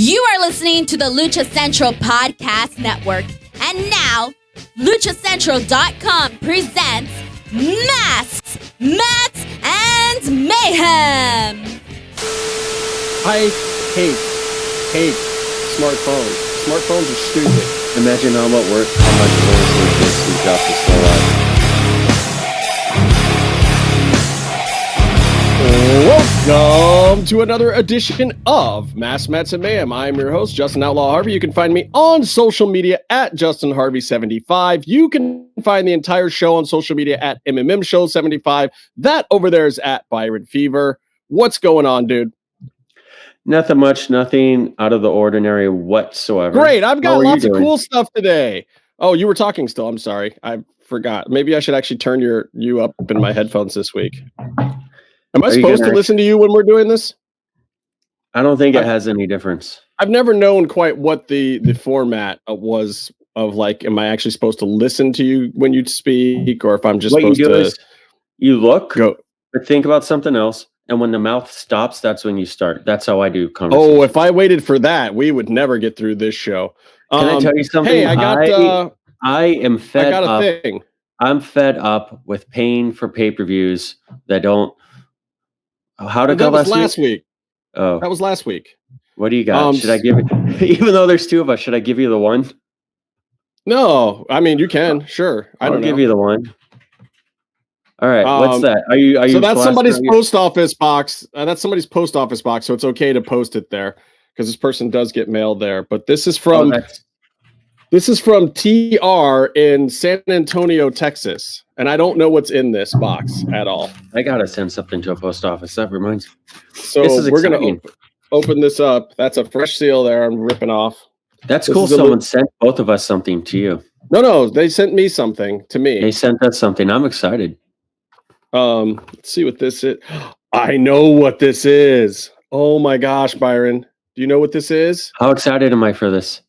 You are listening to the Lucha Central Podcast Network. And now, LuchaCentral.com presents Masks, Mats, and Mayhem. I hate smartphones. Smartphones are stupid. Imagine how much work this job is still alive. Welcome to another edition of Masks, Mats, and Mayhem. I'm your host, Justin Outlaw Harvey. You can find me on social media at JustinHarvey75. You can find the entire show on social media at MMMshow75. That over there is at Byron Fever. What's going on, dude? Nothing much, nothing out of the ordinary whatsoever. Great, I've got lots of cool stuff today. Oh, you were talking still. I'm sorry. I forgot. Maybe I should actually turn you up in my headphones this week. Am I supposed to listen to you when we're doing this? I don't think it has any difference. I've never known quite what the format was of, like, am I actually supposed to listen to you when you speak, or if I'm just supposed to... You look, but think about something else, and when the mouth stops, that's when you start. That's how I do conversation. Oh, if I waited for that, we would never get through this show. Can I tell you something? Hey, I am fed up. I got a thing. I'm fed up with paying for pay-per-views that don't... How to go last week? Oh, that was last week. What do you got? Should I give it? Even though there's two of us, should I give you the one? No, I mean you can. Sure, I'll give you the one. All right, what's that? Are you? So that's somebody's post office box. That's somebody's post office box, so it's okay to post it there because this person does get mail there. But this is from TR in San Antonio, Texas. And I don't know what's in this box at all. I got to send something to a post office. That reminds me. So we're going to open this up. That's a fresh seal there. I'm ripping off. That's cool. Someone sent both of us something to you. No. They sent me something to me. They sent us something. I'm excited. Let's see what this is. I know what this is. Oh my gosh, Byron. Do you know what this is? How excited am I for this?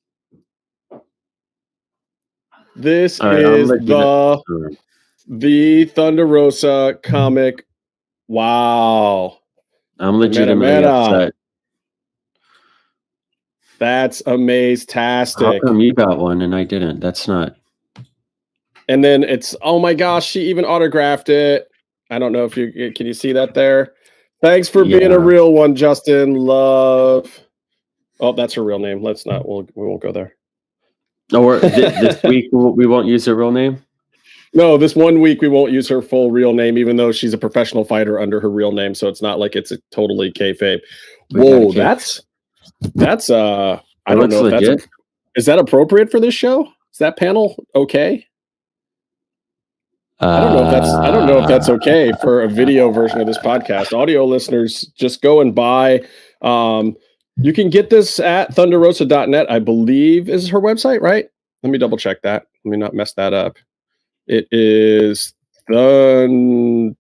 This is the Thunder Rosa comic. Wow. I'm legitimately upset. That's amazing-tastic. How come you got one and I didn't? That's not. And then it's, oh my gosh, she even autographed it. I don't know if can you see that there? Thanks for being a real one, Justin. Love. Oh, that's her real name. Let's not, we won't go there. No, this week we won't use her real name? No, this 1 week we won't use her full real name, even though she's a professional fighter under her real name. So it's not like it's a totally kayfabe. Whoa, that's I don't know if is that appropriate for this show? Is that panel okay? I don't know if that's okay for a video version of this podcast. Audio listeners, just go and buy. You can get this at thunderrosa.net, I believe is her website, right? Let me double check that. Let me not mess that up. It is Thunder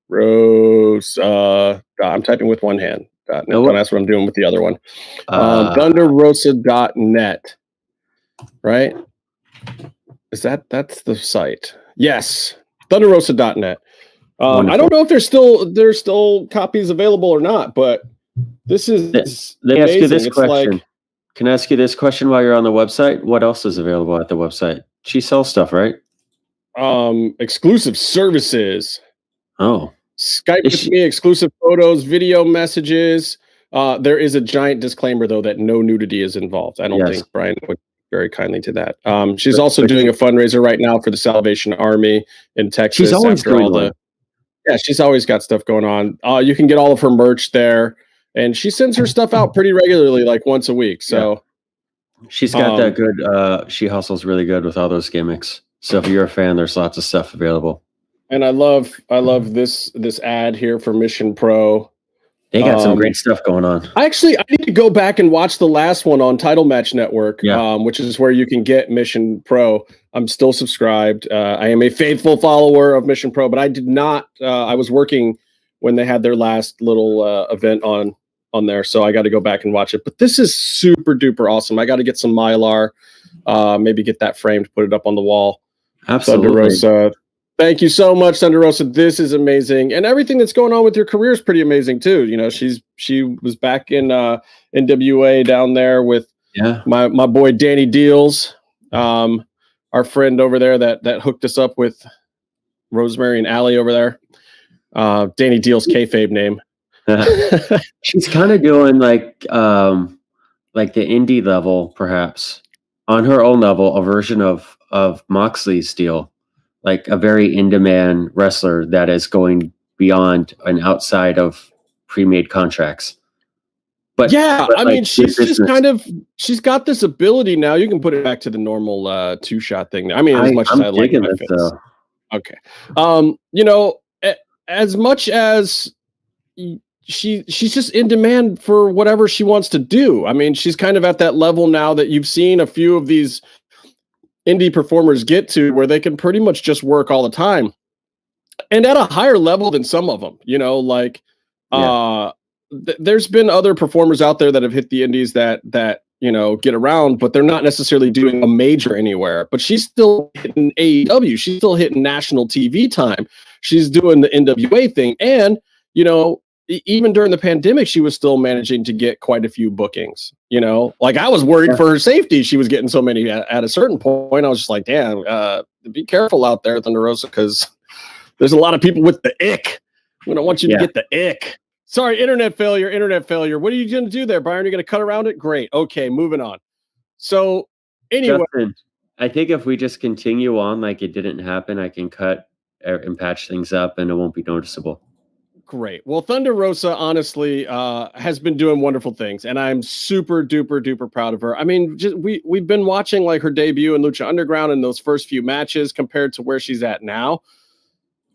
Rosa. I'm typing with one hand. No, that's what I'm doing with the other one. Thunderrosa.net. Right? That's the site? Yes. Thunderrosa.net. I don't know if there's still copies available or not, but this is. Let me ask you this question. Can I ask you this question while you're on the website? What else is available at the website? She sells stuff, right? Exclusive services. Oh. Skype with me, exclusive photos, video messages. There is a giant disclaimer, though, that no nudity is involved. I don't think Brian would very kindly to that. She's also doing a fundraiser right now for the Salvation Army in Texas. She's always doing Yeah, she's always got stuff going on. You can get all of her merch there. And she sends her stuff out pretty regularly, like once a week. So she's got that good. She hustles really good with all those gimmicks. So if you're a fan, there's lots of stuff available. And I love this ad here for Mission Pro. They got some great stuff going on. I need to go back and watch the last one on Title Match Network, which is where you can get Mission Pro. I'm still subscribed. I am a faithful follower of Mission Pro, but I did not. I was working when they had their last little event on there, so I got to go back and watch it. But this is super duper awesome. I got to get some Mylar, maybe get that framed, put it up on the wall. Absolutely. Thunder Rosa. Thank you so much, Thunder Rosa. This is amazing, and everything that's going on with your career is pretty amazing too. You know, she was back in NWA down there with my boy Danny Deals, our friend over there that hooked us up with Rosemary and Allie over there. Danny Deals kayfabe name. She's kind of doing like the indie level, perhaps on her own level, a version of Moxley's deal. Like a very in-demand wrestler that is going beyond and outside of pre-made contracts. But I like, mean, she's just she's got this ability now. You can put it back to the normal two-shot thing. I mean, as much as I like my face. Okay. You know, as much as she's just in demand for whatever she wants to do. I mean, she's kind of at that level now that you've seen a few of these indie performers get to where they can pretty much just work all the time and at a higher level than some of them, you know, like there's been other performers out there that have hit the indies that you know get around, but they're not necessarily doing a major anywhere. But she's still hitting AEW, she's still hitting national TV time, she's doing the NWA thing, and you know, even during the pandemic, she was still managing to get quite a few bookings. You know, like I was worried for her safety. She was getting so many at a certain point. I was just like, damn, be careful out there, Thunder Rosa, because there's a lot of people with the ick. We don't want you to get the ick. Sorry, internet failure. What are you going to do there, Byron? You're going to cut around it? Great. Okay, moving on. So anyway. Justin, I think if we just continue on like it didn't happen, I can cut and patch things up and it won't be noticeable. Great. Well, Thunder Rosa, honestly, has been doing wonderful things, and I'm super duper proud of her. I mean, just we've been watching like her debut in Lucha Underground and those first few matches compared to where she's at now.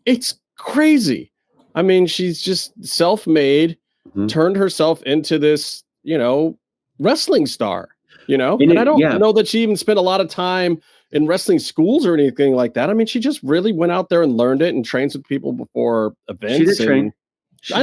It's crazy. I mean, she's just self-made, turned herself into this, you know, wrestling star. You know, and I don't know that she even spent a lot of time in wrestling schools or anything like that. I mean, she just really went out there and learned it and trained with people before events. She did train. I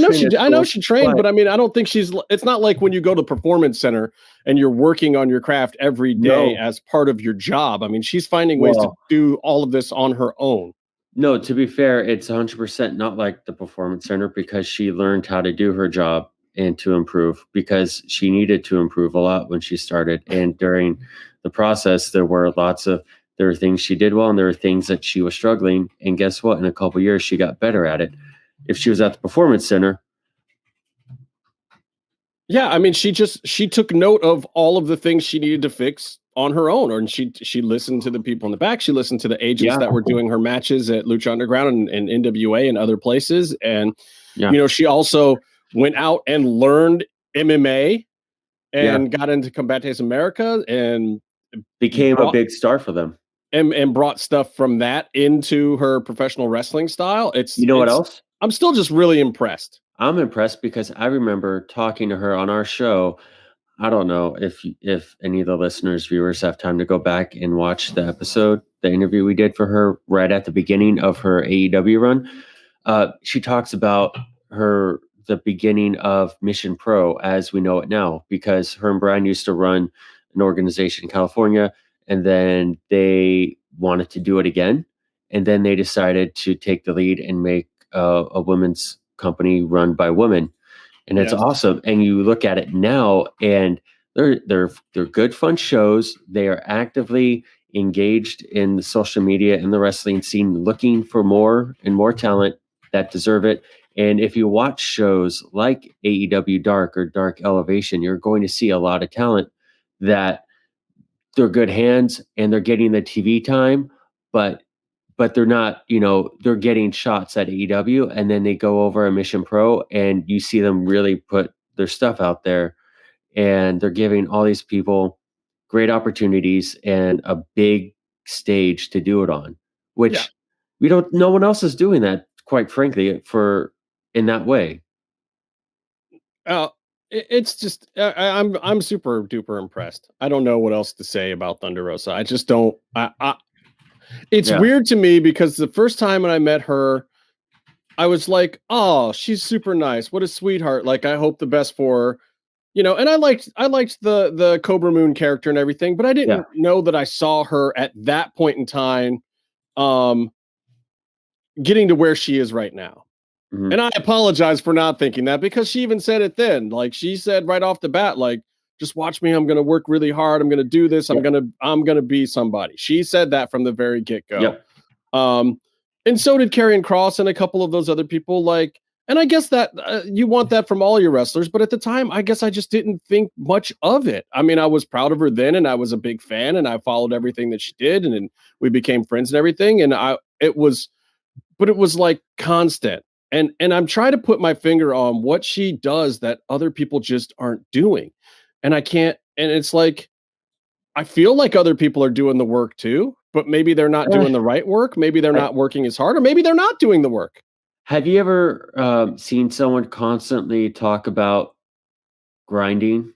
know she trained, but I mean, I don't think it's not like when you go to Performance Center and you're working on your craft every day as part of your job. I mean, she's finding ways to do all of this on her own. No, to be fair, it's 100% not like the Performance Center because she learned how to do her job and to improve because she needed to improve a lot when she started. And during the process, there were things she did well and there were things that she was struggling. And guess what? In a couple of years, she got better at it. If she was at the Performance Center. Yeah, I mean, she took note of all of the things she needed to fix on her own, and she listened to the people in the back. She listened to the agents that were doing her matches at Lucha Underground and NWA and other places. And, you know, she also went out and learned MMA and got into Combates America and became a big star for them. And brought stuff from that into her professional wrestling style. What else? I'm still just really impressed. I'm impressed because I remember talking to her on our show. I don't know if any of the listeners, viewers have time to go back and watch the episode, the interview we did for her right at the beginning of her AEW run. She talks about the beginning of Mission Pro as we know it now, because her and Brian used to run an organization in California, and then they wanted to do it again. And then they decided to take the lead and make a women's company run by women. And it's awesome. And you look at it now and they're good, fun shows. They are actively engaged in the social media and the wrestling scene, looking for more and more talent that deserve it. And if you watch shows like AEW Dark or Dark Elevation, you're going to see a lot of talent that they're good hands and they're getting the TV time, but they're not, they're getting shots at AEW and then they go over a Mission Pro and you see them really put their stuff out there and they're giving all these people great opportunities and a big stage to do it on, which no one else is doing that, quite frankly, in that way. It's just, I'm super duper impressed. I don't know what else to say about Thunder Rosa. I just don't, it's weird to me because the first time when I met her, I was like, oh, she's super nice. What a sweetheart. Like, I hope the best for her, and I liked the Cobra Moon character and everything, but I didn't know that I saw her at that point in time, getting to where she is right now. Mhm. And I apologize for not thinking that, because she even said it then. Like, she said right off the bat, like, just watch me. I'm going to work really hard. I'm going to do this. I'm going to be somebody. She said that from the very get-go. Yep. And so did Karrion Kross and a couple of those other people. Like, and I guess that you want that from all your wrestlers, but at the time, I guess I just didn't think much of it. I mean, I was proud of her then, and I was a big fan, and I followed everything that she did, and we became friends and everything. And it was like constant. And I'm trying to put my finger on what she does that other people just aren't doing. And I can't, and it's like, I feel like other people are doing the work too, but maybe they're not doing the right work. Maybe they're not working as hard, or maybe they're not doing the work. Have you ever seen someone constantly talk about grinding?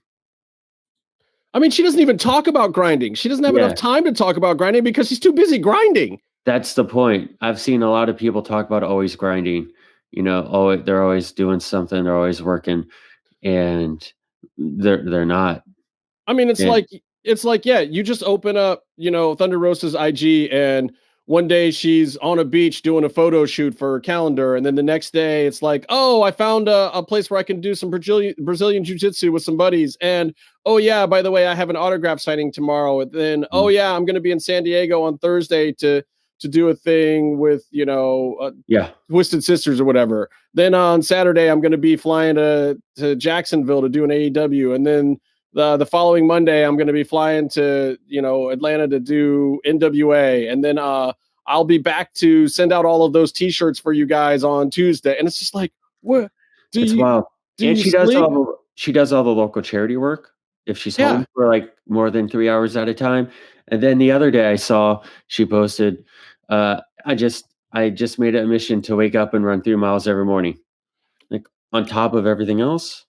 I mean, she doesn't even talk about grinding. She doesn't have enough time to talk about grinding because she's too busy grinding. That's the point. I've seen a lot of people talk about always grinding. You know, they're always doing something. They're always working, and they're not. I mean, it's like, yeah, you just open up, Thunder Rosa's IG, and one day she's on a beach doing a photo shoot for her calendar, and then the next day it's like, oh, I found a place where I can do some Brazilian jiu-jitsu with some buddies, and oh yeah, by the way, I have an autograph signing tomorrow, and then oh yeah, I'm going to be in San Diego on Thursday to do a thing with Twisted Sisters or whatever. Then on Saturday I'm going to be flying to Jacksonville to do an AEW, and then the following Monday, I'm going to be flying to, Atlanta to do NWA. And then I'll be back to send out all of those T-shirts for you guys on Tuesday. And it's just like, what? Wild. And she does all the local charity work if she's home for like more than 3 hours at a time. And then the other day I saw she posted, I just made it a mission to wake up and run 3 miles every morning. Like, on top of everything else.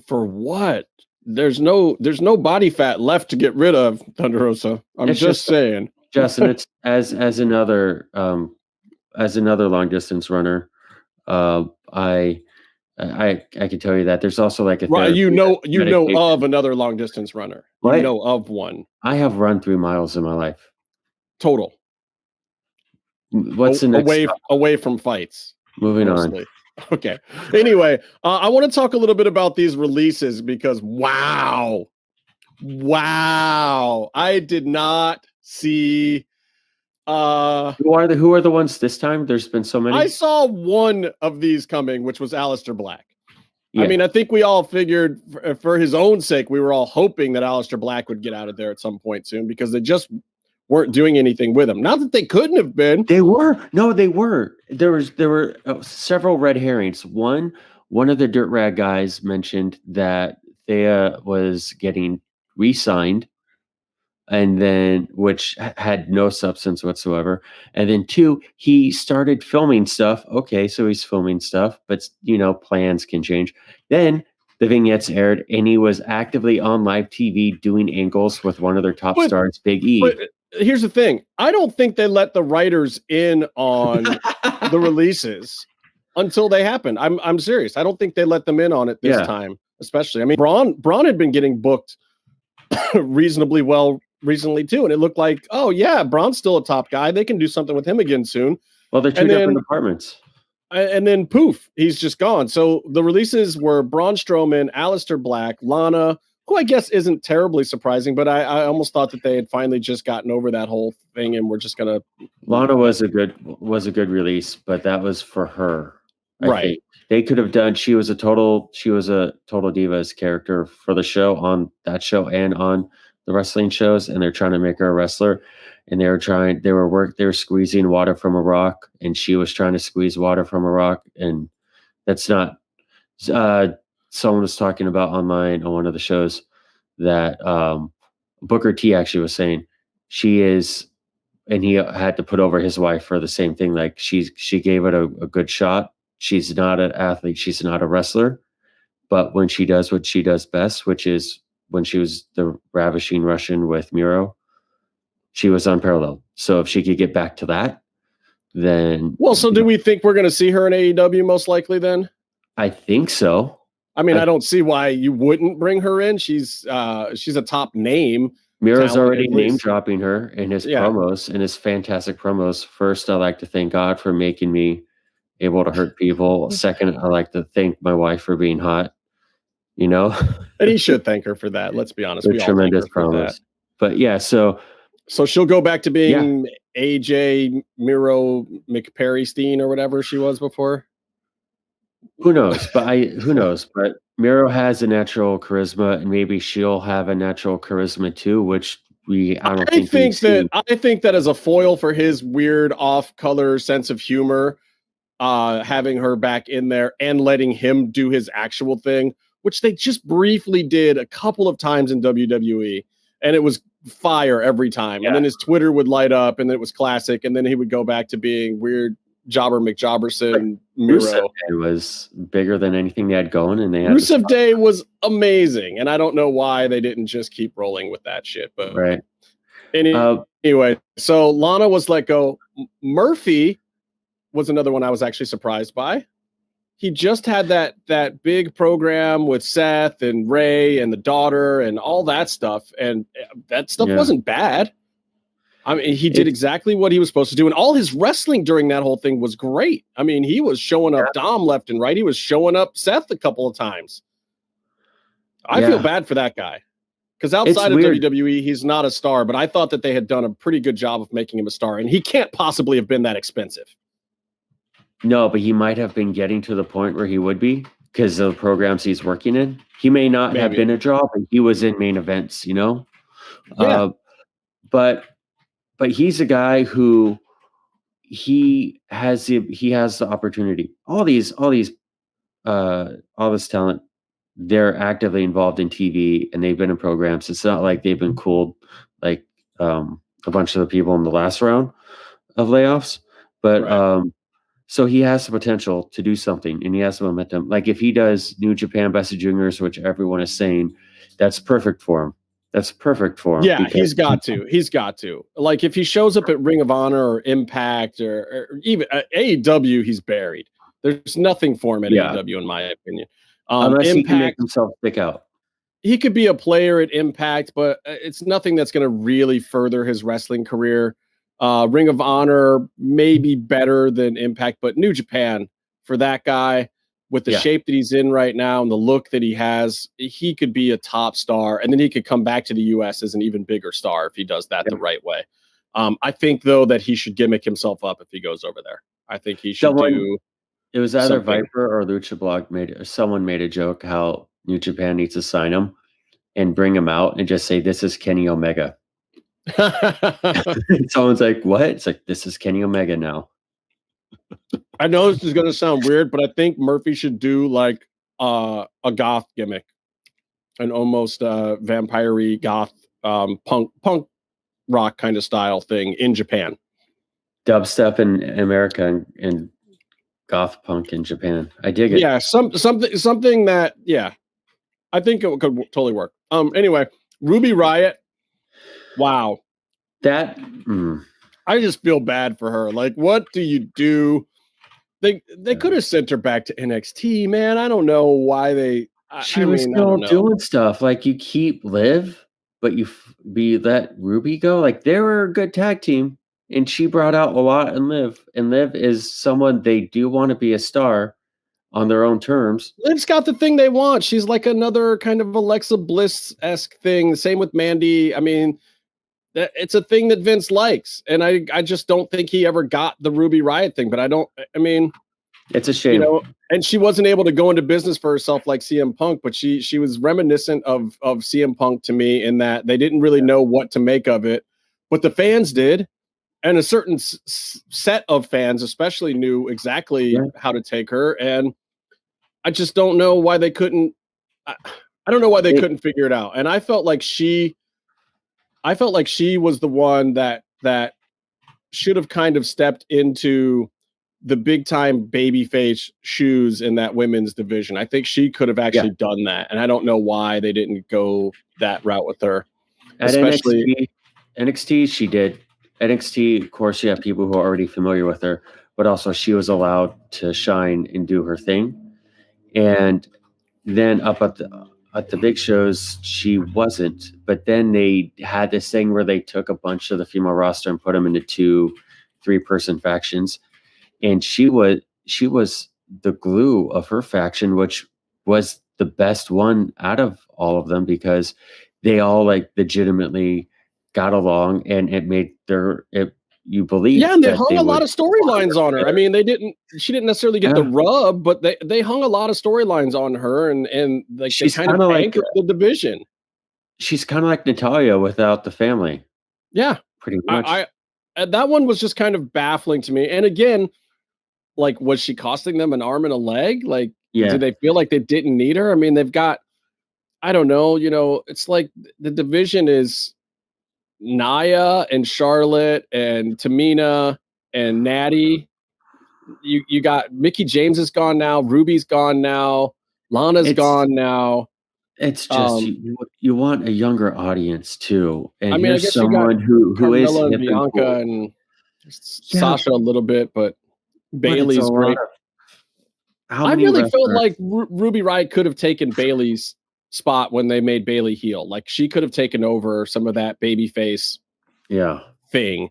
For what? There's no body fat left to get rid of, Thunder Rosa. I'm just saying. Justin, it's as another long distance runner. I can tell you that there's also like a right. You know of another long distance runner. You know of one. I have run 3 miles in my life. Total. What's the next away from fights? Moving on. Okay. Anyway, I want to talk a little bit about these releases because wow, I did not see. Who are the ones this time? There's been so many. I saw one of these coming, which was Aleister Black. Yeah. I mean, I think we all figured for his own sake, we were all hoping that Aleister Black would get out of there at some point soon, because they just weren't doing anything with him. Not that they couldn't have been. They were. No, they were. There were several red herrings. One of the Dirt Rag guys mentioned that Thea was getting re-signed, and then which had no substance whatsoever. And then 2, he started filming stuff. Okay, so he's filming stuff, but plans can change. Then the vignettes aired, and he was actively on live TV doing angles with one of their top stars, Big E. But here's the thing. I don't think they let the writers in on the releases until they happen. I'm serious. I don't think they let them in on it this time, especially. I mean, Braun had been getting booked reasonably well recently too, and it looked like, oh yeah, Braun's still a top guy. They can do something with him again soon. Well, they're two different departments. And then poof, he's just gone. So the releases were Braun Strowman, Aleister Black, Lana, who I guess isn't terribly surprising, but I almost thought that they had finally just gotten over that whole thing and we're just gonna. Lana was a good release, but that was for her. I think they could have done. She was a total Divas character for the show, on that show and on the wrestling shows, and they're trying to make her a wrestler. And they were squeezing water from a rock, and she was trying to squeeze water from a rock, and that's not. Someone was talking about online on one of the shows that Booker T actually was saying she is, and he had to put over his wife for the same thing. Like she gave it a good shot. She's not an athlete. She's not a wrestler, but when she does what she does best, which is when she was the ravishing Russian with Miro, she was unparalleled. So if she could get back to that, then. Well, so do we think we're going to see her in AEW most likely then? I think so. I mean, I don't see why you wouldn't bring her in. She's a top name. Miro's already name dropping her in his promos, in his fantastic promos. First, I like to thank God for making me able to hurt people. Second, I like to thank my wife for being hot. You know, and he should thank her for that. Let's be honest. We all tremendous thank her for that. But yeah, so she'll go back to being AJ Miro McPerrystein or whatever she was before. Who knows? Who knows? But Miro has a natural charisma, and maybe she'll have a natural charisma too, which I think that as a foil for his weird off-color sense of humor, having her back in there and letting him do his actual thing, which they just briefly did a couple of times in WWE, and it was fire every time. Yeah. And then his Twitter would light up, and then it was classic, and then he would go back to being weird Jobber McJobberson. Rusev Day was bigger than anything they had going, and Rusev Day was amazing, and I don't know why they didn't just keep rolling with that shit. But right. Anyway, so Lana was let go. Murphy was another one I was actually surprised by. He just had that big program with Seth and Ray and the daughter and all that stuff, and that stuff wasn't bad. I mean, he did exactly what he was supposed to do, and all his wrestling during that whole thing was great. I mean, he was showing up Dom left and right. He was showing up Seth a couple of times. I feel bad for that guy, because outside of WWE, he's not a star, but I thought that they had done a pretty good job of making him a star, and he can't possibly have been that expensive. No, but he might have been getting to the point where he would be because of the programs he's working in. He may not have been a draw, but he was in main events, you know? Yeah. But he's a guy who he has the opportunity. All this talent, they're actively involved in TV and they've been in programs. It's not like they've been cooled like a bunch of the people in the last round of layoffs. But so he has the potential to do something, and he has the momentum. Like if he does New Japan Best of Juniors, which everyone is saying, that's perfect for him. That's perfect for him. Yeah, he's got to. He's got to. Like if he shows up at Ring of Honor or Impact or even AEW, he's buried. There's nothing for him at AEW, in my opinion. Unless Impact, he can make himself stick out. He could be a player at Impact, but it's nothing that's going to really further his wrestling career. Ring of Honor may be better than Impact, but New Japan, for that guy, with the shape that he's in right now and the look that he has, he could be a top star, and then he could come back to the U.S. as an even bigger star if he does that the right way. I think, though, that he should gimmick himself up if he goes over there. I think he should do. It was either Viper or Lucha Blog someone made a joke how New Japan needs to sign him and bring him out and just say, "This is Kenny Omega." Someone's like, "What?" It's like, "This is Kenny Omega now." I know this is going to sound weird, but I think Murphy should do like a goth gimmick, an almost vampire-y goth punk rock kind of style thing in Japan. Dubstep in America and goth punk in Japan. I dig it. Yeah, something that I think it could totally work. Anyway, Ruby Riott. Wow. That I just feel bad for her. Like, what do you do? They could have sent her back to NXT, man. I don't know why they. She was still doing stuff. Like you keep Liv, but you let Ruby go. Like they were a good tag team, and she brought out a lot in Liv. And Liv is someone they do want to be a star on their own terms. Liv's got the thing they want. She's like another kind of Alexa Bliss-esque thing. Same with Mandy. I mean, it's a thing that Vince likes, and I just don't think he ever got the Ruby Riott thing. But I mean, it's a shame, you know. And she wasn't able to go into business for herself like CM Punk, but she was reminiscent of CM Punk to me in that they didn't really know what to make of it, but the fans did, and a certain set of fans especially knew exactly how to take her. And I just don't know why they couldn't. I don't know why they couldn't figure it out. And I felt like she was the one that should have kind of stepped into the big time babyface shoes in that women's division. I think she could have actually done that. And I don't know why they didn't go that route with her. At especially NXT, she did. NXT, of course, you have people who are already familiar with her, but also she was allowed to shine and do her thing. And then up at at the big shows, she wasn't. But then they had this thing where they took a bunch of the female roster and put them into 2-3-person factions, and she was the glue of her faction, which was the best one out of all of them because they all like legitimately got along, and it made you believe. Yeah, and they hung a lot of storylines on her. I mean, she didn't necessarily get the rub, but they hung a lot of storylines on her, and like she's they kind of anchored the division. She's kind of like Natalya without the family. Yeah, pretty much. I that one was just kind of baffling to me. And again, like, was she costing them an arm and a leg? Like, did they feel like they didn't need her? I mean, they've got, I don't know, it's like the division is Nia and Charlotte and Tamina and Natty. You got Mickey James is gone now. Ruby's gone now. Lana's gone now. It's just you want a younger audience too. And I mean, I guess someone who is and Bianca and Sasha a little bit, but Bailey's great. I really felt like Ruby Riott could have taken Bailey's spot when they made Bailey heel. Like, she could have taken over some of that babyface thing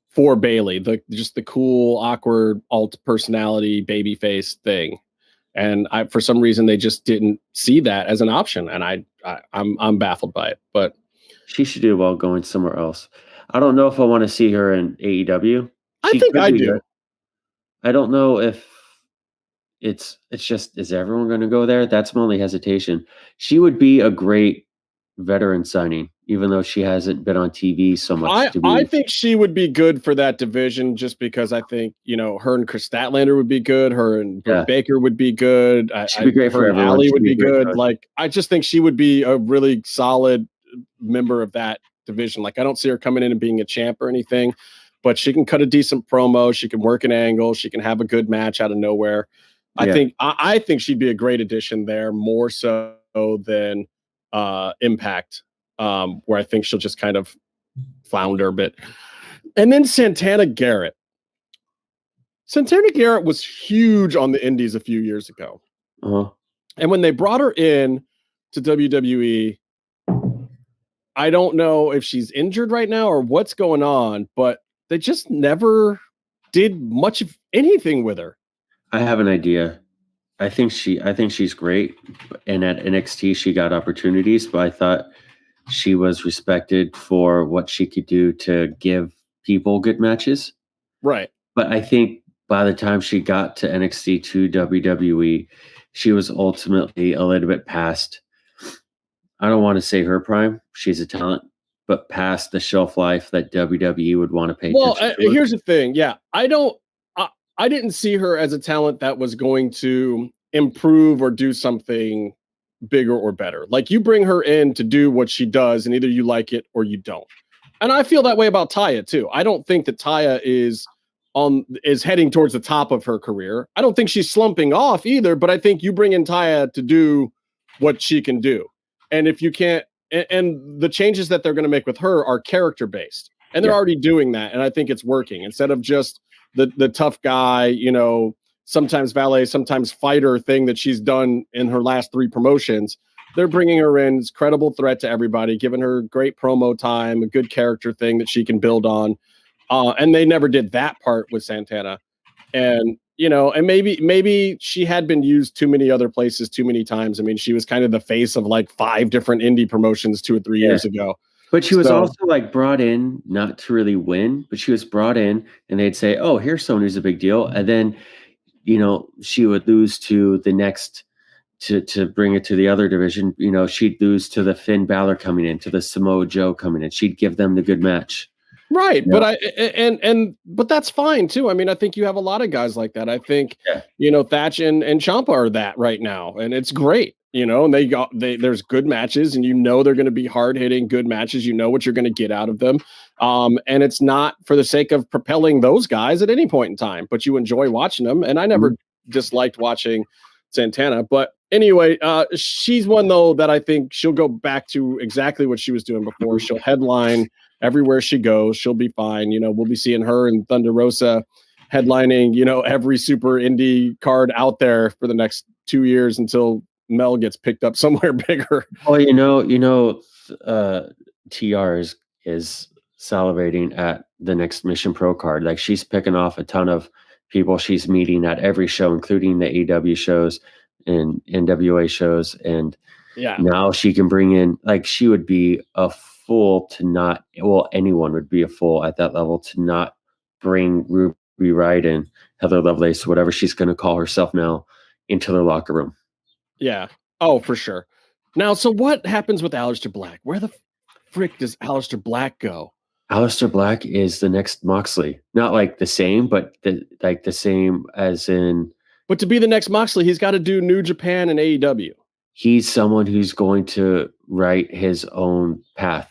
for Bailey. Just the cool, awkward alt personality babyface thing. And for some reason they just didn't see that as an option, and I'm baffled by it. But she should do well going somewhere else. I don't know if I want to see her in AEW. I think I do. Good. I don't know if it's just, is everyone going to go there? That's my only hesitation. She would be a great veteran signing, even though she hasn't been on TV so much. I think she would be good for that division, just because I think, her and Chris Statlander would be good. Her and Britt Baker would be good. She'd be great for everyone. Allie would be good. Like, I just think she would be a really solid member of that division. Like, I don't see her coming in and being a champ or anything, but she can cut a decent promo. She can work an angle. She can have a good match out of nowhere. I think she'd be a great addition there, more so than Impact, where I think she'll just kind of flounder a bit. And then Santana Garrett. Santana Garrett was huge on the indies a few years ago. And when they brought her in to WWE, I don't know if she's injured right now or what's going on, but they just never did much of anything with her. I have an idea. I think she's great, and at NXT she got opportunities, but I thought she was respected for what she could do to give people good matches. Right. But I think by the time she got to NXT to WWE, she was ultimately a little bit past, I don't want to say her prime, she's a talent, but past the shelf life that WWE would want to pay attention to. Here's the thing. Yeah, I didn't see her as a talent that was going to improve or do something bigger or better. Like, you bring her in to do what she does, and either you like it or you don't. And I feel that way about Taya too. I don't think that Taya is heading towards the top of her career. I don't think she's slumping off either, but I think you bring in Taya to do what she can do. And if you can't, and the changes that they're going to make with her are character based, and they're already doing that. And I think it's working. Instead of just the tough guy, sometimes valet, sometimes fighter thing that she's done in her last 3 promotions, they're bringing her in as credible threat to everybody, giving her great promo time, a good character thing that she can build on. And they never did that part with Santana. And, and maybe she had been used too many other places too many times. I mean, she was kind of the face of like 5 different indie promotions 2 or 3 years ago. But she was also like brought in not to really win, but she was brought in and they'd say, oh, here's someone who's a big deal. And then, she would lose to the next, to bring it to the other division. She'd lose to the Finn Balor coming in, to the Samoa Joe coming in. She'd give them the good match. Right. But but that's fine too. I mean, I think you have a lot of guys like that. I think, Thatch and Ciampa are that right now, and it's great. And there's good matches, and they're going to be hard hitting good matches. What you're going to get out of them. And it's not for the sake of propelling those guys at any point in time, but you enjoy watching them. And I never disliked watching Santana, but anyway, she's one though that I think she'll go back to exactly what she was doing before. She'll headline everywhere she goes. She'll be fine. We'll be seeing her and Thunder Rosa headlining, every super indie card out there for the next 2 years until Mel gets picked up somewhere bigger. Oh, TR is salivating at the next Mission Pro card. Like, she's picking off a ton of people she's meeting at every show, including the AW shows and NWA shows. And now she can bring in, like, she would be a fool to not, well, anyone would be a fool at that level to not bring Ruby Riott and Heather Lovelace, whatever she's going to call herself now, into their locker room. Yeah. Oh, for sure. Now, so what happens with Aleister Black? Where the frick does Aleister Black go? Aleister Black is the next Moxley. Not like the same, but the same as in... But to be the next Moxley, he's got to do New Japan and AEW. He's someone who's going to write his own path.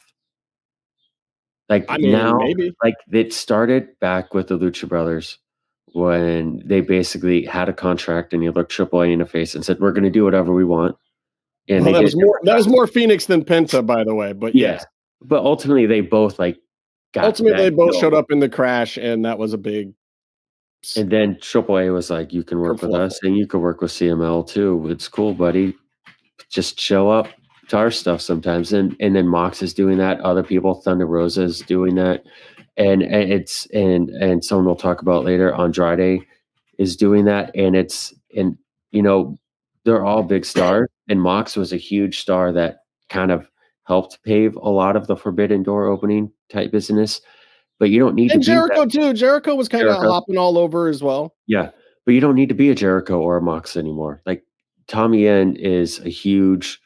Like, maybe. Like, it started back with the Lucha Brothers when they basically had a contract and he looked AAA in the face and said, we're going to do whatever we want. And that was more Phoenix than Penta, by the way. But yes. But ultimately, they both showed up in the crash, and that was a big. And then AAA was like, "You can work with us, and you can work with CML too. It's cool, buddy. Just show up to our stuff sometimes." And then Mox is doing that. Other people, Thunder Rosa is doing that, and someone we'll talk about later, Andrade is doing that, and they're all big stars, and Mox was a huge star that kind of helped pave a lot of the Forbidden Door opening type business. But you don't need to be Jericho too. Jericho was kind of hopping all over as well. Yeah, but you don't need to be a Jericho or a Mox anymore. Like, Tommy End is a huge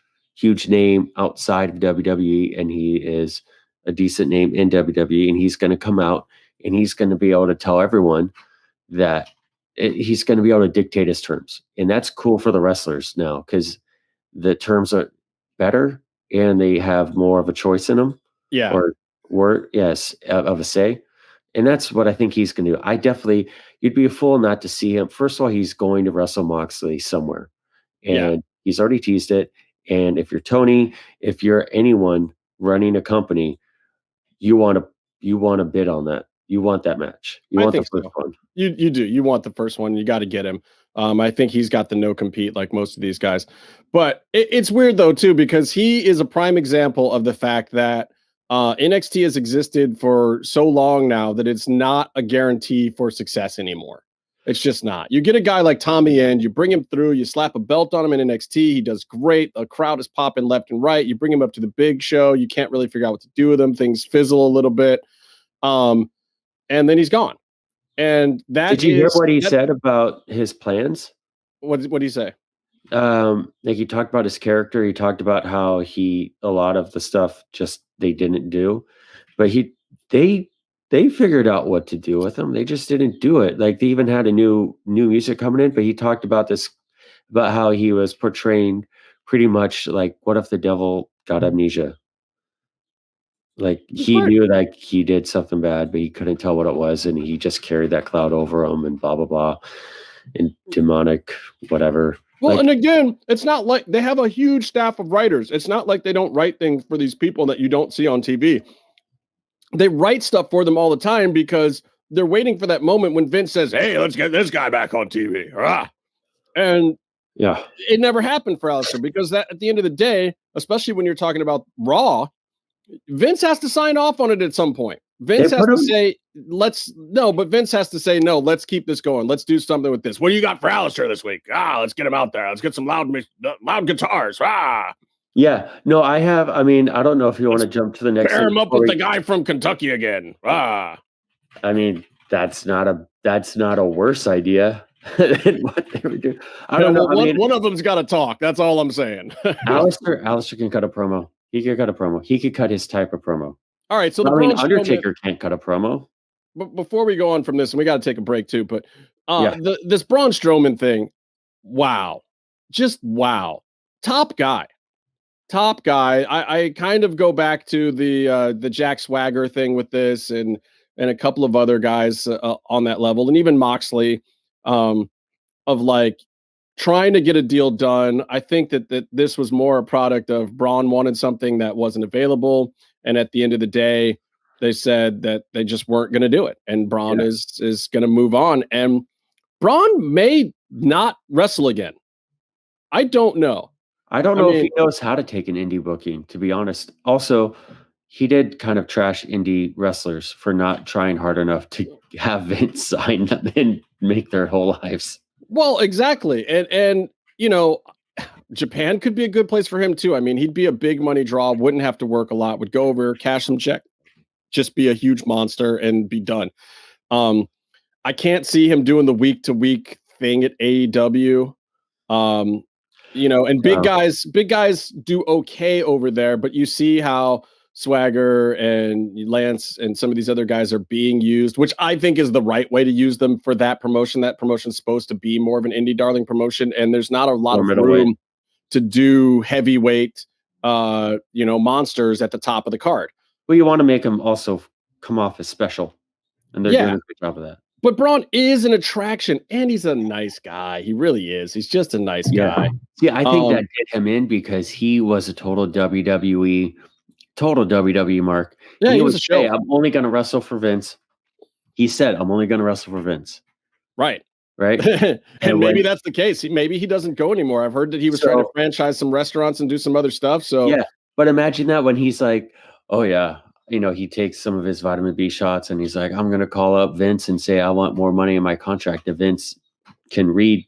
name outside of WWE, and he is a decent name in WWE, and he's going to come out and he's going to be able to tell everyone that he's going to be able to dictate his terms. And that's cool for the wrestlers now because the terms are better and they have more of a choice in them. Yeah. Of a say. And that's what I think he's going to do. You'd be a fool not to see him. First of all, he's going to wrestle Moxley somewhere. And he's already teased it. And if you're Tony, if you're anyone running a company, you want to bid on that. You want that match. You want the first one. You do. You want the first one. You got to get him. I think he's got the no compete like most of these guys. But it's weird though too, because he is a prime example of the fact that NXT has existed for so long now that it's not a guarantee for success anymore. It's just not. You get a guy like Tommy End, you bring him through, you slap a belt on him in NXT, he does great. The crowd is popping left and right. You bring him up to the big show, you can't really figure out what to do with him. Things fizzle a little bit. And then he's gone. And that Did you hear what he said about his plans? What did he say? Like, he talked about his character. He talked about how a lot of the stuff just they didn't do, but they figured out what to do with him. They just didn't do it. Like, they even had a new music coming in, but he talked about how he was portraying pretty much like, what if the devil got amnesia? Like, he knew like he did something bad, but he couldn't tell what it was, and he just carried that cloud over him, and blah blah blah, and demonic whatever. Well, and again, it's not like they have a huge staff of writers. It's not like they don't write things for these people that you don't see on TV. They write stuff for them all the time because they're waiting for that moment when Vince says, "Hey, let's get this guy back on TV." And it never happened for Aleister because that, at the end of the day, especially when you're talking about Raw, Vince has to sign off on it at some point. Vince has to say, Vince has to say, no, let's keep this going. Let's do something with this. What do you got for Aleister this week? Let's get him out there. Let's get some loud guitars. Yeah. No, I don't know if you want to jump to the next. Pair him up with the guy from Kentucky again. I mean, that's not a worse idea than what they were doing. I don't know. One of them's got to talk. That's all I'm saying. Aleister can cut a promo. He could cut a promo. He could cut his type of promo. All right, so Undertaker can't cut a promo. But before we go on from this, and we got to take a break too. But this Braun Strowman thing, wow, just wow, top guy. I kind of go back to the Jack Swagger thing with this, and a couple of other guys on that level, and even Moxley, of like trying to get a deal done. I think that this was more a product of Braun wanted something that wasn't available. And at the end of the day, they said that they just weren't going to do it. And Braun is going to move on. And Braun may not wrestle again. I don't know. I don't know if he knows how to take an indie booking, to be honest. Also, he did kind of trash indie wrestlers for not trying hard enough to have Vince sign them and make their whole lives. Well, exactly. And Japan could be a good place for him too. I mean, he'd be a big money draw, wouldn't have to work a lot, would go over, cash some check, just be a huge monster and be done. I can't see him doing the week to week thing at AEW. And big guys do okay over there, but you see how Swagger and Lance and some of these other guys are being used, which I think is the right way to use them for that promotion. That promotion's supposed to be more of an indie darling promotion, and there's not a lot of room to do heavyweight, monsters at the top of the card. Well, you want to make them also come off as special, and they're doing a good job of that. But Braun is an attraction, and he's a nice guy. He really is. He's just a nice guy. Yeah, I think that did him in because he was a total WWE mark. Yeah, he was a show. I'm only going to wrestle for Vince. He said, I'm only going to wrestle for Vince. Right. And maybe that's the case. Maybe he doesn't go anymore. I've heard that he was trying to franchise some restaurants and do some other stuff. So yeah, but imagine that when he's like, oh yeah, he takes some of his vitamin B shots and he's like, I'm going to call up Vince and say, I want more money in my contract. And Vince can read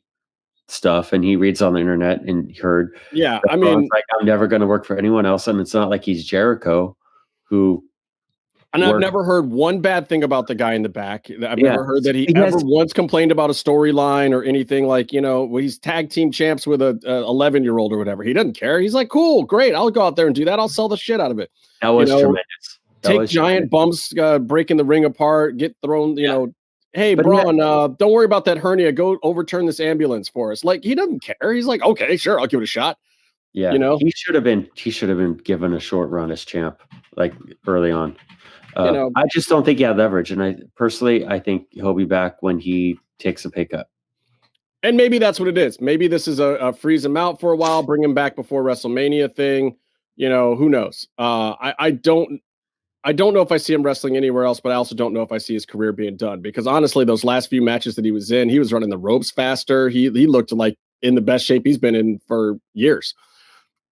stuff and he reads on the internet and heard. Yeah. I mean, like, I'm never going to work for anyone else. And it's not like he's Jericho who. And I've never heard one bad thing about the guy in the back. I've never heard that he ever once complained about a storyline or anything like, he's tag team champs with a 11-year-old or whatever. He doesn't care. He's like, cool, great. I'll go out there and do that. I'll sell the shit out of it. That was tremendous. Take giant bumps, breaking the ring apart, get thrown, hey, Braun, don't worry about that hernia. Go overturn this ambulance for us. Like, he doesn't care. He's like, okay, sure, I'll give it a shot. Yeah. He should have been given a short run as champ, like early on. I just don't think he had leverage. And I think he'll be back when he takes a pay cut. And maybe that's what it is. Maybe this is a freeze him out for a while, bring him back before WrestleMania thing. Who knows? I don't know if I see him wrestling anywhere else, but I also don't know if I see his career being done because honestly, those last few matches that he was in, he was running the ropes faster. He looked like in the best shape he's been in for years.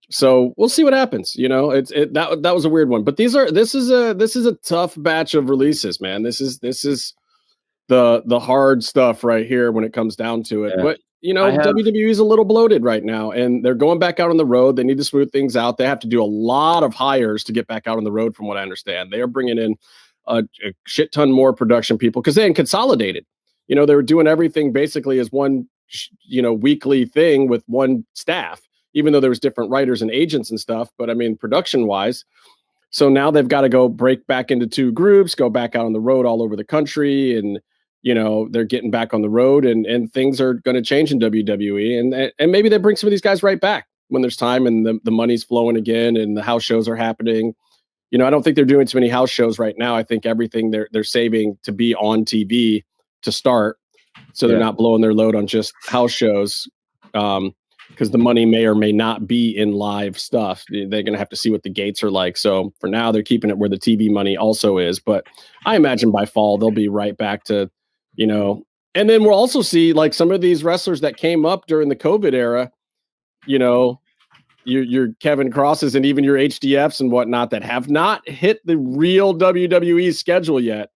So we'll see what happens. That was a weird one, but this is a tough batch of releases, man. This is the hard stuff right here when it comes down to it. Yeah. But WWE is a little bloated right now, and they're going back out on the road. They need to smooth things out. They have to do a lot of hires to get back out on the road, from what I understand. They are bringing in a shit ton more production people because they consolidated. They were doing everything basically as one, weekly thing with one staff. Even though there was different writers and agents and stuff, but I mean, production wise. So now they've got to go break back into two groups, go back out on the road all over the country. And, they're getting back on the road and things are going to change in WWE. And maybe they bring some of these guys right back when there's time and the money's flowing again and the house shows are happening. I don't think they're doing too many house shows right now. I think everything they're saving to be on TV to start. So they're not blowing their load on just house shows. Because the money may or may not be in live stuff. They're going to have to see what the gates are like. So for now, they're keeping it where the TV money also is. But I imagine by fall, they'll be right back to, and then we'll also see like some of these wrestlers that came up during the COVID era, your Kevin Crosses and even your HDFs and whatnot that have not hit the real WWE schedule yet.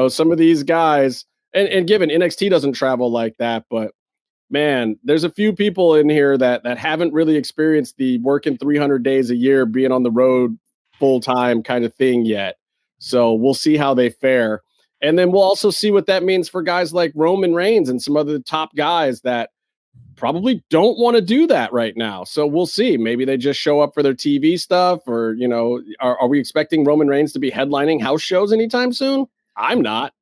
Some of these guys, and given NXT doesn't travel like that, but man, there's a few people in here that haven't really experienced the working 300 days a year, being on the road full time kind of thing yet. So we'll see how they fare. And then we'll also see what that means for guys like Roman Reigns and some other top guys that probably don't want to do that right now. So we'll see. Maybe they just show up for their TV stuff or, are we expecting Roman Reigns to be headlining house shows anytime soon? I'm not.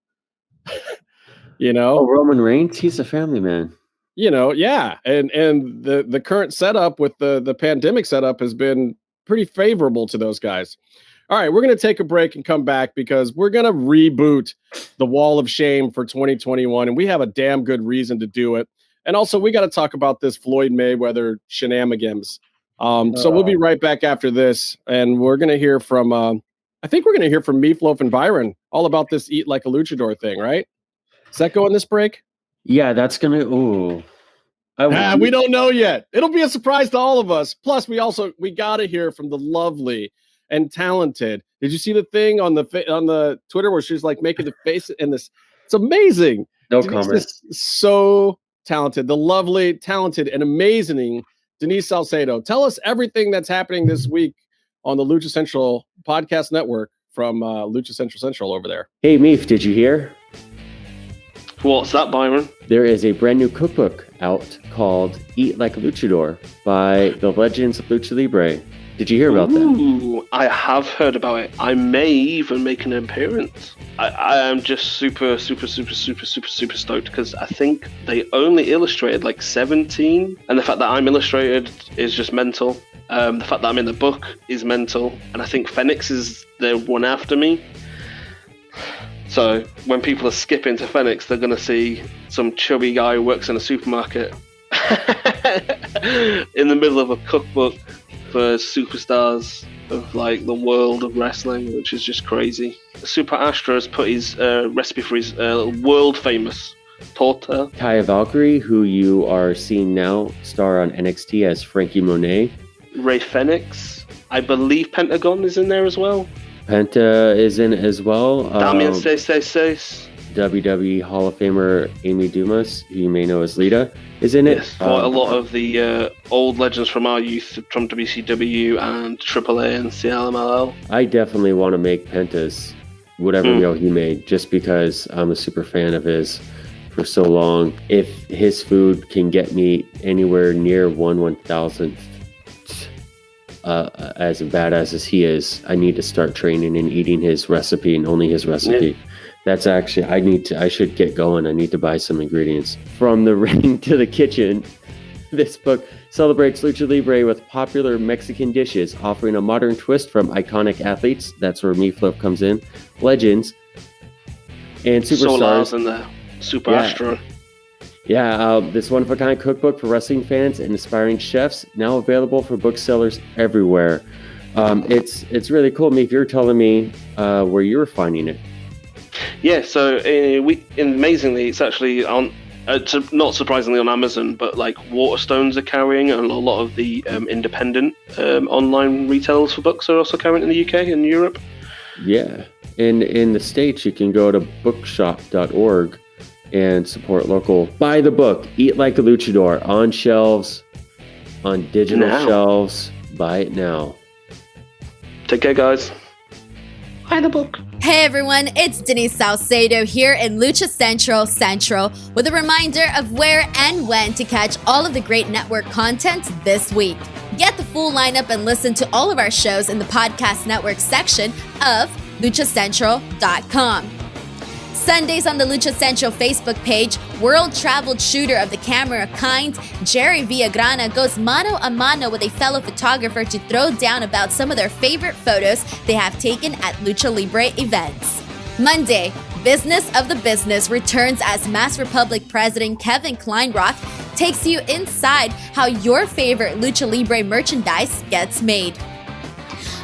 Roman Reigns, he's a family man. Yeah. And the current setup with the pandemic setup has been pretty favorable to those guys. All right, we're going to take a break and come back because we're going to reboot the Wall of Shame for 2021, and we have a damn good reason to do it. And also, we got to talk about this Floyd Mayweather shenanigans. So we'll be right back after this, and we're going to hear from, I think we're going to hear from Meefloaf and Byron all about this Eat Like a Luchador thing, right? Does that go in this break? Yeah, that's going to, We don't know yet. It'll be a surprise to all of us. Plus, we got to hear from the lovely and talented. Did you see the thing on the Twitter where she's like making the face in this? It's amazing. No comment. So talented, the lovely, talented, and amazing Denise Salcedo. Tell us everything that's happening this week on the Lucha Central Podcast Network from Lucha Central over there. Hey, Meef, did you hear? What's that, Byron? There is a brand new cookbook out called Eat Like a Luchador by the Legends of Lucha Libre. Did you hear about that? I have heard about it. I may even make an appearance. I am just super stoked because I think they only illustrated like 17, and the fact that I'm illustrated is just mental. The fact that I'm in the book is mental, and I think Phoenix is the one after me. So when people are skipping to Phoenix, they're going to see some chubby guy who works in a supermarket in the middle of a cookbook for superstars of like the world of wrestling, which is just crazy. Super Astra has put his recipe for his world famous torta. Taya Valkyrie, who you are seeing now star on NXT as Frankie Monet. Ray Phoenix. I believe Pentagon is in there as well. Penta is in it as well. Damien Seis. WWE Hall of Famer Amy Dumas, who you may know as Lita, is in it. Yes, quite a lot of the old legends from our youth from WCW and AAA and CLMLL. I definitely want to make Penta's whatever meal he made, just because I'm a super fan of his for so long. If his food can get me anywhere near 1/1000th as badass as he is, I need to start training and eating his recipe and only his recipe. Yeah. That's actually, I should get going. I need to buy some ingredients. From the ring to the kitchen, this book celebrates Lucha Libre with popular Mexican dishes, offering a modern twist from iconic athletes. That's where Meefloaf comes in. Legends and superstars. Solar's in the Super Astra. Yeah, this one-of-a-kind cookbook for wrestling fans and aspiring chefs, now available for booksellers everywhere. It's really cool. Meef, you're telling me where you were finding it. Yeah, so amazingly, it's actually on, not surprisingly on Amazon, but like Waterstones are carrying, and a lot of the independent online retailers for books are also carrying in the UK and Europe. Yeah, in the States, you can go to bookshop.org and support local. Buy the book, Eat Like a Luchador, on shelves, on digital shelves. Buy it now. Take care, guys. Buy the book. Hey everyone, it's Denise Salcedo here in Lucha Central with a reminder of where and when to catch all of the great network content this week. Get the full lineup and listen to all of our shows in the podcast network section of luchacentral.com. Sundays on the Lucha Central Facebook page, world-traveled shooter of the camera kind, Jerry Villagrana goes mano a mano with a fellow photographer to throw down about some of their favorite photos they have taken at Lucha Libre events. Monday, Business of the Business returns as Mass Republic President Kevin Kleinrock takes you inside how your favorite Lucha Libre merchandise gets made.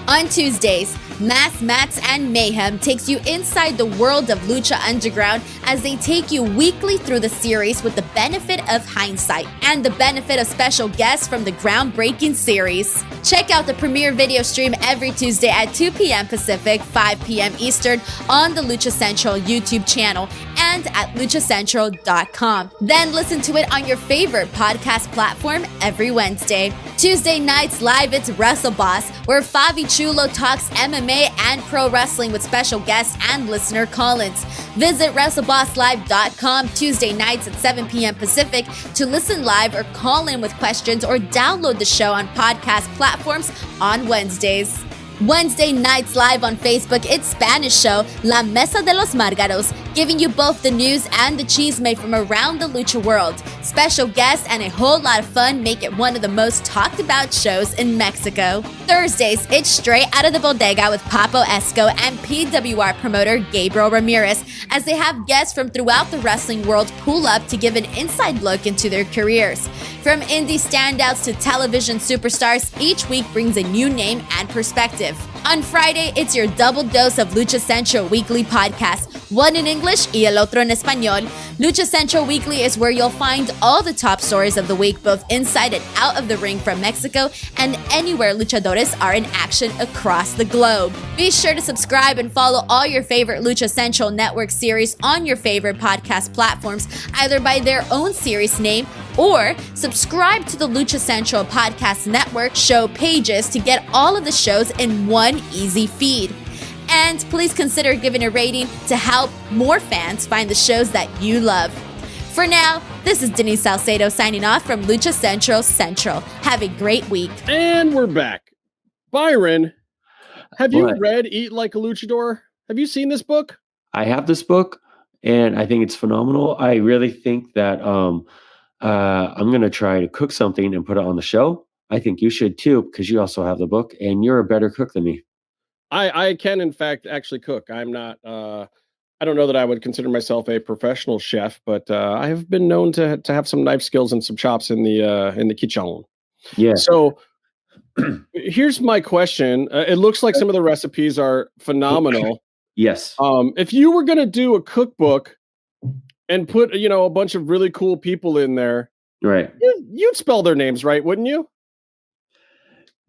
On Tuesdays, Mass Mats and Mayhem takes you inside the world of Lucha Underground as they take you weekly through the series with the benefit of hindsight and the benefit of special guests from the groundbreaking series. Check out the premiere video stream every Tuesday at 2 p.m. Pacific, 5 p.m. Eastern on the Lucha Central YouTube channel and at luchacentral.com. Then listen to it on your favorite podcast platform every Wednesday. Tuesday nights live, it's Wrestle Boss, where Fabi Chulo talks MMA and pro wrestling with special guests and listener call-ins. Visit WrestleBossLive.com Tuesday nights at 7 p.m. Pacific to listen live or call in with questions or download the show on podcast platforms on Wednesdays. Wednesday nights live on Facebook, it's Spanish show La Mesa de los Márgaros, giving you both the news and the chisme from around the lucha world. Special guests and a whole lot of fun make it one of the most talked about shows in Mexico. Thursdays, it's Straight Out of the Bodega with Papo Esco and PWR promoter Gabriel Ramirez as they have guests from throughout the wrestling world pull up to give an inside look into their careers. From indie standouts to television superstars, each week brings a new name and perspective. On Friday, it's your double dose of Lucha Central weekly podcast, one in English y el otro en español, Lucha Central Weekly is where you'll find all the top stories of the week, both inside and out of the ring from Mexico and anywhere luchadores are in action across the globe. Be sure to subscribe and follow all your favorite Lucha Central Network series on your favorite podcast platforms, either by their own series name or subscribe to the Lucha Central Podcast Network show pages to get all of the shows in one easy feed. And please consider giving a rating to help more fans find the shows that you love. For now, this is Denise Salcedo signing off from Lucha Central Central. Have a great week. And we're back. Byron, have you read Eat Like a Luchador? Have you seen this book? I have this book, and I think it's phenomenal. I really think that I'm going to try to cook something and put it on the show. I think you should too, because you also have the book, and you're a better cook than me. I can, in fact, actually cook. I'm not, I don't know that I would consider myself a professional chef, but I have been known to have some knife skills and some chops in the kitchen. Yeah. So here's my question. It looks like some of the recipes are phenomenal. Yes. If you were going to do a cookbook and put, a bunch of really cool people in there, right? You'd spell their names right, wouldn't you?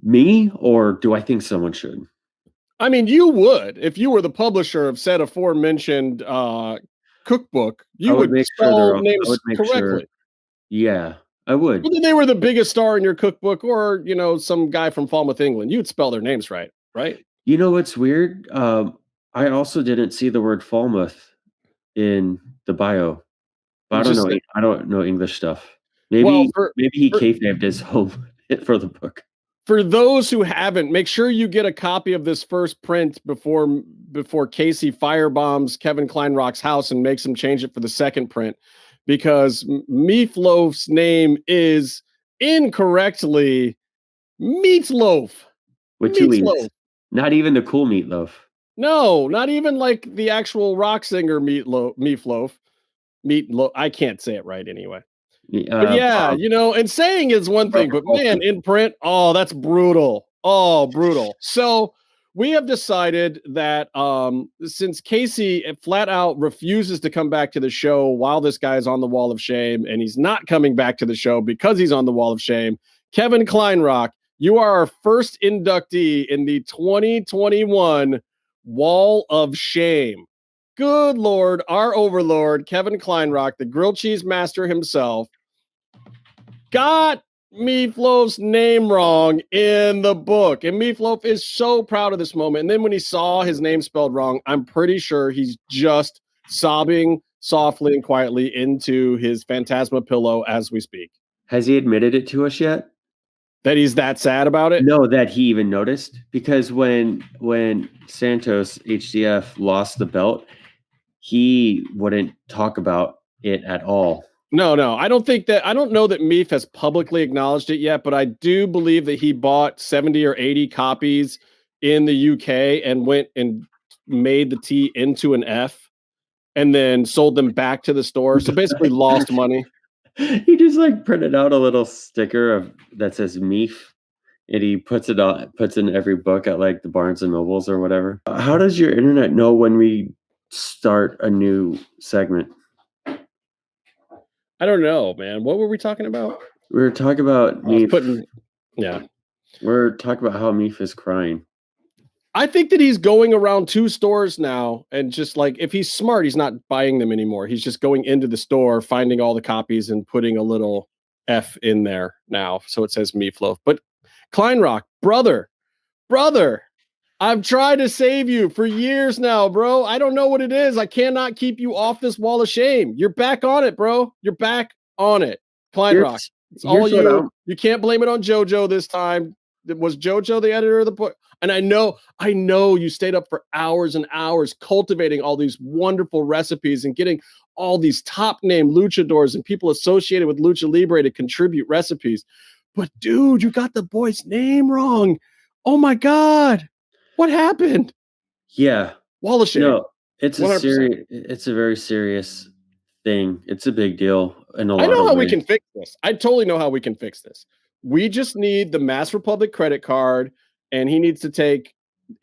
Me, or do I think someone should? I mean, you would. If you were the publisher of said aforementioned cookbook, you would spell names correctly. Sure. Yeah, I would. Whether they were the biggest star in your cookbook or, some guy from Falmouth, England, you'd spell their names right? You know what's weird? I also didn't see the word Falmouth in the bio. But I don't know English stuff. Maybe he kayfabed his home for the book. For those who haven't, make sure you get a copy of this first print before Casey firebombs Kevin Kleinrock's house and makes him change it for the second print, because Meefloaf's name is incorrectly Meatloaf. With two E's. Not even the cool Meatloaf. No, not even like the actual rock singer Meefloaf. I can't say it right anyway. But yeah, and saying is one thing, but man, in print, that's brutal. Oh, brutal. So we have decided that since Casey flat out refuses to come back to the show while this guy is on the Wall of Shame, and he's not coming back to the show because he's on the Wall of Shame, Kevin Kleinrock, you are our first inductee in the 2021 Wall of Shame. Good Lord, our overlord, Kevin Kleinrock, the grilled cheese master himself, got Meefloaf's name wrong in the book. And Meefloaf is so proud of this moment. And then when he saw his name spelled wrong, I'm pretty sure he's just sobbing softly and quietly into his Phantasma pillow as we speak. Has he admitted it to us yet? That he's that sad about it? No, that he even noticed. Because when Santos HDF lost the belt, he wouldn't talk about it at all. No. I don't know that Meef has publicly acknowledged it yet, but I do believe that he bought 70 or 80 copies in the UK and went and made the T into an F and then sold them back to the store. So basically lost money. He just printed out a little sticker that says Meef, and he puts in every book at the Barnes and Nobles or whatever. How does your internet know when we start a new segment? I don't know, man. What were we talking about? We were talking about Meef. We're talking about how Meef is crying. I think that he's going around 2 stores now, and just if he's smart, he's not buying them anymore. He's just going into the store, finding all the copies, and putting a little F in there now, so it says Meefloaf. But Kleinrock, brother, I've tried to save you for years now, bro. I don't know what it is. I cannot keep you off this Wall of Shame. You're back on it, bro. You're back on it. Kleinrock, it's all you. You can't blame it on JoJo this time. Was JoJo the editor of the book? And I know you stayed up for hours and hours cultivating all these wonderful recipes and getting all these top name luchadors and people associated with Lucha Libre to contribute recipes. But dude, you got the boy's name wrong. Oh my God. What happened? Yeah. Wall of Shame. No, it's a very serious thing. It's a big deal. I know how we can fix this. I totally know how we can fix this. We just need the Mass Republic credit card, and he needs to take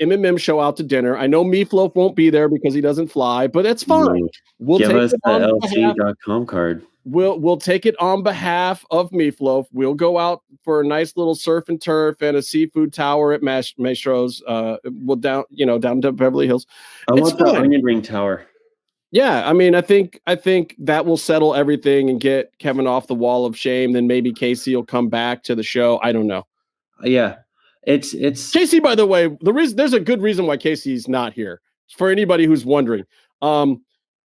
MMMshow out to dinner. I know Meefloaf won't be there because he doesn't fly, but that's fine. We'll give take us the LC.com card. We'll take it on behalf of Meefloaf. We'll go out for a nice little surf and turf and a seafood tower at Maestro's. We'll down to Beverly Hills. I want the onion ring tower. Yeah, I mean, I think that will settle everything and get Kevin off the wall of shame. Then maybe Casey will come back to the show. I don't know. Yeah, it's Casey. By the way, there's a good reason why Casey's not here. For anybody who's wondering,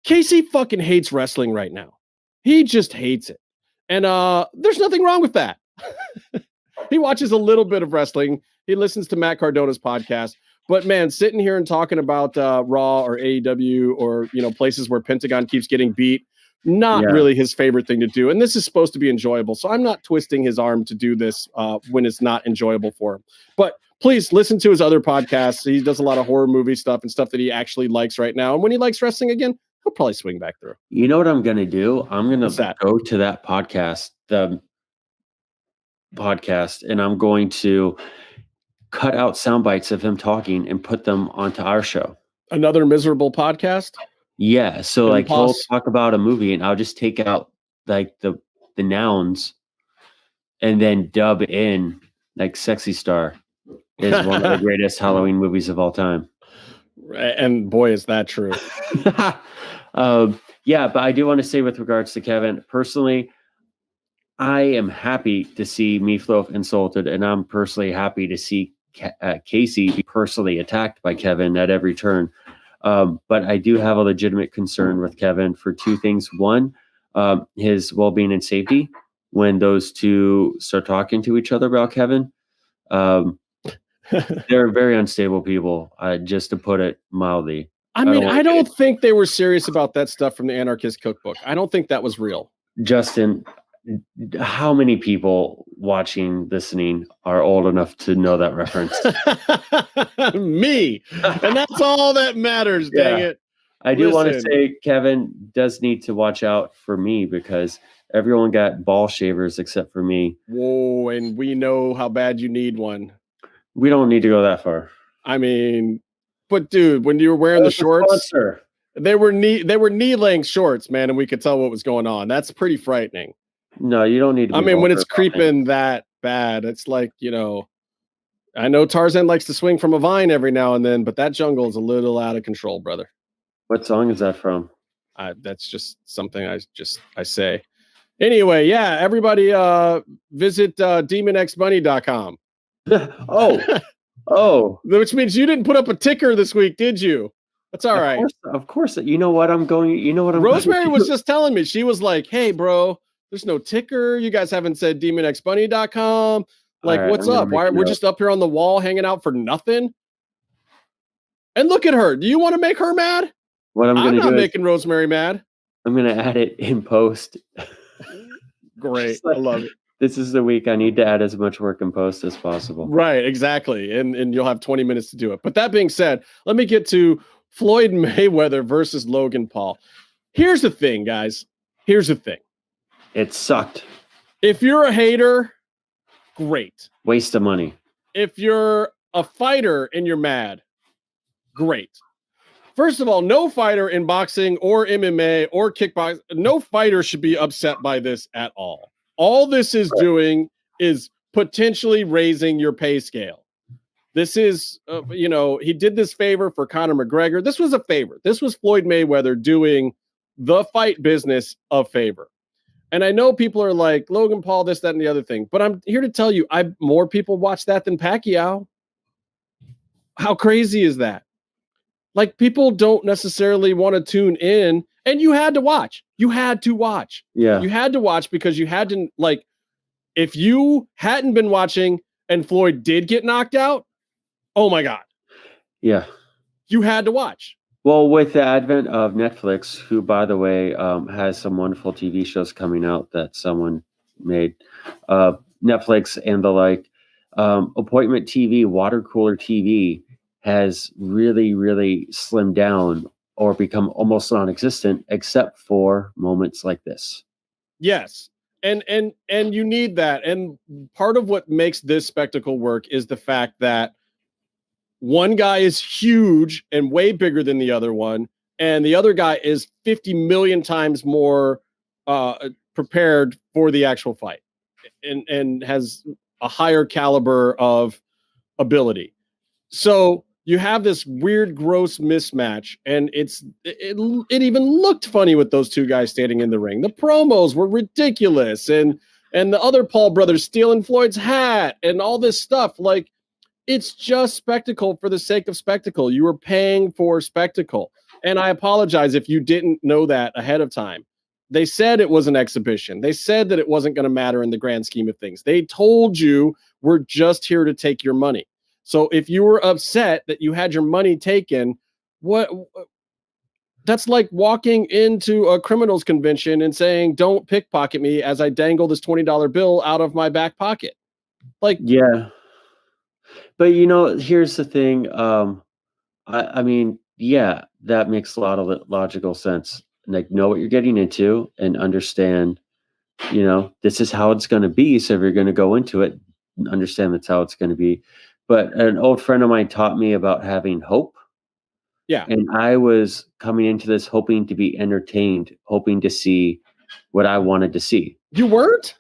Casey fucking hates wrestling right now. He just hates it, and there's nothing wrong with that. He watches a little bit of wrestling. He listens to Matt Cardona's podcast. But man, sitting here and talking about Raw or AEW or places where Pentagon keeps getting beat, not really his favorite thing to do. And this is supposed to be enjoyable, so I'm not twisting his arm to do this when it's not enjoyable for him. But please listen to his other podcasts. He does a lot of horror movie stuff and stuff that he actually likes right now. And when he likes wrestling again, he'll probably swing back through. You know what I'm going to do? I'm going to go to that podcast, and I'm going to cut out sound bites of him talking and put them onto our show. Another miserable podcast? Yeah. So like he'll talk about a movie and I'll just take out like the nouns and then dub in like Sexy Star is one of the greatest Halloween movies of all time. And boy, is that true. Yeah, but I do want to say with regards to Kevin, personally, I am happy to see Meefloaf insulted, and I'm personally happy to see Casey be personally attacked by Kevin at every turn. But I do have a legitimate concern with Kevin for two things. One, his well-being and safety when those two start talking to each other about Kevin. They're very unstable people, just to put it mildly. I mean, I don't think they were serious about that stuff from the Anarchist Cookbook. I don't think that was real. Justin, how many people watching, listening are old enough to know that reference? Me. And that's all that matters, dang it. I do want to say Kevin does need to watch out for me because everyone got ball shavers except for me. Whoa, and we know how bad you need one. We don't need to go that far. I mean, but dude, when you were wearing the shorts, they were knee-length shorts, man, and we could tell what was going on. That's pretty frightening. No, you don't need to. I mean, when it's creeping that bad, it's like, I know Tarzan likes to swing from a vine every now and then, but that jungle is a little out of control, brother. What song is that from? That's just something I say. Anyway, yeah, everybody visit demonxmoney.com. Oh, which means you didn't put up a ticker this week, did you? That's all right. Of course. You know what I'm going. Rosemary was just telling me. She was like, "Hey, bro, there's no ticker. You guys haven't said demonxmoney.com. Like, right, what's up? Why we're just up here on the wall hanging out for nothing?" And look at her. Do you want to make her mad? What I'm not making Rosemary mad. I'm going to add it in post. Great. I love it. This is the week I need to add as much work in post as possible. Right, exactly. And you'll have 20 minutes to do it. But that being said, let me get to Floyd Mayweather versus Logan Paul. Here's the thing, guys. Here's the thing. It sucked. If you're a hater, great. Waste of money. If you're a fighter and you're mad, great. First of all, no fighter in boxing or MMA or kickboxing, no fighter should be upset by this at all. All this is doing is potentially raising your pay scale. This is, he did this favor for Conor McGregor. This was a favor. This was Floyd Mayweather doing the fight business a favor. And I know people are like, Logan Paul, this, that, and the other thing. But I'm here to tell you, more people watch that than Pacquiao. How crazy is that? Like, people don't necessarily want to tune in. And you had to watch. You had to watch. Yeah. You had to watch because you had to, like, if you hadn't been watching and Floyd did get knocked out, oh my God. Yeah. You had to watch. Well, with the advent of Netflix, who, by the way, has some wonderful TV shows coming out that someone made, Netflix and the like, appointment TV, water cooler TV has really, really slimmed down or become almost non-existent, except for moments like this. Yes. And you need that. And part of what makes this spectacle work is the fact that one guy is huge and way bigger than the other one, and the other guy is 50 million times more prepared for the actual fight and has a higher caliber of ability. So you have this weird, gross mismatch, and it even looked funny with those two guys standing in the ring. The promos were ridiculous, and the other Paul brothers stealing Floyd's hat and all this stuff. Like, it's just spectacle for the sake of spectacle. You were paying for spectacle. And I apologize if you didn't know that ahead of time. They said it was an exhibition. They said that it wasn't going to matter in the grand scheme of things. They told you, we're just here to take your money. So if you were upset that you had your money taken, that's like walking into a criminals convention and saying, don't pickpocket me as I dangle this $20 bill out of my back pocket. Like, yeah. But, you know, here's the thing. I mean, yeah, that makes a lot of logical sense. Like, know what you're getting into and understand, you know, this is how it's going to be. So if you're going to go into it, understand that's how it's going to be. But an old friend of mine taught me about having hope. Yeah. And I was coming into this hoping to be entertained, hoping to see what I wanted to see. You weren't?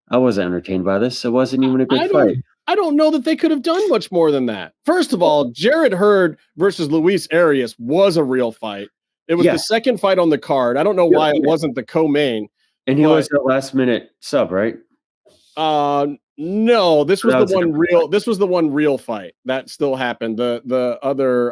I wasn't entertained by this. It wasn't even a good fight. I don't know that they could have done much more than that. First of all, Jarrett Hurd versus Luis Arias was a real fight. It was the second fight on the card. I don't know why it wasn't the co-main. And he was a last-minute sub, right? No, this was the one real. This was the one real fight that still happened. The other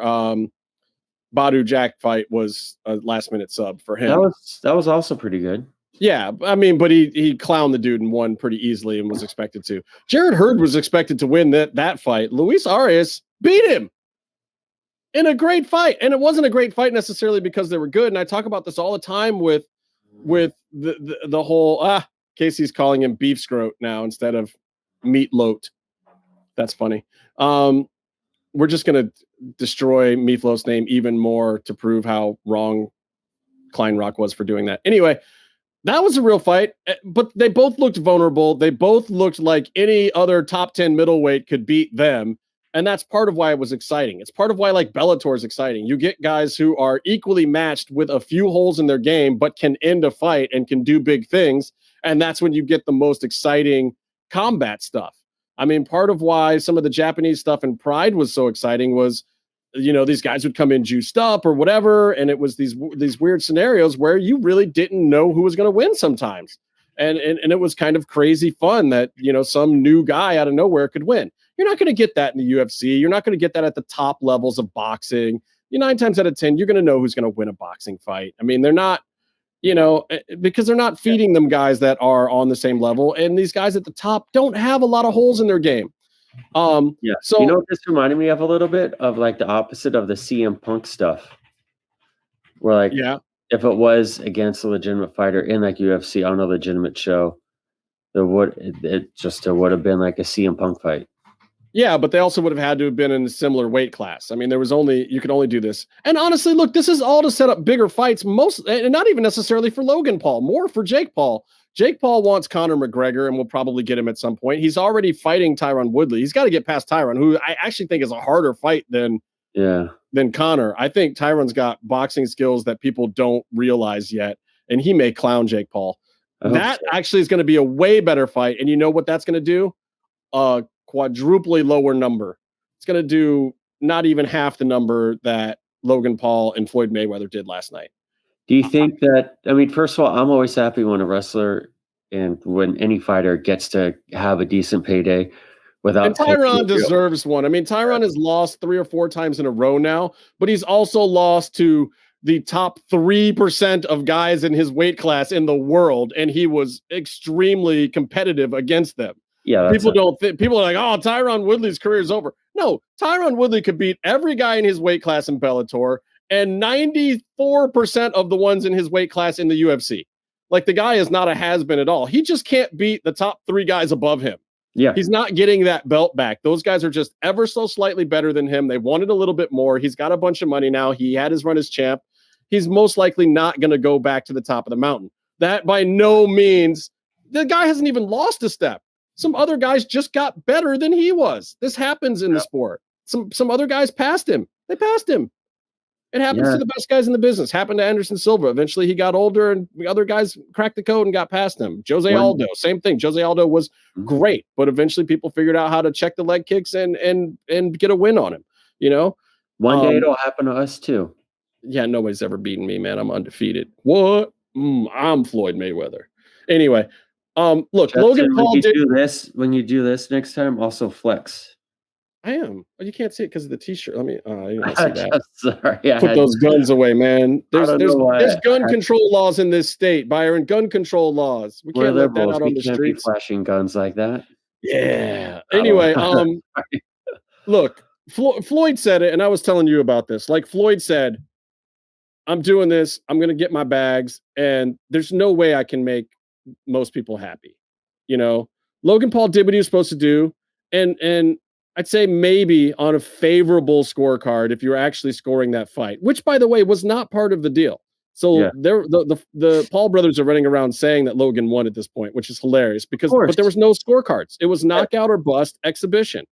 Badu Jack fight was a last-minute sub for him. That was also pretty good. Yeah, I mean, but he clowned the dude and won pretty easily and was expected to. Jarrett Hurd was expected to win that fight. Luis Arias beat him in a great fight, and it wasn't a great fight necessarily because they were good. And I talk about this all the time with the whole Casey's calling him beef scrote now instead of meat loat. That's funny. We're just gonna destroy Meefloaf's name even more to prove how wrong Kleinrock was for doing that. Anyway. That was a real fight, but they both looked vulnerable. They both looked like any other top 10 middleweight could beat them. And that's part of why it was exciting. It's part of why like Bellator is exciting. You get guys who are equally matched with a few holes in their game, but can end a fight and can do big things. And that's when you get the most exciting combat stuff. I mean, part of why some of the Japanese stuff in Pride was so exciting was, you know, these guys would come in juiced up or whatever. And it was these weird scenarios where you really didn't know who was going to win sometimes. And it was kind of crazy fun that, you know, some new guy out of nowhere could win. You're not going to get that in the UFC. You're not going to get that at the top levels of boxing. 9 times out of 10, you're going to know who's going to win a boxing fight. I mean, they're not, you know, because they're not feeding them guys that are on the same level. And these guys at the top don't have a lot of holes in their game. So you know what this reminded me of a little bit of, like, the opposite of the CM Punk stuff, where, like, if it was against a legitimate fighter in like UFC on a legitimate show, there would have been like a CM Punk fight. Yeah, but they also would have had to have been in a similar weight class. I mean, you could only do this. And honestly, look, this is all to set up bigger fights, and not even necessarily for Logan Paul, more for Jake Paul. Jake Paul wants Conor McGregor, and we'll probably get him at some point. He's already fighting Tyron Woodley. He's got to get past Tyron, who I actually think is a harder fight than Conor. I think Tyron's got boxing skills that people don't realize yet, and he may clown Jake Paul. That actually is going to be a way better fight, and you know what that's going to do? A quadruply lower number. It's going to do not even half the number that Logan Paul and Floyd Mayweather did last night. Do you think that, I mean, first of all, I'm always happy when a wrestler and when any fighter gets to have a decent payday without. And Tyron deserves one. I mean, Tyron has lost 3 or 4 times in a row now, but he's also lost to the top 3% of guys in his weight class in the world. And he was extremely competitive against them. Yeah, people are like, oh, Tyron Woodley's career is over. No, Tyron Woodley could beat every guy in his weight class in Bellator and 94% of the ones in his weight class in the UFC. Like, the guy is not a has-been at all. He just can't beat the top 3 guys above him. Yeah. He's not getting that belt back. Those guys are just ever so slightly better than him. They wanted a little bit more. He's got a bunch of money now. He had his run as champ. He's most likely not going to go back to the top of the mountain. That by no means, the guy hasn't even lost a step. Some other guys just got better than he was. This happens in the sport. some other guys passed him. They passed him. It happens to the best guys in the business. Happened to Anderson Silva. Eventually, he got older, and the other guys cracked the code and got past him. Jose Aldo, same thing. Jose Aldo was great, but eventually people figured out how to check the leg kicks and get a win on him. You know, one day it'll happen to us too. Yeah, nobody's ever beaten me, man. I'm undefeated. What? I'm Floyd Mayweather. Anyway, look, Justin, Logan Paul when you do this next time, also flex. I am. Oh, you can't see it because of the t-shirt. Let me. You don't see that. Sorry, put those guns away, man. There's gun control laws in this state, Byron. Gun control laws. We can't let that out on the streets. Be flashing guns like that. Yeah. Anyway, look, Floyd said it, and I was telling you about this. Like Floyd said, I'm doing this. I'm going to get my bags, and there's no way I can make most people happy. You know, Logan Paul did what he was supposed to do, and I'd say maybe on a favorable scorecard if you're actually scoring that fight, which, by the way, was not part of the deal. So the Paul brothers are running around saying that Logan won at this point, which is hilarious but there was no scorecards. It was knockout or bust exhibition.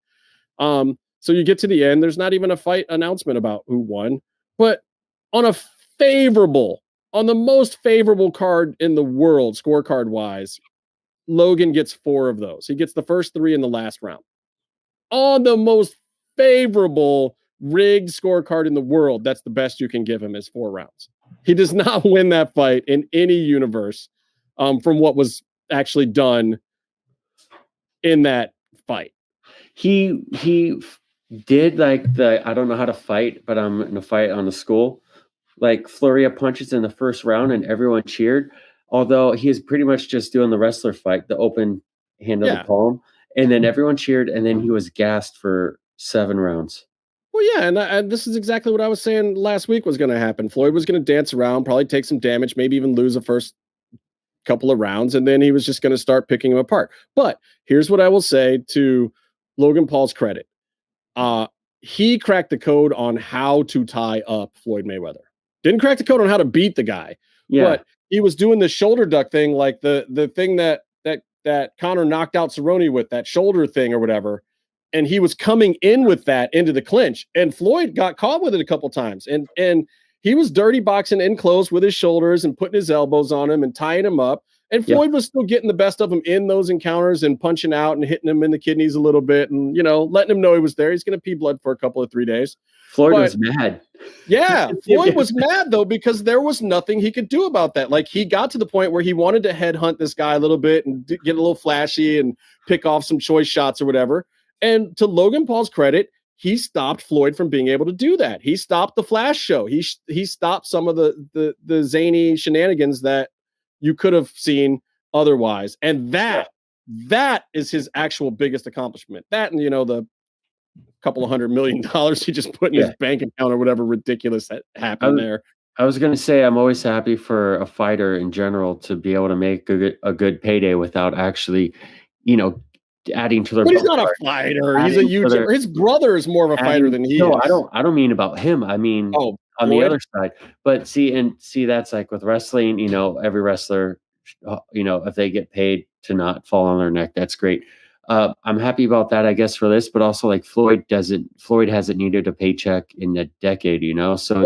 So you get to the end. There's not even a fight announcement about who won, but on the most favorable card in the world, scorecard wise, Logan gets 4 of those. He gets the first 3 in the last round. On the most favorable rigged scorecard in the world, that's the best you can give him is 4 rounds. He does not win that fight in any universe from what was actually done in that fight. He did like I don't know how to fight, but I'm going to fight on the school. Like flurry of punches in the first round and everyone cheered. Although he is pretty much just doing the wrestler fight, the open hand of the palm. And then everyone cheered, and then he was gassed for 7 rounds. Well, yeah, and this is exactly what I was saying last week was going to happen. Floyd was going to dance around, probably take some damage, maybe even lose the first couple of rounds, and then he was just going to start picking him apart. But here's what I will say to Logan Paul's credit. He cracked the code on how to tie up Floyd Mayweather. Didn't crack the code on how to beat the guy. Yeah. But he was doing the shoulder duck thing, like the thing that Conor knocked out Cerrone with, that shoulder thing or whatever. And he was coming in with that into the clinch. And Floyd got caught with it a couple times. And he was dirty boxing in close with his shoulders and putting his elbows on him and tying him up. And Floyd was still getting the best of him in those encounters and punching out and hitting him in the kidneys a little bit and, letting him know he was there. He's going to pee blood for a couple of 3 days. Floyd was mad. Yeah, Floyd was mad, though, because there was nothing he could do about that. Like, he got to the point where he wanted to headhunt this guy a little bit and get a little flashy and pick off some choice shots or whatever. And to Logan Paul's credit, he stopped Floyd from being able to do that. He stopped the flash show. He stopped some of the zany shenanigans that you could have seen otherwise. And that is his actual biggest accomplishment. That and, the couple of $100 million he just put in his bank account or whatever ridiculous that happened there. I was going to say, I'm always happy for a fighter in general to be able to make a good payday without actually, adding to their. But he's not a fighter. He's a YouTuber. His brother is more of a fighter than he is. No, I don't mean about him. I mean on the other side. But see, that's like with wrestling. Every wrestler, if they get paid to not fall on their neck, that's great. I'm happy about that, I guess, for this, but also like Floyd hasn't needed a paycheck in a decade, So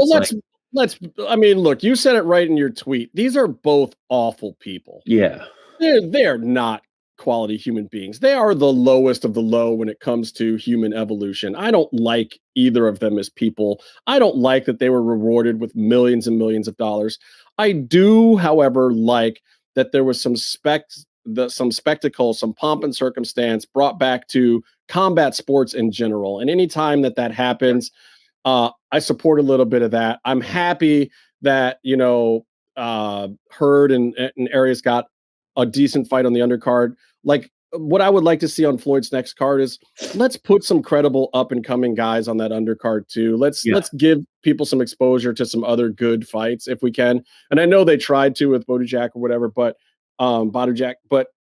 look, you said it right in your tweet. These are both awful people. Yeah. They're not quality human beings. They are the lowest of the low when it comes to human evolution. I don't like either of them as people. I don't like that they were rewarded with millions and millions of dollars. I do, however, like that there was some spectacle, some pomp and circumstance brought back to combat sports in general. And anytime that happens, I support a little bit of that. I'm happy that, Hurd and Arias got a decent fight on the undercard. Like, what I would like to see on Floyd's next card is let's put some credible up and coming guys on that undercard too. Let's give people some exposure to some other good fights if we can. And I know they tried to with Bodujak or whatever, but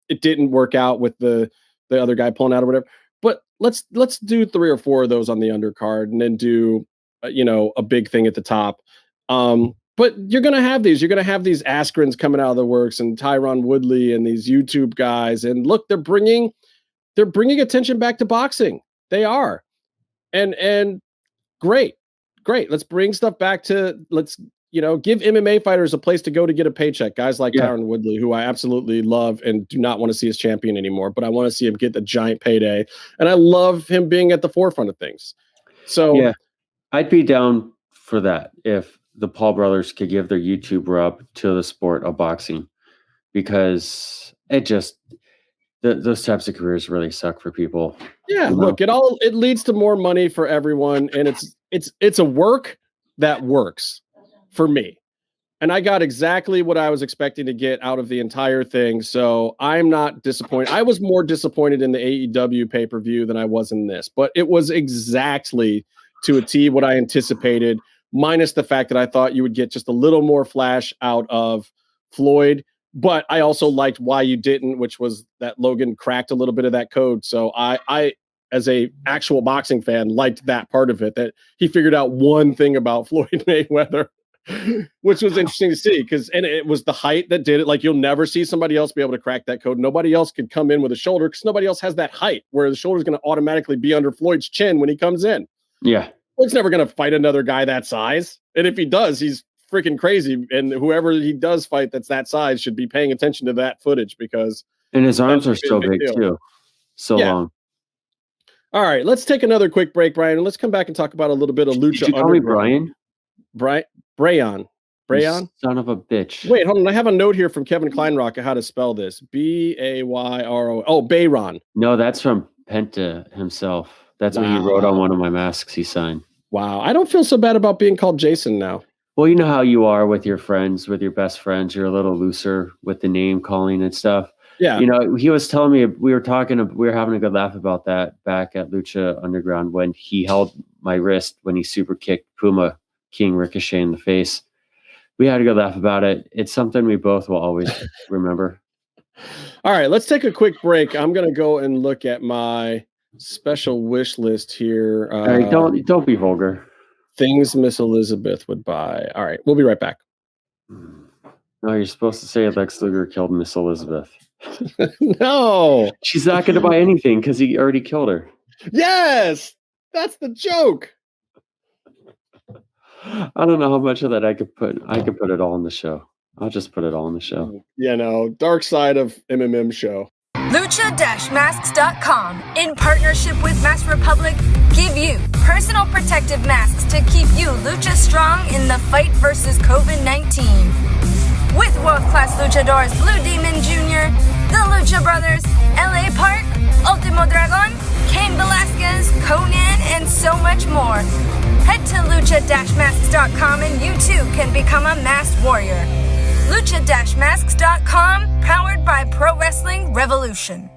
it didn't work out with the other guy pulling out or whatever. But let's do 3 or 4 of those on the undercard and then do a big thing at the top. But you're gonna have these Askrens coming out of the works and Tyron Woodley and these YouTube guys. And look, they're bringing attention back to boxing. They are. And great. Let's bring stuff back to give MMA fighters a place to go to get a paycheck. Guys like Tyron Woodley, who I absolutely love and do not want to see as champion anymore, but I want to see him get the giant payday. And I love him being at the forefront of things. So yeah, I'd be down for that if the Paul brothers could give their YouTube rub to the sport of boxing, because it just those types of careers really suck for people. Yeah, look, it leads to more money for everyone, and it's a work that works for me. And I got exactly what I was expecting to get out of the entire thing, so I'm not disappointed. I was more disappointed in the AEW pay-per-view than I was in this, but it was exactly to a T what I anticipated, minus the fact that I thought you would get just a little more flash out of Floyd. But I also liked why you didn't, which was that Logan cracked a little bit of that code. So I as a actual boxing fan, liked that part of it, that he figured out one thing about Floyd Mayweather, which was interesting to see, and it was the height that did it. Like, you'll never see somebody else be able to crack that code. Nobody else could come in with a shoulder because nobody else has that height where the shoulder is going to automatically be under Floyd's chin when he comes in. Yeah. Floyd's never going to fight another guy that size. And if he does, he's freaking crazy. And whoever he does fight that's that size should be paying attention to that footage, because and his arms are so big too. So long. All right, let's take another quick break, Brian, and let's come back and talk about a little bit of Lucha. Did you call me Brian? Brayon. Son of a bitch. Wait, hold on. I have a note here from Kevin Kleinrock of how to spell this. Bayro. Oh, Bayron. No, that's from Penta himself. That's what he wrote on one of my masks he signed. Wow. I don't feel so bad about being called Jason now. Well, you know how you are with your friends, with your best friends. You're a little looser with the name calling and stuff. Yeah. You know, he was telling me, we were having a good laugh about that back at Lucha Underground when he held my wrist when he super kicked Puma King Ricochet in the face. We had a good laugh about it. It's something we both will always remember. All right, let's take a quick break. I'm going to go and look at my special wish list here. All right, don't be vulgar. Things Miss Elizabeth would buy. All right, we'll be right back. No, you're supposed to say Lex Luger killed Miss Elizabeth. No. She's not going to buy anything because he already killed her. Yes, that's the joke. I don't know how much of that I could put. I could put it all in the show. I'll just put it all in the show. Yeah, no, dark side of MMMshow. Lucha-masks.com, in partnership with Mask Republic, give you personal protective masks to keep you Lucha strong in the fight versus COVID-19. With world-class luchadors Blue Demon Jr., the Lucha Brothers, LA Park, Ultimo Dragon, Cain Velasquez, Conan, and so much more. Head to lucha-masks.com and you too can become a masked warrior. Lucha-masks.com, powered by Pro Wrestling Revolution.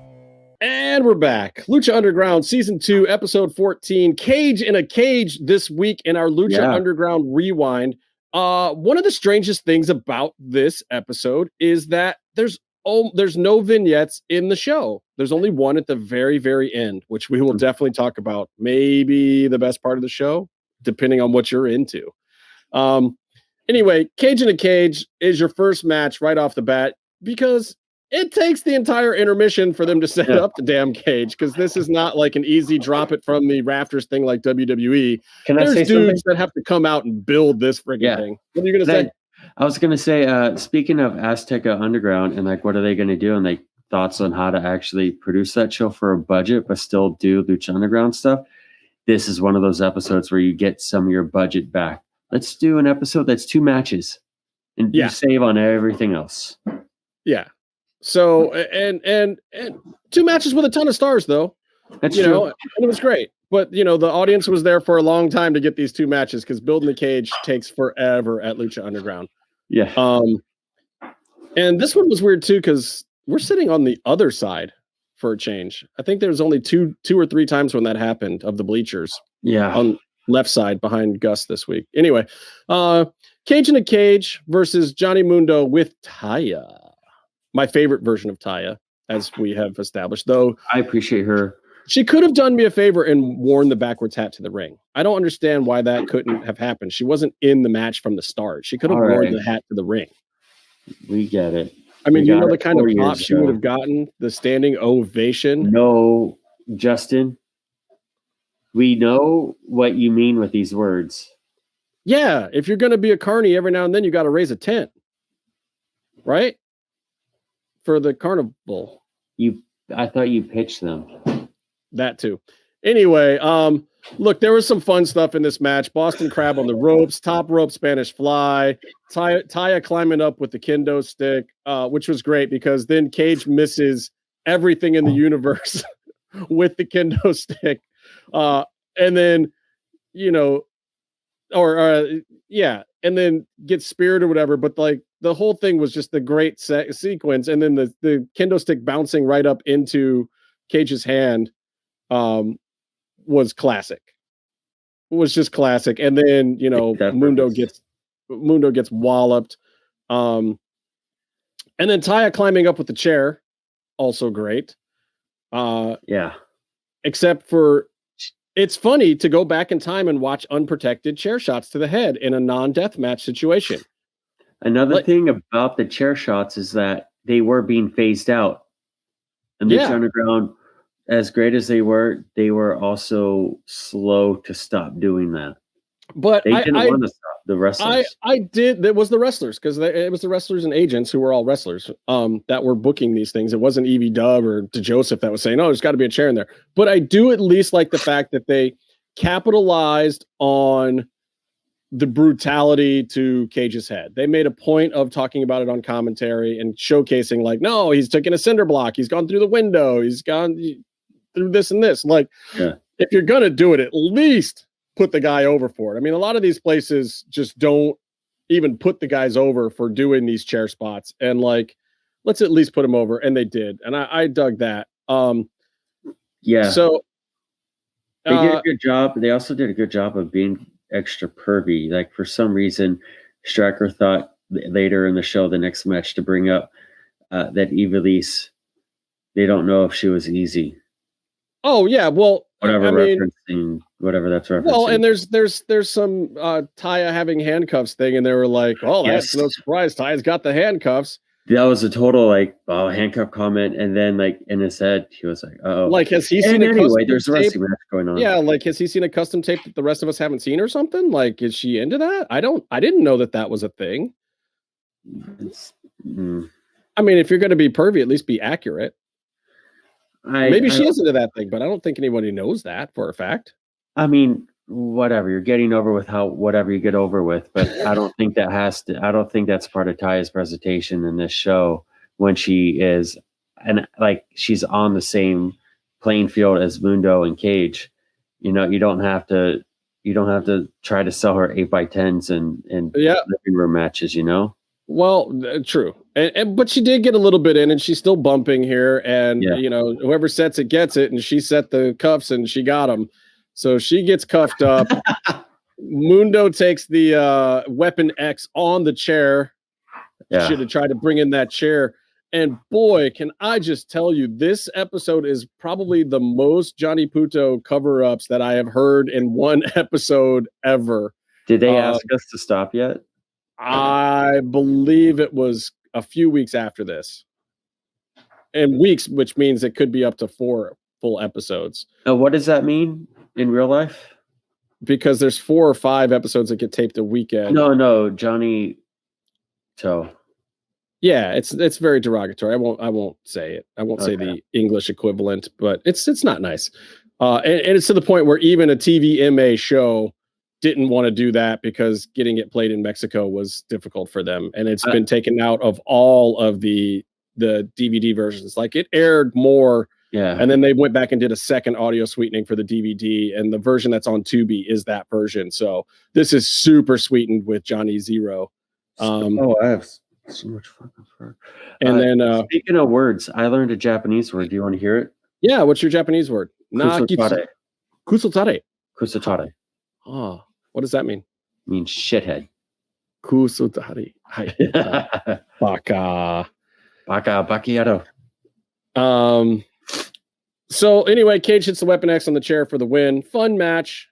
And we're back. Lucha Underground Season 2, Episode 14, Cage in a Cage, this week in our Lucha Underground Rewind. One of the strangest things about this episode is that there's no vignettes in the show. There's only one at the very, very end, which we will definitely talk about. Maybe the best part of the show, depending on what you're into. Anyway, Cage in a Cage is your first match right off the bat, because it takes the entire intermission for them to set up the damn cage, because this is not like an easy drop it from the rafters thing like WWE. There's dudes that have to come out and build this friggin' thing. What are you going to say? I was going to say, speaking of Azteca Underground and like, what are they going to do? And like thoughts on how to actually produce that show for a budget, but still do Lucha Underground stuff. This is one of those episodes where you get some of your budget back. Let's do an episode that's 2 matches and you save on everything else. Yeah. So, and 2 matches with a ton of stars though. That's true. And it was great. But, the audience was there for a long time to get these 2 matches, because building the cage takes forever at Lucha Underground. Yeah. And this one was weird too, because we're sitting on the other side for a change. I think there was only two or three times when that happened of the bleachers. Yeah. On left side behind Gus this week. Anyway, Cage in a Cage versus Johnny Mundo with Taya. My favorite version of Taya, as we have established, though. I appreciate her. She could have done me a favor and worn the backwards hat to the ring. I don't understand why that couldn't have happened. She wasn't in the match from the start. She could have worn the hat to the ring. We get it. I mean, the kind of pop she would have gotten, the standing ovation. No, Justin, We know what you mean with these words. Yeah, if you're going to be a carny, every now and then you got to raise a tent, right? For the carnival. I thought you pitched them. That too. Anyway, look, there was some fun stuff in this match. Boston Crab on the ropes, top rope Spanish fly, Taya climbing up with the kendo stick, which was great because then Cage misses everything in the universe with the kendo stick. And then, and then gets speared or whatever. But like the whole thing was just the great sequence. And then the kendo stick bouncing right up into Cage's hand was classic. It was just classic. And then, Mundo gets walloped. And then Taya climbing up with the chair, also great. Yeah. Except for it's funny to go back in time and watch unprotected chair shots to the head in a non-death match situation. Another thing about the chair shots is that they were being phased out. And Lucha Underground, as great as they were also slow to stop doing that. But they didn't want to stop the wrestlers. I did. It was the wrestlers because it was the wrestlers and agents who were all wrestlers that were booking these things. It wasn't Evie Dub or DeJoseph that was saying, "Oh, there's got to be a chair in there." But I do at least like the fact that they capitalized on the brutality to Cage's head. They made a point of talking about it on commentary and showcasing, like, no, he's taken a cinder block. He's gone through the window. He's gone through this and this. Like, if you're gonna do it, at least put the guy over for it. I mean, a lot of these places just don't even put the guys over for doing these chair spots. And like, let's at least put them over. And they did. And I dug that. Yeah. So they did a good job. They also did a good job of being extra pervy. Like for some reason, Striker thought later in the show, the next match, to bring up that Ivelisse, they don't know if she was easy. Oh yeah. Well, whatever that's referencing. Well, and there's some Taya having handcuffs thing, and they were like, "Oh, that's no surprise. Taya's got the handcuffs." That was a total handcuff comment, and then in his head, he was like, "Oh, like has he seen a anyway?" There's a wrestling match going on. Yeah, like has he seen a custom tape that the rest of us haven't seen or something? Like, is she into that? I didn't know that was a thing. I mean, if you're going to be pervy, at least be accurate. Maybe she is into that thing, but I don't think anybody knows that for a fact. I mean, whatever. You're getting over with whatever you get over with, but I don't think I don't think that's part of Taya's presentation in this show when she is, and she's on the same playing field as Mundo and Cage. You don't have to try to sell her 8x10s and living room matches, Well, true. But she did get a little bit in, and she's still bumping here. And, whoever sets it gets it. And she set the cuffs, and she got them. So she gets cuffed up. Mundo takes the Weapon X on the chair. Yeah. Should have tried to bring in that chair. And boy, can I just tell you, this episode is probably the most Johnny Puto cover-ups that I have heard in one episode ever. Did they ask us to stop yet? I believe it was a few weeks after this. And weeks, which means it could be up to 4 full episodes. What does that mean in real life? Because there's 4 or 5 episodes that get taped a weekend. No, Johnny Toe. Yeah, it's very derogatory. I won't say it. I won't say the English equivalent, but it's not nice. And it's to the point where even a TVMA show didn't want to do that because getting it played in Mexico was difficult for them. And it's been taken out of all of the DVD versions. Like it aired more. Yeah. And then they went back and did a second audio sweetening for the DVD. And the version that's on Tubi is that version. So this is super sweetened with Johnny Zero. I have so much fucking fun. And then speaking of words, I learned a Japanese word. Do you want to hear it? Yeah. What's your Japanese word? Kusotare. Kusotare. Kusotare. Oh, what does that mean? It means shithead. Kusotari. Baka. Bakiado. So anyway, Cage hits the Weapon X on the chair for the win. Fun match.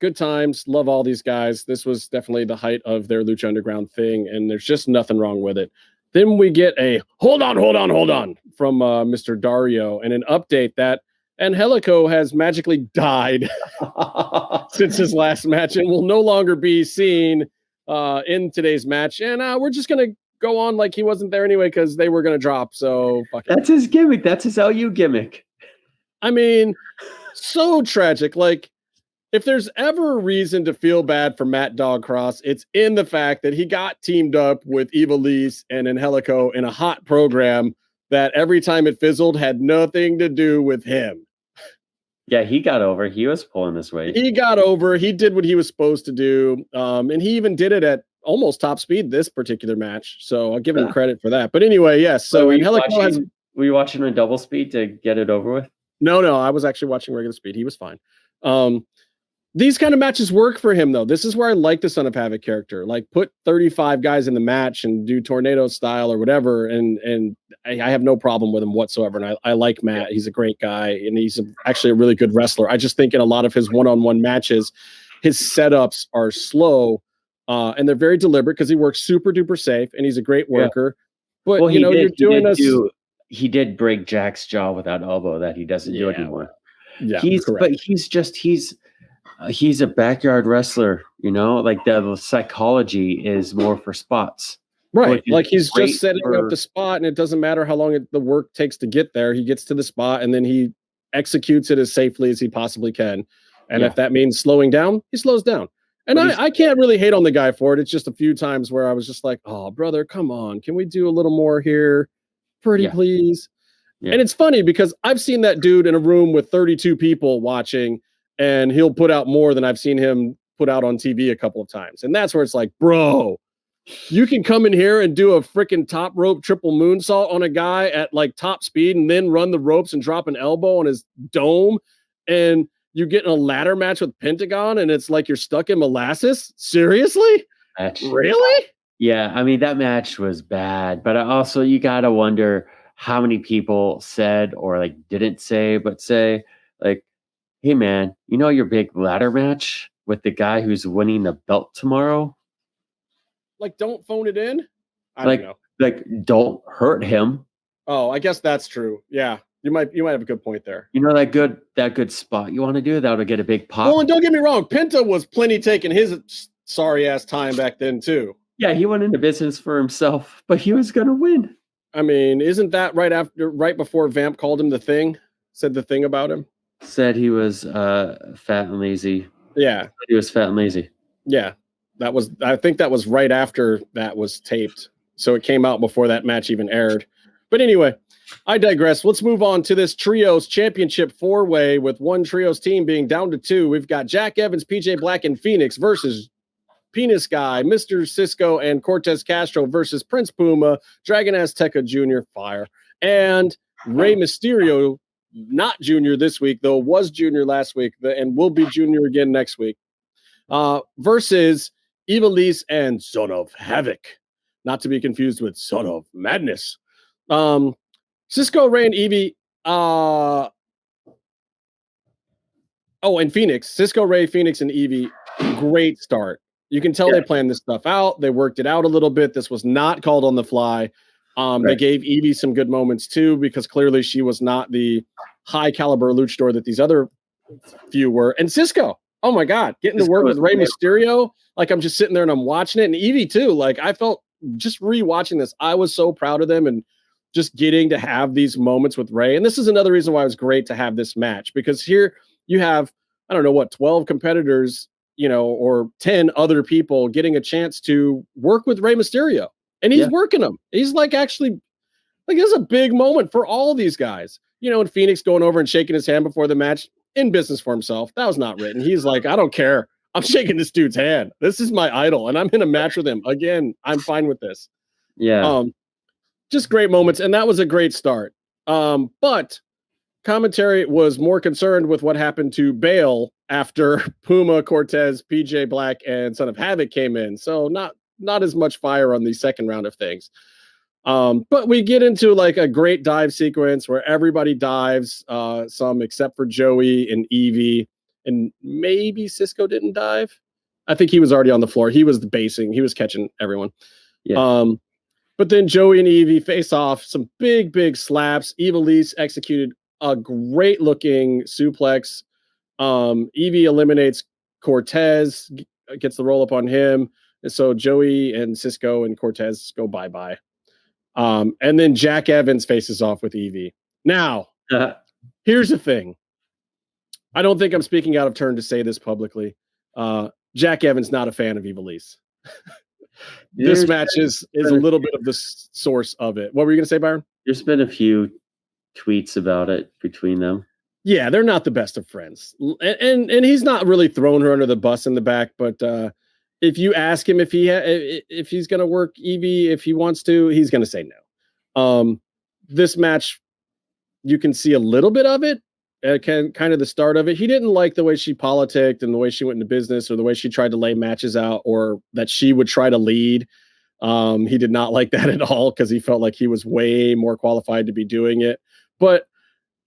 Good times. Love all these guys. This was definitely the height of their Lucha Underground thing, and there's just nothing wrong with it. Then we get a hold on from Mr. Dario and an update that Angelico has magically died since his last match and will no longer be seen in today's match. And we're just going to go on like he wasn't there anyway because they were going to drop. So fuck it. That's his gimmick. That's his LU gimmick. I mean, so tragic. Like, if there's ever a reason to feel bad for Matt Dog Kross, it's in the fact that he got teamed up with Ivelisse and Angelico in a hot program that every time it fizzled had nothing to do with him. Yeah, he got over. He was pulling this weight. He got over. He did what he was supposed to do. And he even did it at almost top speed this particular match. So I'll give him credit for that. But anyway, yes. So Angelico has... Were you watching on double speed to get it over with? No, I was actually watching regular speed. He was fine. These kind of matches work for him, though. This is where I like the Son of Havoc character. Like, put 35 guys in the match and do tornado style or whatever, and I have no problem with him whatsoever. And I like Matt. He's a great guy, and he's actually a really good wrestler. I just think in a lot of his one-on-one matches, his setups are slow, and they're very deliberate because he works super duper safe, and he's a great worker. Yeah. But he did break Jack's jaw with that elbow that he doesn't do anymore. Yeah, he's a backyard wrestler, like the psychology is more for spots. Right. Like he's just setting up the spot and it doesn't matter how long the work takes to get there. He gets to the spot and then he executes it as safely as he possibly can. And if that means slowing down, he slows down. And I can't really hate on the guy for it. It's just a few times where I was just like, oh, brother, come on. Can we do a little more here? Pretty please. Yeah. And it's funny because I've seen that dude in a room with 32 people watching, and he'll put out more than I've seen him put out on TV a couple of times. And that's where it's like, bro, you can come in here and do a freaking top rope triple moonsault on a guy at like top speed and then run the ropes and drop an elbow on his dome. And you get in a ladder match with Pentagon and it's like you're stuck in molasses. Seriously? Really? Yeah. I mean, that match was bad, but also you got to wonder how many people said or like didn't say, but say like, hey man, your big ladder match with the guy who's winning the belt tomorrow? Like, don't phone it in? I don't know. Like, don't hurt him. Oh, I guess that's true. Yeah. You might have a good point there. That good spot you want to do, that'll get a big pop. Well, and don't get me wrong, Penta was plenty taking his sorry ass time back then too. Yeah, he went into business for himself, but he was gonna win. I mean, isn't that right before Vamp called him the Thing? Said the thing about him? Said he was fat and lazy. Yeah. He was fat and lazy. Yeah. I think that was right after that was taped. So it came out before that match even aired. But anyway, I digress. Let's move on to this Trios Championship 4-way with one Trios team being down to 2. We've got Jack Evans, PJ Black, and Phoenix versus Penis Guy, Mr. Cisco, and Cortez Castro versus Prince Puma, Dragon Azteca Jr., Fire, and Rey Mysterio, not junior this week, though was junior last week, and will be junior again next week, versus Ivelisse and Son of Havoc, not to be confused with Son of Madness. Cisco, Rey, and Evie, and Phoenix. Cisco, Rey, Phoenix, and Evie, great start. You can tell they planned this stuff out. They worked it out a little bit. This was not called on the fly. They gave Evie some good moments too, because clearly she was not the high caliber luchador that these other few were. And Cisco, oh my God, getting to work with Rey Mysterio. Like, I'm just sitting there and I'm watching it. And Evie too. Like, I felt just rewatching this, I was so proud of them and just getting to have these moments with Rey. And this is another reason why it was great to have this match, because here you have, 12 competitors, or 10 other people getting a chance to work with Rey Mysterio. And he's working them. He's like, actually, like, this is a big moment for all these guys. And Phoenix going over and shaking his hand before the match, in business for himself. That was not written. He's like, I don't care. I'm shaking this dude's hand. This is my idol, and I'm in a match with him. Again, I'm fine with this. Yeah. Just great moments, and that was a great start. But commentary was more concerned with what happened to Bale after Puma, Cortez, PJ Black, and Son of Havoc came in. So not as much fire on the second round of things. But we get into like a great dive sequence where everybody dives, some except for Joey and Evie, and maybe Cisco didn't dive. I think he was already on the floor. He was the basing. He was catching everyone. Yeah. But then Joey and Evie face off, some big slaps. Ivelisse executed a great looking suplex. Evie eliminates Cortez, gets the roll up on him. And so Joey and Cisco and Cortez go bye-bye. And then Jack Evans faces off with Evie. Now, here's the thing. I don't think I'm speaking out of turn to say this publicly. Jack Evans not a fan of Ivelisse. This match is a little bit of the source of it. What were you going to say, Byron? There's been a few tweets about it between them. Yeah, they're not the best of friends. And he's not really throwing her under the bus in the back, but if you ask him if he's going to work Evie, if he wants to, he's going to say no. This match, you can see a little bit of it. Kind of the start of it. He didn't like the way she politicked and the way she went into business or the way she tried to lay matches out or that she would try to lead. He did not like that at all because he felt like he was way more qualified to be doing it. But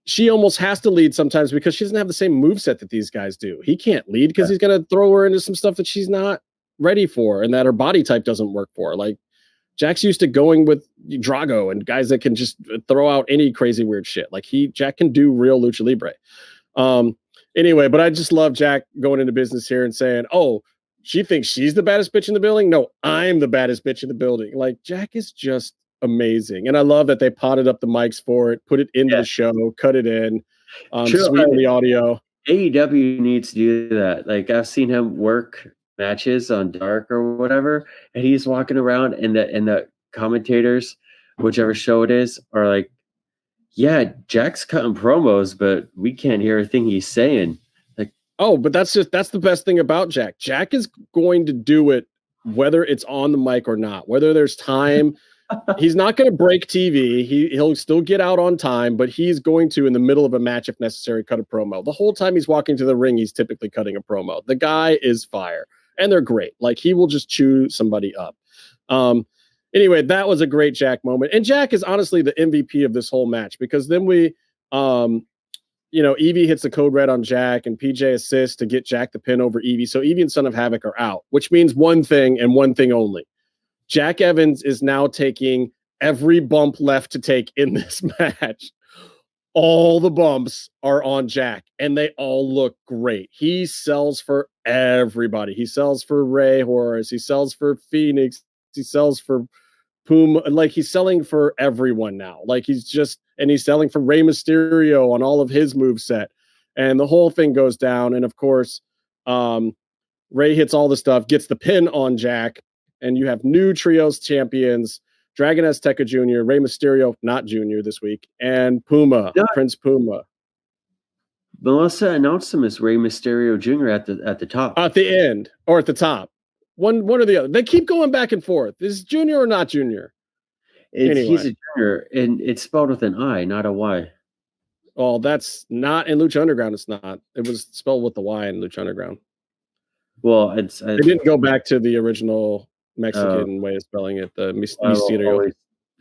she almost has to lead sometimes because she doesn't have the same moveset that these guys do. He can't lead because he's going to throw her into some stuff that she's not ready for and that her body type doesn't work for. Like Jack's used to going with Drago and guys that can just throw out any crazy weird shit. Like Jack can do real Lucha Libre. Anyway, but I just love Jack going into business here and saying, oh, she thinks she's the baddest bitch in the building. No, I'm the baddest bitch in the building. Like Jack is just amazing. And I love that they potted up the mics for it, put it into the show, cut it in, sweeten the audio. AEW needs to do that. Like I've seen him work matches on Dark or whatever, and he's walking around and the commentators, whichever show it is, are like, yeah, Jack's cutting promos, but we can't hear a thing he's saying. Like, oh, but that's the best thing about Jack. Jack is going to do it whether it's on the mic or not, whether there's time. He's not going to break TV. He'll still get out on time, but he's going to, in the middle of a match, if necessary, cut a promo. The whole time he's walking to the ring, he's typically cutting a promo. The guy is fire, and they're great. Like, he will just chew somebody up. Anyway, that was a great Jack moment. And Jack is honestly the MVP of this whole match because then Evie hits the code red on Jack and PJ assists to get Jack the pin over Evie. So Evie and Son of Havoc are out, which means one thing and one thing only. Jack Evans is now taking every bump left to take in this match. All the bumps are on Jack, and they all look great. He sells for everybody. He sells for Ray Horace. He sells for Phoenix. He sells for Puma. Like, he's selling for everyone now. Like, he's selling for Rey Mysterio on all of his moveset. And the whole thing goes down. And, of course, Ray hits all the stuff, gets the pin on Jack. And you have new trios champions, Dragon Azteca Jr., Rey Mysterio, not Jr. this week, and Puma, Prince Puma. Melissa announced him as Rey Mysterio Jr. at the top. At the end, or at the top. One or the other. They keep going back and forth. Is Jr. or not Jr.? Anyway. He's a Jr., and it's spelled with an I, not a Y. Well, that's not in Lucha Underground. It's not. It was spelled with the Y in Lucha Underground. Well, they didn't go back to the original Mexican way of spelling it, the Mysterio.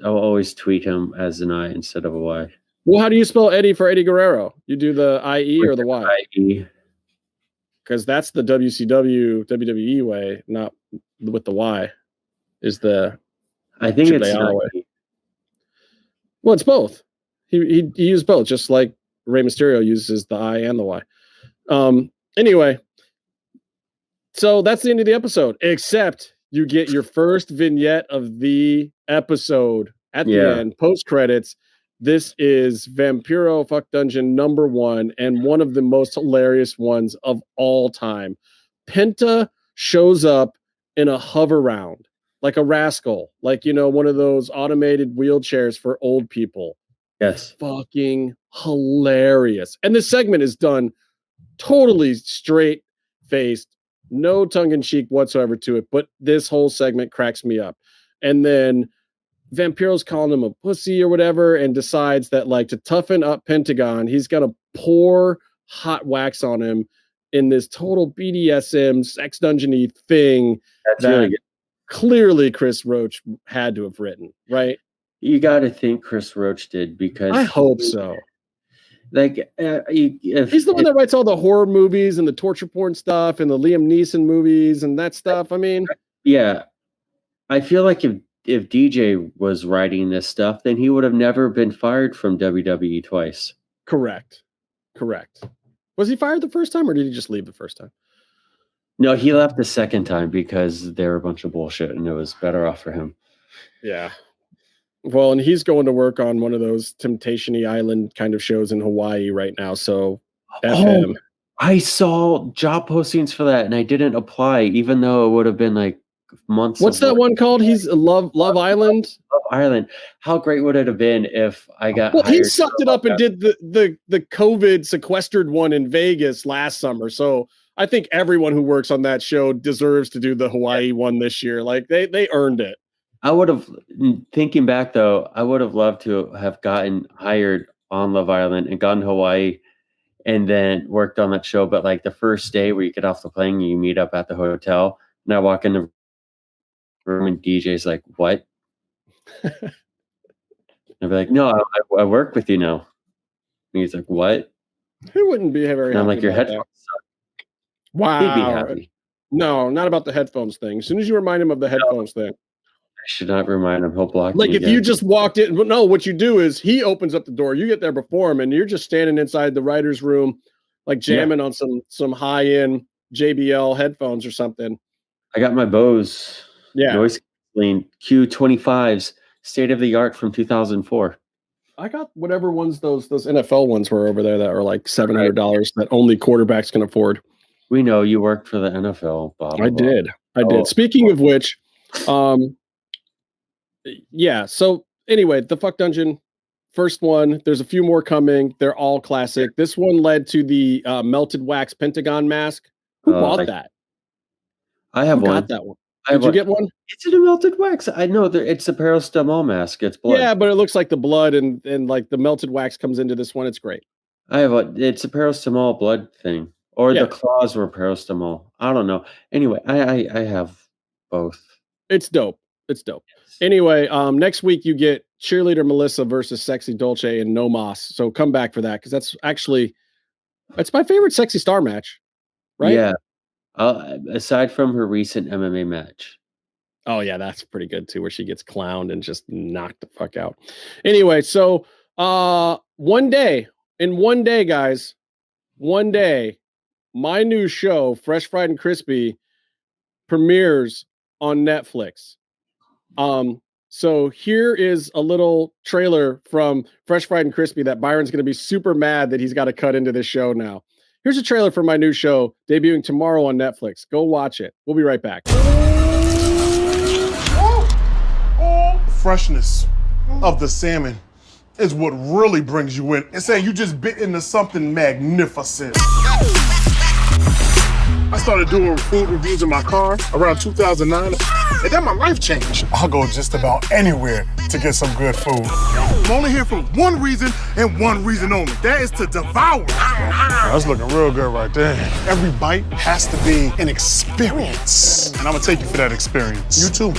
I'll always tweet him as an I instead of a Y. Well, how do you spell Eddie for Eddie Guerrero? You do the IE or the Y? IE. Because that's the WCW, WWE way, not with the Y. I think it's way. Well, it's both. He used both, just like Rey Mysterio uses the I and the Y. Anyway, so that's the end of the episode, except you get your first vignette of the episode at the end, post credits. This is Vampiro Fuck Dungeon #1 and one of the most hilarious ones of all time. Penta shows up in a hover round, like a rascal, like, one of those automated wheelchairs for old people. Yes. Fucking hilarious. And this segment is done totally straight faced. No tongue-in-cheek whatsoever to it, but this whole segment cracks me up. And then Vampiro's calling him a pussy or whatever and decides that, like, to toughen up Pentagon, he's going to pour hot wax on him in this total BDSM sex dungeon-y thing. That's really good. Clearly Chris Roach had to have written, right? You got to think Chris Roach did, because I hope so. Like, he's the one that writes all the horror movies and the torture porn stuff and the Liam Neeson movies and that stuff. I mean, yeah, I feel like if DJ was writing this stuff, then he would have never been fired from WWE twice. Correct. Was he fired the first time, or did he just leave the first time? No, he left the second time because they were a bunch of bullshit, and it was better off for him. Yeah. Well, and he's going to work on one of those Temptation-y Island kind of shows in Hawaii right now, so F him. I saw job postings for that, and I didn't apply, even though it would have been like months. What's that one called? He's Love Island? Love Island. How great would it have been if I got hired? He sucked it up and did the COVID sequestered one in Vegas last summer, so I think everyone who works on that show deserves to do the Hawaii one this year. Like they earned it. I would have, thinking back though, I would have loved to have gotten hired on Love Island and gone to Hawaii and then worked on that show. But like the first day where you get off the plane, you meet up at the hotel, and I walk in the room and DJ's like, "What?" I'd be like, "No, I work with you now." And he's like, "What?" He wouldn't be very happy. And I'm like, "Your headphones suck." Wow. He'd be happy. No, not about the headphones thing. As soon as you remind him of the headphones thing. I should not remind him. He'll block like me if again. you just walked in. No, what you do is he opens up the door. You get there before him, and you're just standing inside the writer's room, like jamming on some high-end JBL headphones or something. I got my Bose noise canceling Q25s, state of the art from 2004. I got whatever ones those NFL ones were over there that are like $700 that only quarterbacks can afford. We know you worked for the NFL, Bob. I did. Speaking of which, yeah. So anyway, the Fuck Dungeon, first one. There's a few more coming. They're all classic. This one led to the melted wax Pentagon mask. Who bought that? I have one. Got that one? Did you get one? It's a melted wax. I know it's a Perostamol mask. It's blood. Yeah, but it looks like the blood and like the melted wax comes into this one. It's great. It's a Perostamol blood thing, or the claws were Perostamol. I don't know. Anyway, I have both. It's dope. Anyway, next week you get Cheerleader Melissa versus Sexy Dolce and No Mas. So come back for that because that's my favorite Sexy Star match, right? Yeah. Aside from her recent MMA match. Oh yeah, that's pretty good too, where she gets clowned and just knocked the fuck out. Anyway, so one day, guys, my new show, Fresh Fried and Crispy, premieres on Netflix. So here is a little trailer from Fresh Fried and Crispy that Byron's going to be super mad that he's got to cut into this show now. Here's a trailer for my new show debuting tomorrow on Netflix. Go watch it. We'll be right back. Freshness of the salmon is what really brings you in. And saying you just bit into something magnificent. I started doing food reviews in my car around 2009, and then my life changed. I'll go just about anywhere to get some good food. I'm only here for one reason and one reason only. That is to devour. That's looking real good right there. Every bite has to be an experience. And I'm gonna take you for that experience. You too.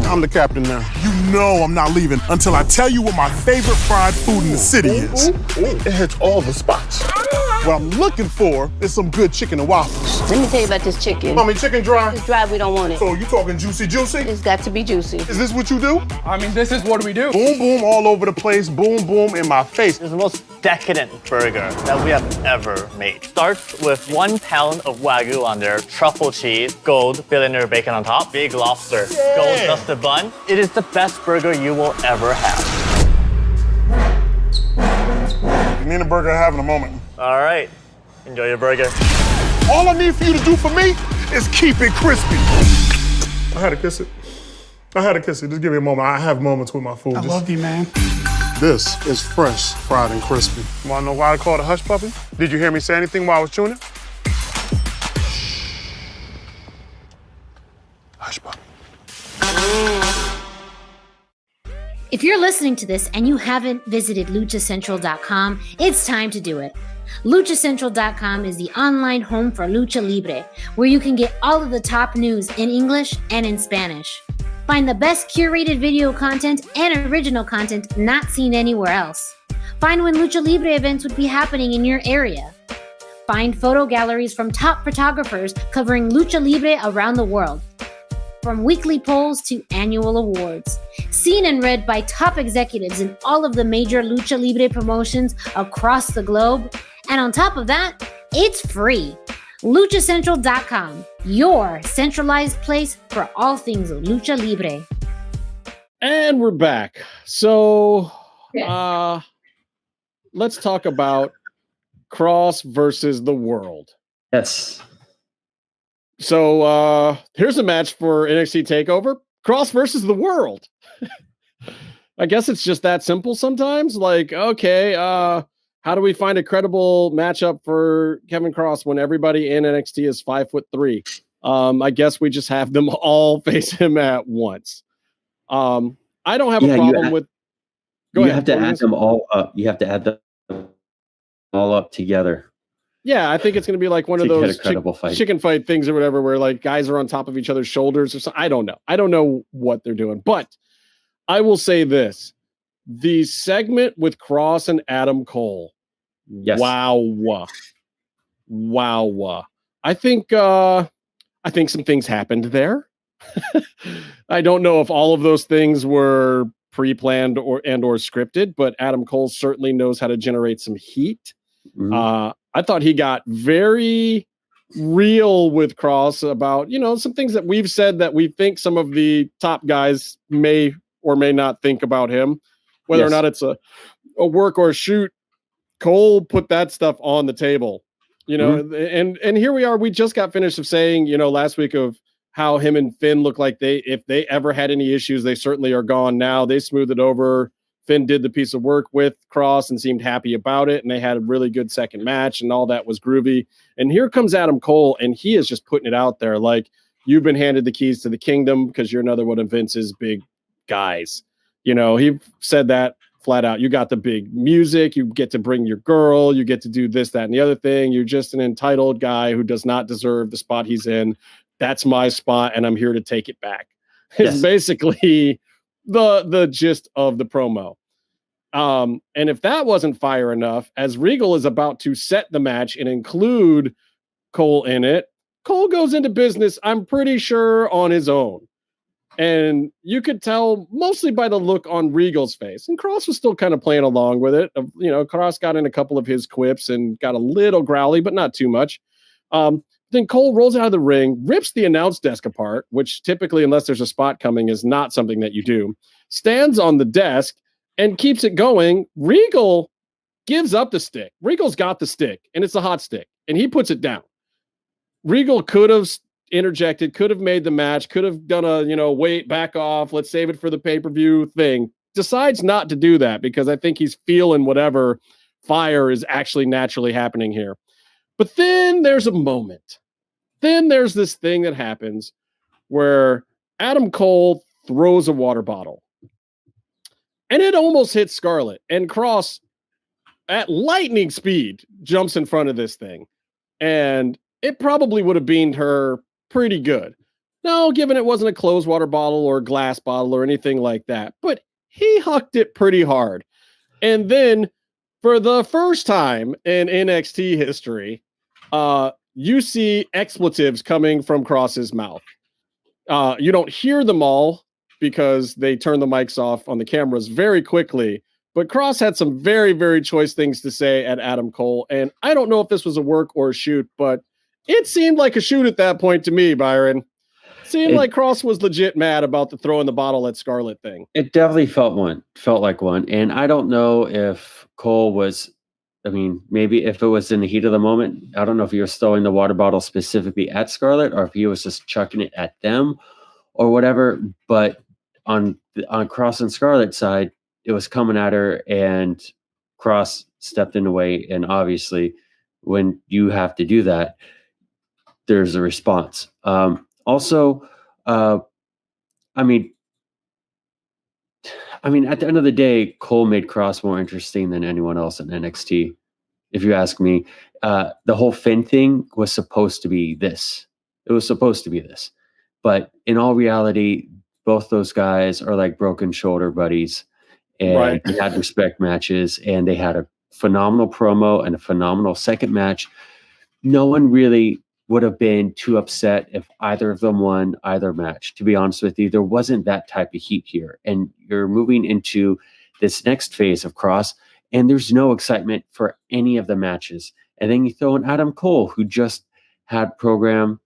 I'm the captain now. You know I'm not leaving until I tell you what my favorite fried food in the city is. It hits all the spots. What I'm looking for is some good chicken and waffles. Let me tell you about this chicken. Mommy, chicken dry? It's dry, we don't want it. So you talking juicy? It's got to be juicy. Is this what you do? I mean, this is what we do. Boom, boom all over the place, boom, boom in my face. It's the most decadent burger that we have ever made. Starts with 1 pound of Wagyu on there, truffle cheese, gold billionaire bacon on top, big lobster, gold dusted bun. It is the best burger you will ever have. Me and the burger are having a moment. All right, enjoy your burger. All I need for you to do for me is keep it crispy. I had to kiss it. Just give me a moment. I have moments with my food. I love you, man. This is fresh, fried, and crispy. You wanna know why I call it a hush puppy? Did you hear me say anything while I was chewing it? Hush puppy. If you're listening to this and you haven't visited luchacentral.com, it's time to do it. LuchaCentral.com is the online home for Lucha Libre, where you can get all of the top news in English and in Spanish. Find the best curated video content and original content not seen anywhere else. Find when Lucha Libre events would be happening in your area. Find photo galleries from top photographers covering Lucha Libre around the world. From weekly polls to annual awards. seen and read by top executives in all of the major Lucha Libre promotions across the globe. And on top of that, it's free. LuchaCentral.com, your centralized place for all things Lucha Libre. And we're back. So let's talk about Kross versus the World. Yes. So here's a match for NXT TakeOver. Kross versus the World. I guess it's just that simple sometimes. Like, okay, how do we find a credible matchup for Kevin Kross when everybody in NXT is 5'3"? I guess we just have them all face him at once. I don't have a problem with. You have to add them all up. You have to add them all up together. Yeah, I think it's going to be like one of those chicken fight things or whatever, where like guys are on top of each other's shoulders or something. I don't know. I don't know what they're doing, but I will say this: the segment with Kross and Adam Cole. Yes. Wow. I think some things happened there. I don't know if all of those things were pre-planned or scripted, but Adam Cole certainly knows how to generate some heat. Mm-hmm. I thought he got very real with Kross about, some things that we've said that we think some of the top guys may or may not think about him, whether or not it's a work or a shoot. Cole put that stuff on the table, and here we are. We just got finished of saying, last week of how him and Finn look like if they ever had any issues, they certainly are gone now. They smoothed it over. Finn did the piece of work with Kross and seemed happy about it. And they had a really good second match and all that was groovy. And here comes Adam Cole. And he is just putting it out there. Like, you've been handed the keys to the kingdom because you're another one of Vince's big guys. He said that flat out. You got the big music. You get to bring your girl. You get to do this, that, and the other thing. You're just an entitled guy who does not deserve the spot he's in. That's my spot, and I'm here to take it back. Yes. It's basically the gist of the promo. And if that wasn't fire enough, as Regal is about to set the match and include Cole in it, Cole goes into business, I'm pretty sure, on his own. And you could tell mostly by the look on Regal's face. And Kross was still kind of playing along with it. Kross got in a couple of his quips and got a little growly, but not too much. Then Cole rolls out of the ring, rips the announce desk apart, which typically, unless there's a spot coming, is not something that you do, stands on the desk and keeps it going. Regal gives up the stick. Regal's got the stick, and it's a hot stick, and he puts it down. Regal could have interjected, could have made the match, could have done a, wait, back off, let's save it for the pay-per-view thing. Decides not to do that because I think he's feeling whatever fire is actually naturally happening here. But then there's a moment. Then there's this thing that happens where Adam Cole throws a water bottle. And it almost hits Scarlett. And Kross, at lightning speed, jumps in front of this thing. And it probably would have beamed her pretty good. No, given it wasn't a closed water bottle or glass bottle or anything like that. But he hucked it pretty hard. And then, for the first time in NXT history, you see expletives coming from Kross's mouth. You don't hear them all because they turn the mics off on the cameras very quickly. But Kross had some very, very choice things to say at Adam Cole. And I don't know if this was a work or a shoot, but it seemed like a shoot at that point to me, Byron. Seemed like Kross was legit mad about the throwing the bottle at Scarlett thing. It definitely felt like one. And I don't know if Cole was, maybe if it was in the heat of the moment, I don't know if he was throwing the water bottle specifically at Scarlett or if he was just chucking it at them or whatever. But on Kross and Scarlett's side, it was coming at her and Kross stepped in the way. And obviously, when you have to do that, there's a response. Also, at the end of the day, Cole made Kross more interesting than anyone else in NXT. If you ask me, the whole Finn thing was supposed to be this. It was supposed to be this. But in all reality, both those guys are like broken shoulder buddies. And They had respect matches, and they had a phenomenal promo and a phenomenal second match. No one really would have been too upset if either of them won either match. To be honest with you, there wasn't that type of heat here. And you're moving into this next phase of Kross, and there's no excitement for any of the matches. And then you throw in Adam Cole, who just had program.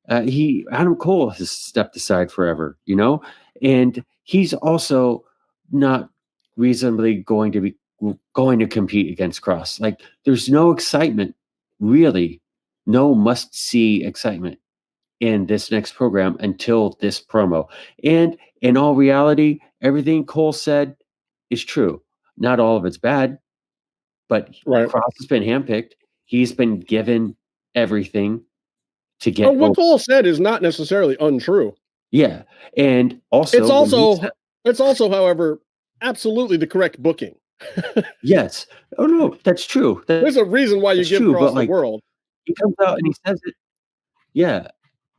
Adam Cole has stepped aside forever, you know, and he's also not reasonably going to compete against Kross. Like, there's no excitement, really, no must-see excitement in this next program until this promo. And in all reality, everything Cole said is true. Not all of it's bad, but Kross has been handpicked. He's been given everything to get. But what Cole said is not necessarily untrue. Yeah, and also it's also, however, absolutely the correct booking. Yes. Oh no, that's true. There's a reason why you give Kross the world. He comes out and he says it. Yeah.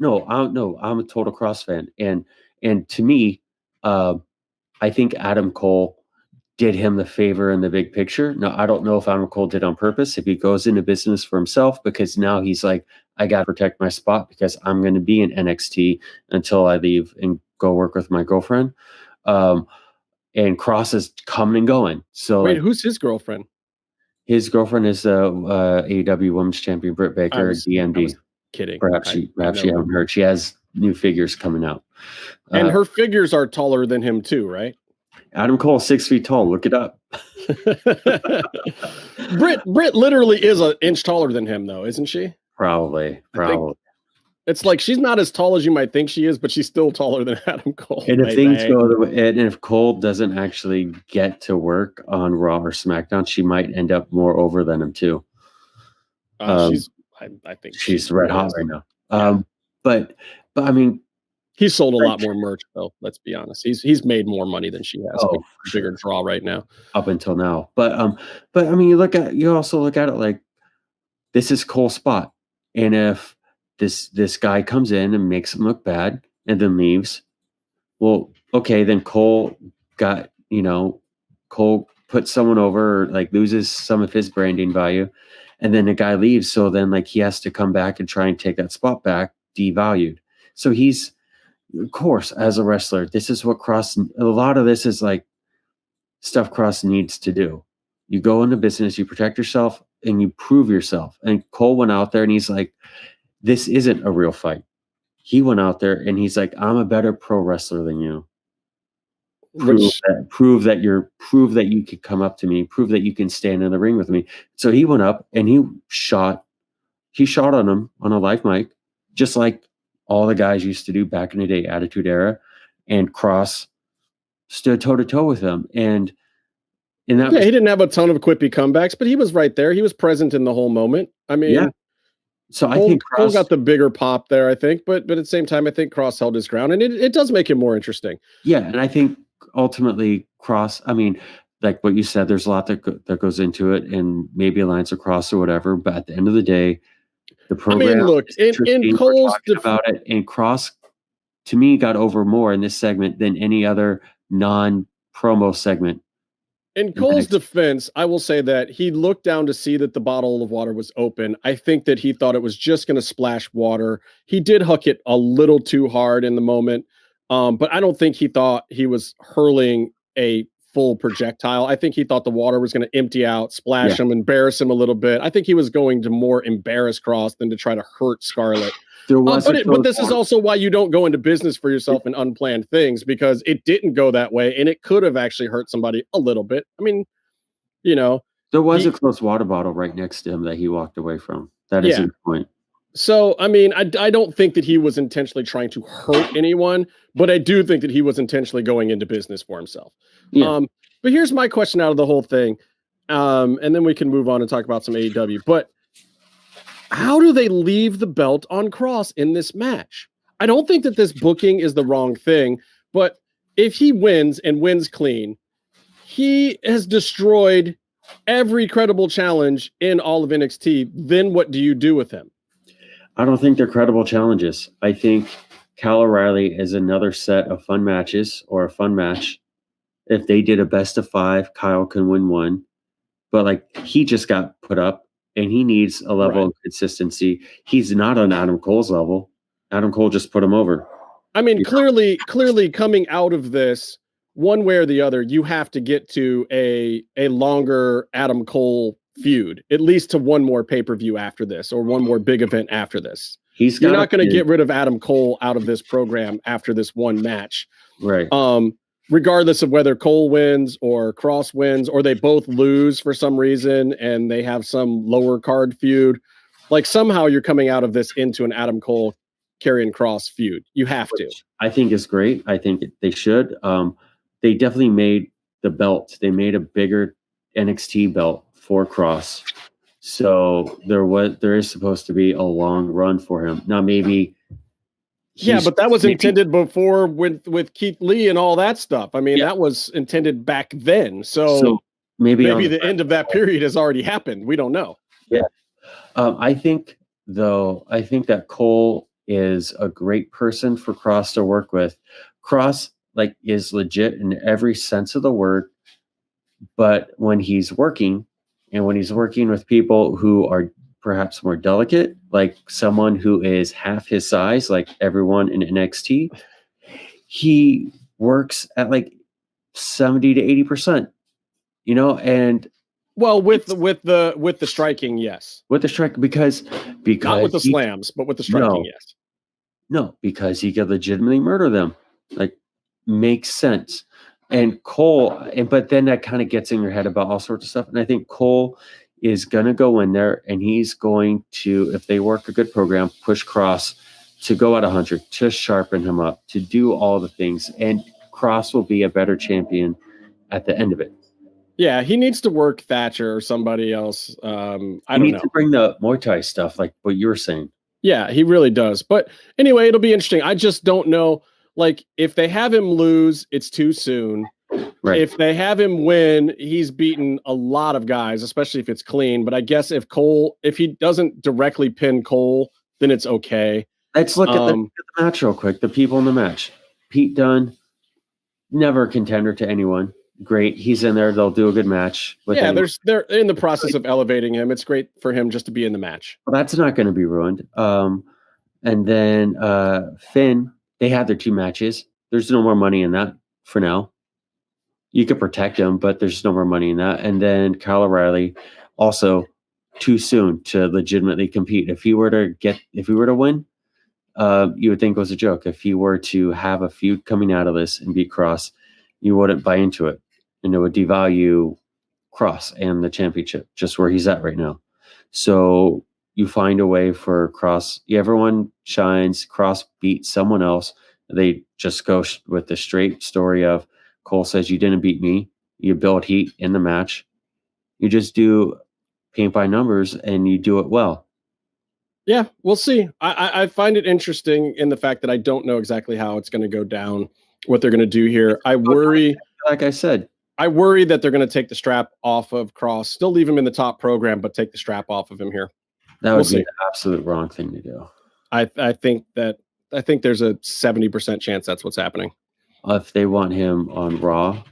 No, I'm a total Kross fan, and to me, I think Adam Cole did him the favor in the big picture. Now, I don't know if Adam Cole did on purpose, if he goes into business for himself, because now he's like, I got to protect my spot because I'm going to be in NXT until I leave and go work with my girlfriend. And Kross is coming and going. So wait, who's his girlfriend? His girlfriend is AEW Women's Champion Britt Baker, DMD. I was kidding. Perhaps she haven't heard. She has new figures coming out. And her figures are taller than him too, right? Adam Cole, 6 feet tall. Look it up. Britt literally is an inch taller than him, though, isn't she? Probably. It's like she's not as tall as you might think she is, but she's still taller than Adam Cole. And if things go the way, and if Cole doesn't actually get to work on Raw or SmackDown, she might end up more over than him too. I think she's red hot right now. But I mean, he's sold a lot more merch, though. Let's be honest. He's made more money than she has. Oh, bigger draw right now, up until now. But I mean, you also look at it like this is Cole's spot, and if this guy comes in and makes him look bad and then leaves, well, okay, then Cole puts someone over, or like loses some of his branding value, and then the guy leaves. So then like he has to come back and try and take that spot back, devalued. So he's, of course, as a wrestler, this is what Kross, a lot of this is like stuff Kross needs to do. You go into business, you protect yourself, and you prove yourself. And Cole went out there and he's like, this isn't a real fight. He went out there and he's like, I'm a better pro wrestler than you. Prove that you could come up to me, prove that you can stand in the ring with me. So he went up and he shot on him on a live mic, just like all the guys used to do back in the day, Attitude Era, and Kross stood toe to toe with him. And he didn't have a ton of quippy comebacks, but he was right there. He was present in the whole moment. I mean, yeah. So I think Cole got the bigger pop there, I think, but at the same time, I think Kross held his ground, and it does make it more interesting. Yeah, and I think ultimately Kross, I mean, like what you said, there's a lot that goes into it, and maybe Alliance of Kross or whatever, but at the end of the day, the program, I mean, look, in Cole's about it, and Kross, to me, got over more in this segment than any other non-promo segment. In Cole's defense, I will say that he looked down to see that the bottle of water was open. I think that he thought it was just going to splash water. He did hook it a little too hard in the moment, but I don't think he thought he was hurling a full projectile. I think he thought the water was going to empty out, splash him, embarrass him a little bit. I think he was going to more embarrass Kross than to try to hurt Scarlett. But this is also why you don't go into business for yourself in unplanned things, because it didn't go that way, and it could have actually hurt somebody a little bit. I mean, there was a closed water bottle right next to him that he walked away from. That is the point. So, I mean, I don't think that he was intentionally trying to hurt anyone, but I do think that he was intentionally going into business for himself. Yeah. But here's my question out of the whole thing, and then we can move on and talk about some AEW. But how do they leave the belt on Kross in this match? I don't think that this booking is the wrong thing, but if he wins and wins clean, he has destroyed every credible challenge in all of NXT. Then what do you do with him? I don't think they're credible challenges. I think Kyle O'Reilly is another set of fun matches, or a fun match. If they did a best of 5, Kyle can win one. But like, he just got put up and he needs a level of consistency. He's not on Adam Cole's level. Adam Cole just put him over. I mean, clearly coming out of this, one way or the other, you have to get to a longer Adam Cole feud, at least to one more pay-per-view after this, or one more big event after this. You're not going to get rid of Adam Cole out of this program after this one match. Right. Regardless of whether Cole wins or Kross wins, or they both lose for some reason and they have some lower card feud, like somehow you're coming out of this into an Adam Cole Karrion Kross feud. You have to. I think is great. I think they should. They definitely made the belt. They made a bigger NXT belt for Kross. So there is supposed to be a long run for him. Now maybe. Yeah, but that was intended before with Keith Lee and all that stuff. I mean, that was intended back then. So maybe the end of that period has already happened. We don't know. Yeah. I think that Cole is a great person for Kross to work with. Kross is legit in every sense of the word, but when he's working with people who are perhaps more delicate, like someone who is half his size, like everyone in NXT, he works at 70 to 80%, and with the striking, yes. With the strike, because not with the slams, but with the striking, yes. No, because he could legitimately murder them. Makes sense. And Cole, but then that kind of gets in your head about all sorts of stuff. And I think Cole is going to go in there and he's going to, if they work a good program, push Kross to go at 100, to sharpen him up, to do all the things. And Kross will be a better champion at the end of it. Yeah, he needs to work Thatcher or somebody else. I don't know. He needs to bring the Muay Thai stuff, like what you were saying. Yeah, he really does. But anyway, it'll be interesting. I just don't know. If they have him lose, it's too soon. Right. If they have him win, he's beaten a lot of guys, especially if it's clean. But I guess if he doesn't directly pin Cole, then it's okay. Let's look at the match real quick. The people in the match. Pete Dunne, never a contender to anyone. Great. He's in there. They'll do a good match. They're in the process of elevating him. It's great for him just to be in the match. Well, that's not going to be ruined. And then Finn, they had their 2 matches. There's no more money in that for now. You could protect him, but there's no more money in that. And then Kyle O'Reilly, also too soon to legitimately compete. If he were to win, you would think it was a joke. If he were to have a feud coming out of this and beat Kross, you wouldn't buy into it. And it would devalue Kross and the championship, just where he's at right now. So you find a way for Kross. Everyone shines. Kross beats someone else. They just go with the straight story of Cole says, you didn't beat me. You build heat in the match. You just do paint by numbers and you do it well. Yeah, we'll see. I find it interesting in the fact that I don't know exactly how it's going to go down, what they're going to do here. I worry, like I said, that they're going to take the strap off of Kross, still leave him in the top program, but take the strap off of him here. That would be the absolute wrong thing to do. I think there's a 70% chance that's what's happening. If they want him on Raw,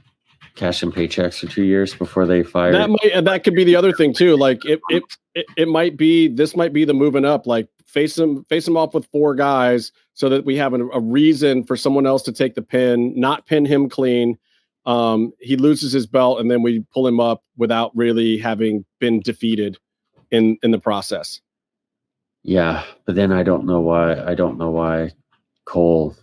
cash in paychecks for 2 years before they fire. That could be the other thing too. It might be the moving up. Face him off with 4 guys so that we have a reason for someone else to take the pin, not pin him clean. He loses his belt and then we pull him up without really having been defeated in the process. Yeah, but then I don't know why Cole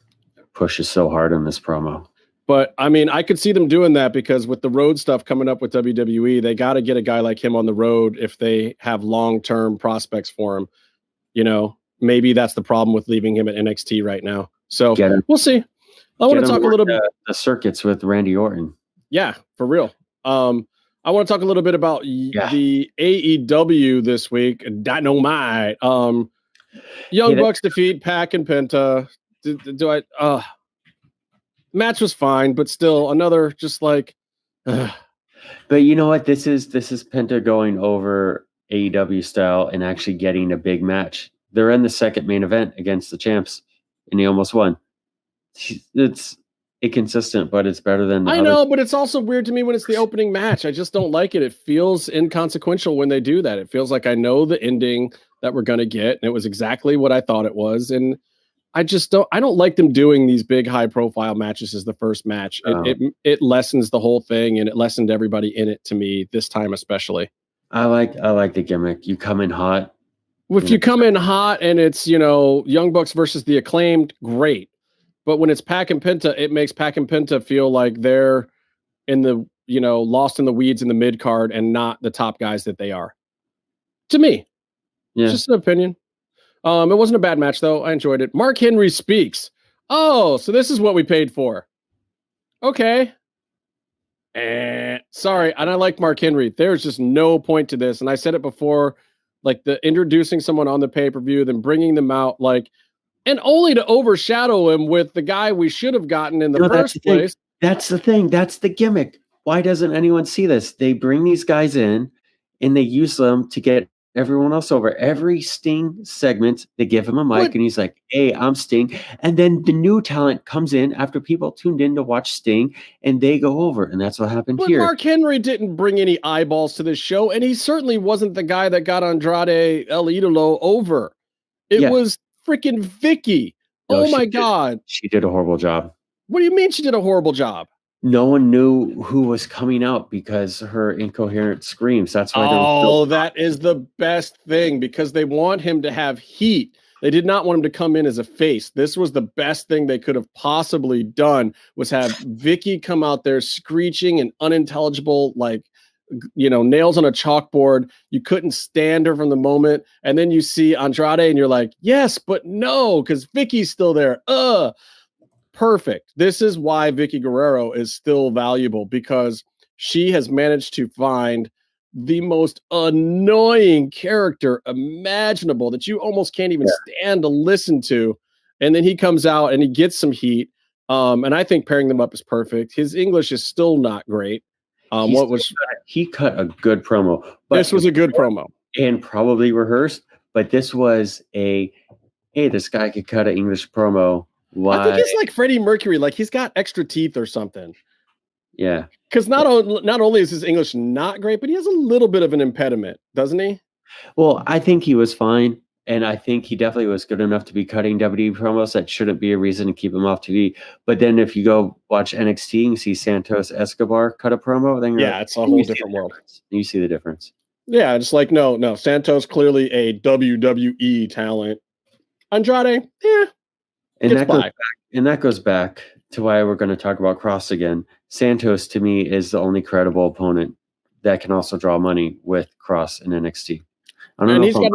pushes so hard in this promo. But I mean, I could see them doing that because with the road stuff coming up with WWE, they got to get a guy like him on the road if they have long-term prospects for him. Maybe that's the problem with leaving him at NXT right now. So we'll see. I want to talk a little bit the circuits with Randy Orton. Yeah, for real. I want to talk a little bit about the AEW this week. Dynamite. Young Bucks defeat Pac and Penta. Match was fine, but still another just like. But you know what? This is Penta going over AEW style and actually getting a big match. They're in the second main event against the champs, and he almost won. inconsistent, but it's better than I know, but it's also weird to me when it's the opening match. I just don't like it. It feels inconsequential when they do that. It feels like I know the ending that we're going to get, and it was exactly what I thought it was. And I don't like them doing these big high profile matches as the first match. It lessens the whole thing, and it lessened everybody in it to me this time, especially. I like the gimmick. You come in hot. If you come in hot and it's, Young Bucks versus the Acclaimed, great. But when it's Pac and Penta, it makes Pac and Penta feel like they're in the, lost in the weeds in the mid card and not the top guys that they are. To me. Yeah. It's just an opinion. It wasn't a bad match, though. I enjoyed it. Mark Henry speaks. Oh, so this is what we paid for. Okay. Sorry. And I like Mark Henry. There's just no point to this. And I said it before, like the introducing someone on the pay-per-view, then bringing them out, and only to overshadow him with the guy we should have gotten in the first place. That's the thing. That's the gimmick. Why doesn't anyone see this? They bring these guys in and they use them to get everyone else over. Every Sting segment, they give him a mic and he's like, hey, I'm Sting. And then the new talent comes in after people tuned in to watch Sting and they go over. And that's what happened here. Mark Henry didn't bring any eyeballs to this show. And he certainly wasn't the guy that got Andrade El Idolo over. It was freaking Vicky. No, oh my God. She did a horrible job. What do you mean she did a horrible job? No one knew who was coming out because her incoherent screams. That's why. That is the best thing because they want him to have heat. They did not want him to come in as a face. This was the best thing they could have possibly done was have Vicky come out there screeching and unintelligible, nails on a chalkboard. You couldn't stand her from the moment. And then you see Andrade and you're like, yes, but no, because Vicky's still there. Perfect. This is why Vicky Guerrero is still valuable because she has managed to find the most annoying character imaginable that you almost can't even stand to listen to. And then he comes out and he gets some heat. And I think pairing them up is perfect. His English is still not great. He cut a good promo. But this was a good promo. And probably rehearsed, but this was this guy could cut an English promo. Why? I think he's like Freddie Mercury, like he's got extra teeth or something. Yeah. Because not only is his English not great, but he has a little bit of an impediment, doesn't he? Well, I think he was fine. And I think he definitely was good enough to be cutting WWE promos. That shouldn't be a reason to keep him off TV. But then if you go watch NXT and see Santos Escobar cut a promo, then it's a whole different world. You see the difference. Yeah, it's like, no. Santos clearly a WWE talent. Andrade, And that goes back to why we're going to talk about Kross again. Santos, to me, is the only credible opponent that can also draw money with Kross in NXT. He's got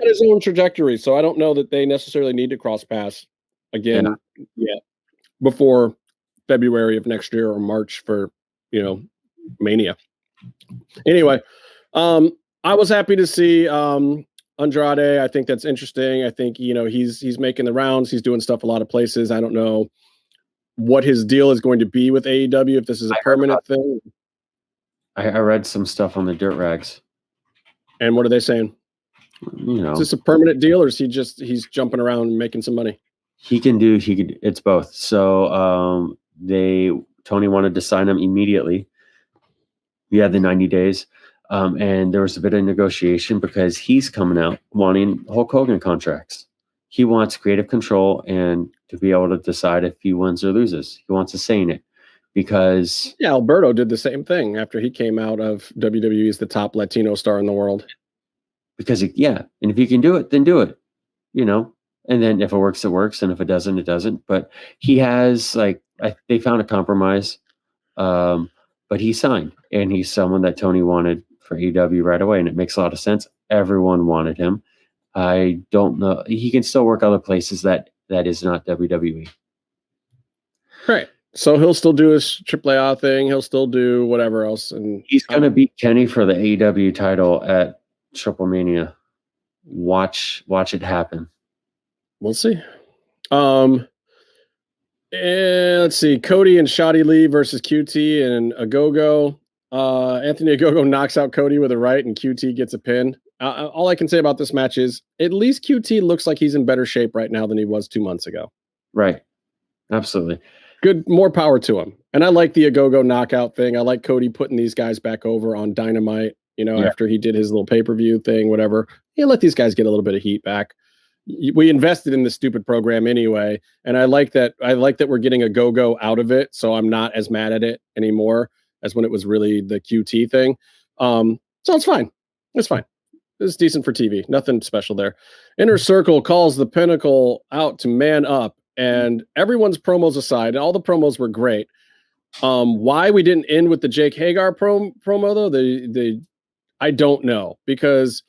his own trajectory, so I don't know that they necessarily need to cross pass again before February of next year or March for Mania. Anyway, I was happy to see Andrade. I think that's interesting. I think he's making the rounds. He's doing stuff a lot of places. I don't know what his deal is going to be with AEW if this is a permanent thing. I read some stuff on the Dirt Rags. And what are they saying? Is this a permanent deal or is he's jumping around and making some money? It's both. So Tony wanted to sign him immediately. We had the 90 days. And there was a bit of negotiation because he's coming out wanting Hulk Hogan contracts. He wants creative control and to be able to decide if he wins or loses. He wants a say in it because... Yeah, Alberto did the same thing after he came out of WWE as the top Latino star in the world. Because, and if you can do it, then do it, And then if it works, it works. And if it doesn't, it doesn't. But he has, they found a compromise. But he signed. And he's someone that Tony wanted for AEW right away, and it makes a lot of sense. Everyone wanted him. I don't know. He can still work other places that is not WWE. Right. So he'll still do his AAA thing. He'll still do whatever else. And he's going to beat Kenny for the AEW title at Triple Mania. Watch it happen. We'll see. And let's see. Cody and Shoddy Lee versus QT and Agogo. Anthony Agogo knocks out Cody with a right and QT gets a pin. All I can say about this match is at least QT looks like he's in better shape right now than he was 2 months ago. Right. Absolutely. Good, more power to him. And I like the Agogo knockout thing. I like Cody putting these guys back over on Dynamite, after he did his little pay-per-view thing, whatever. Let these guys get a little bit of heat back. We invested in this stupid program anyway, and I like that we're getting a go-go out of it, so I'm not as mad at it anymore as when it was really the QT thing. So it's fine. It's fine. It's decent for TV. Nothing special there. Inner Circle calls the Pinnacle out to man up, and everyone's promos aside, and all the promos were great. Why we didn't end with the Jake Hagar promo though, I don't know, because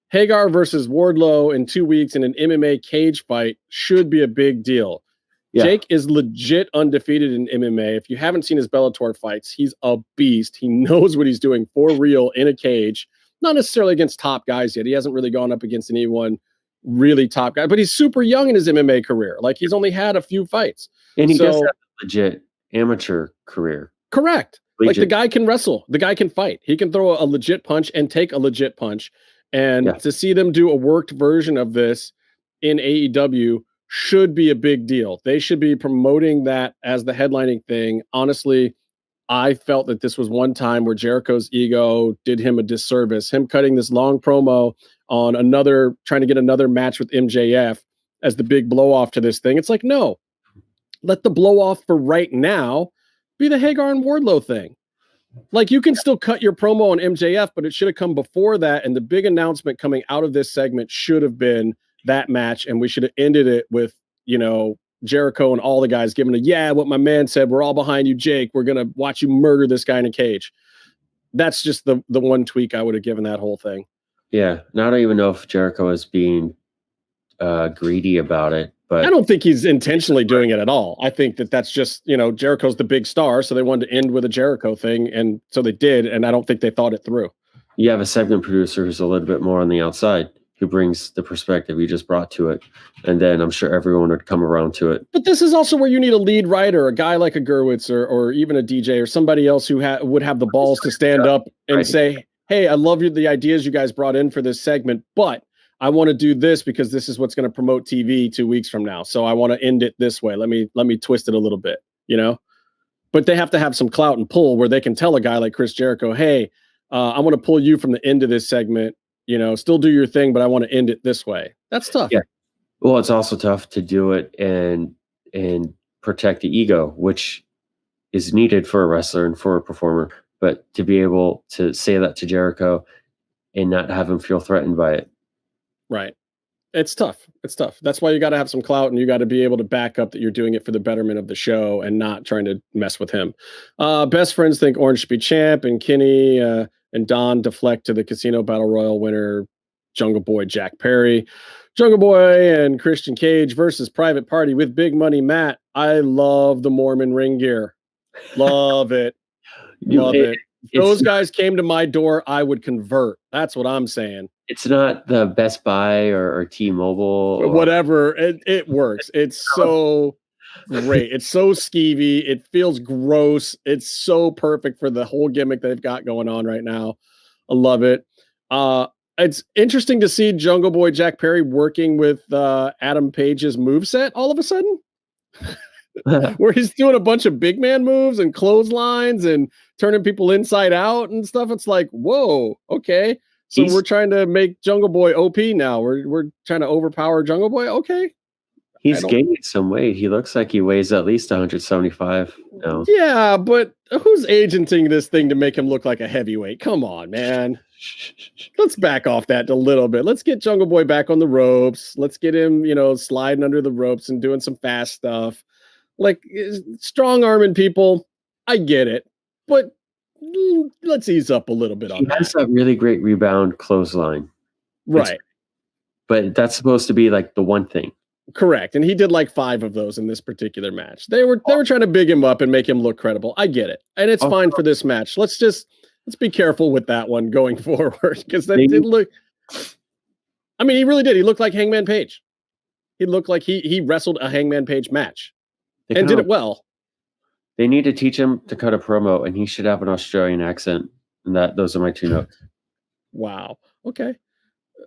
Hagar versus Wardlow in 2 weeks in an MMA cage fight should be a big deal. Yeah. Jake is legit undefeated in MMA. If you haven't seen his Bellator fights, he's a beast. He knows what he's doing for real in a cage. Not necessarily against top guys yet. He hasn't really gone up against anyone really top guy, but he's super young in his MMA career. Like, he's only had a few fights. And he does have a legit amateur career. Correct. Legit. Like, the guy can wrestle. The guy can fight. He can throw a legit punch and take a legit punch. And to see them do a worked version of this in AEW should be a big deal. They should be promoting that as the headlining thing. Honestly, I felt that this was one time where Jericho's ego did him a disservice. Him cutting this long promo on trying to get another match with MJF as the big blow off to this thing. It's like, no, let the blow off for right now be the Hagar and Wardlow thing. Like, you can still cut your promo on MJF, but it should have come before that. And the big announcement coming out of this segment should have been that match. And we should have ended it with, Jericho and all the guys giving what my man said. We're all behind you, Jake. We're going to watch you murder this guy in a cage. That's just the one tweak I would have given that whole thing. Yeah. Now I don't even know if Jericho is being greedy about it. But I don't think he's intentionally doing it at all. I think that's just, Jericho's the big star, so they wanted to end with a Jericho thing, and so they did, and I don't think they thought it through. You have a segment producer who's a little bit more on the outside, who brings the perspective you just brought to it, and then I'm sure everyone would come around to it. But this is also where you need a lead writer, a guy like a Gerwitz or even a DJ or somebody else who would have the balls to stand up and say, hey, I love the ideas you guys brought in for this segment, but I want to do this because this is what's going to promote TV 2 weeks from now. So I want to end it this way. Let me twist it a little bit, but they have to have some clout and pull where they can tell a guy like Chris Jericho, hey, I want to pull you from the end of this segment, still do your thing, but I want to end it this way. That's tough. Yeah. Well, it's also tough to do it and protect the ego, which is needed for a wrestler and for a performer, but to be able to say that to Jericho and not have him feel threatened by it. Right. It's tough. That's why you got to have some clout, and you got to be able to back up that you're doing it for the betterment of the show and not trying to mess with him. Best friends think Orange should be champ, and Kenny and Don deflect to the Casino Battle Royal winner, Jungle Boy Jack Perry. Jungle Boy and Christian Cage versus Private Party with Big Money Matt. I love the Mormon ring gear. Love it. Love it. If those guys came to my door, I would convert. That's what I'm saying. It's not the Best Buy or T-Mobile. Or whatever. It works. It's so great. It's so skeevy. It feels gross. It's so perfect for the whole gimmick they've got going on right now. I love it. It's interesting to see Jungle Boy Jack Perry working with Adam Page's moveset all of a sudden. Where he's doing a bunch of big man moves and clotheslines and turning people inside out and stuff. It's like, whoa, okay. So we're trying to make Jungle Boy OP now. We're trying to overpower Jungle Boy. Okay. He's gaining some weight. He looks like he weighs at least 175 now. Yeah, but who's agenting this thing to make him look like a heavyweight? Come on, man. Let's back off that a little bit. Let's get Jungle Boy back on the ropes. Let's get him, sliding under the ropes and doing some fast stuff. Like, strong arming people, I get it, but let's ease up a little bit on that. He has a really great rebound clothesline. Right. But that's supposed to be like the one thing. Correct. And he did like 5 of those in this particular match. They were trying to big him up and make him look credible. I get it. And it's fine for this match. Let's be careful with that one going forward, because that did look, I mean, he really did. He looked like Hangman Page. He looked like he wrestled a Hangman Page match. And did it well. They need to teach him to cut a promo, and he should have an Australian accent. And those are my 2 notes. Wow. Okay.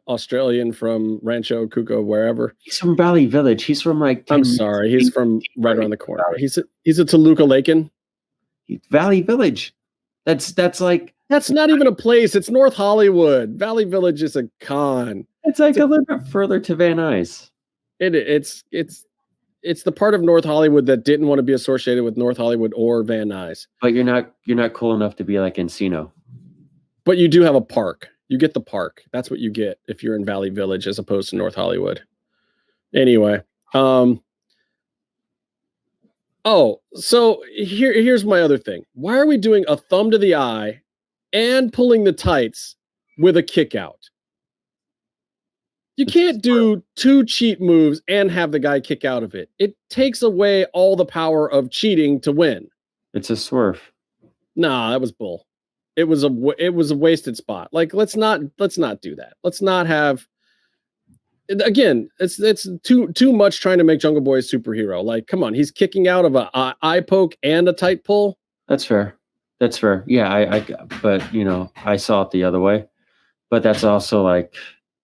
Australian from Rancho Cucamonga, wherever. He's from Valley Village. He's from like. I'm sorry, he's from right around the corner. He's a Toluca Lakin. Valley Village. That's like. That's not even a place. It's North Hollywood. Valley Village is a con. It's like a little bit further to Van Nuys. It's the part of North Hollywood that didn't want to be associated with North Hollywood or Van Nuys. But you're not cool enough to be like Encino. But you do have a park. You get the park. That's what you get if you're in Valley Village as opposed to North Hollywood. Anyway, so here's my other thing. Why are we doing a thumb to the eye and pulling the tights with a kick out? You can't do 2 cheat moves and have the guy kick out of it. It takes away all the power of cheating to win. It's a swerve. Nah, that was bull. It was a wasted spot. Like, let's not do that. Let's not have. Again, it's too much trying to make Jungle Boy a superhero. Like, come on, he's kicking out of a eye poke and a tight pull. That's fair. Yeah, but I saw it the other way. But that's also like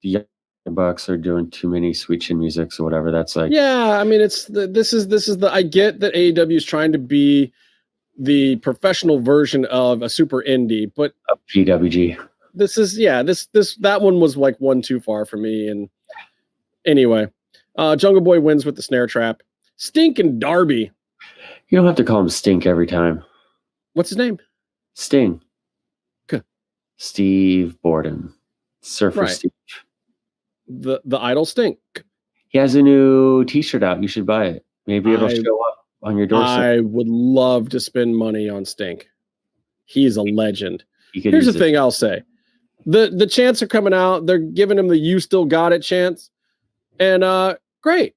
the Bucks are doing too many sweet chin musics or whatever. That's like, yeah, I mean, this is the I get that AEW is trying to be the professional version of a super indie, but a PWG. That one was like one too far for me. And anyway, Jungle Boy wins with the snare trap. Stink and Darby. You don't have to call him Stink every time. What's his name? Sting. Okay. Steve Borden. Surfer right. Steve. The idol Stink. He has a new t-shirt out. You should buy it. Maybe it'll show up on your doorstep. I would love to spend money on Stink. He's a legend. Here's the thing I'll say. The chants are coming out. They're giving him the "You Still Got It" chants. And great.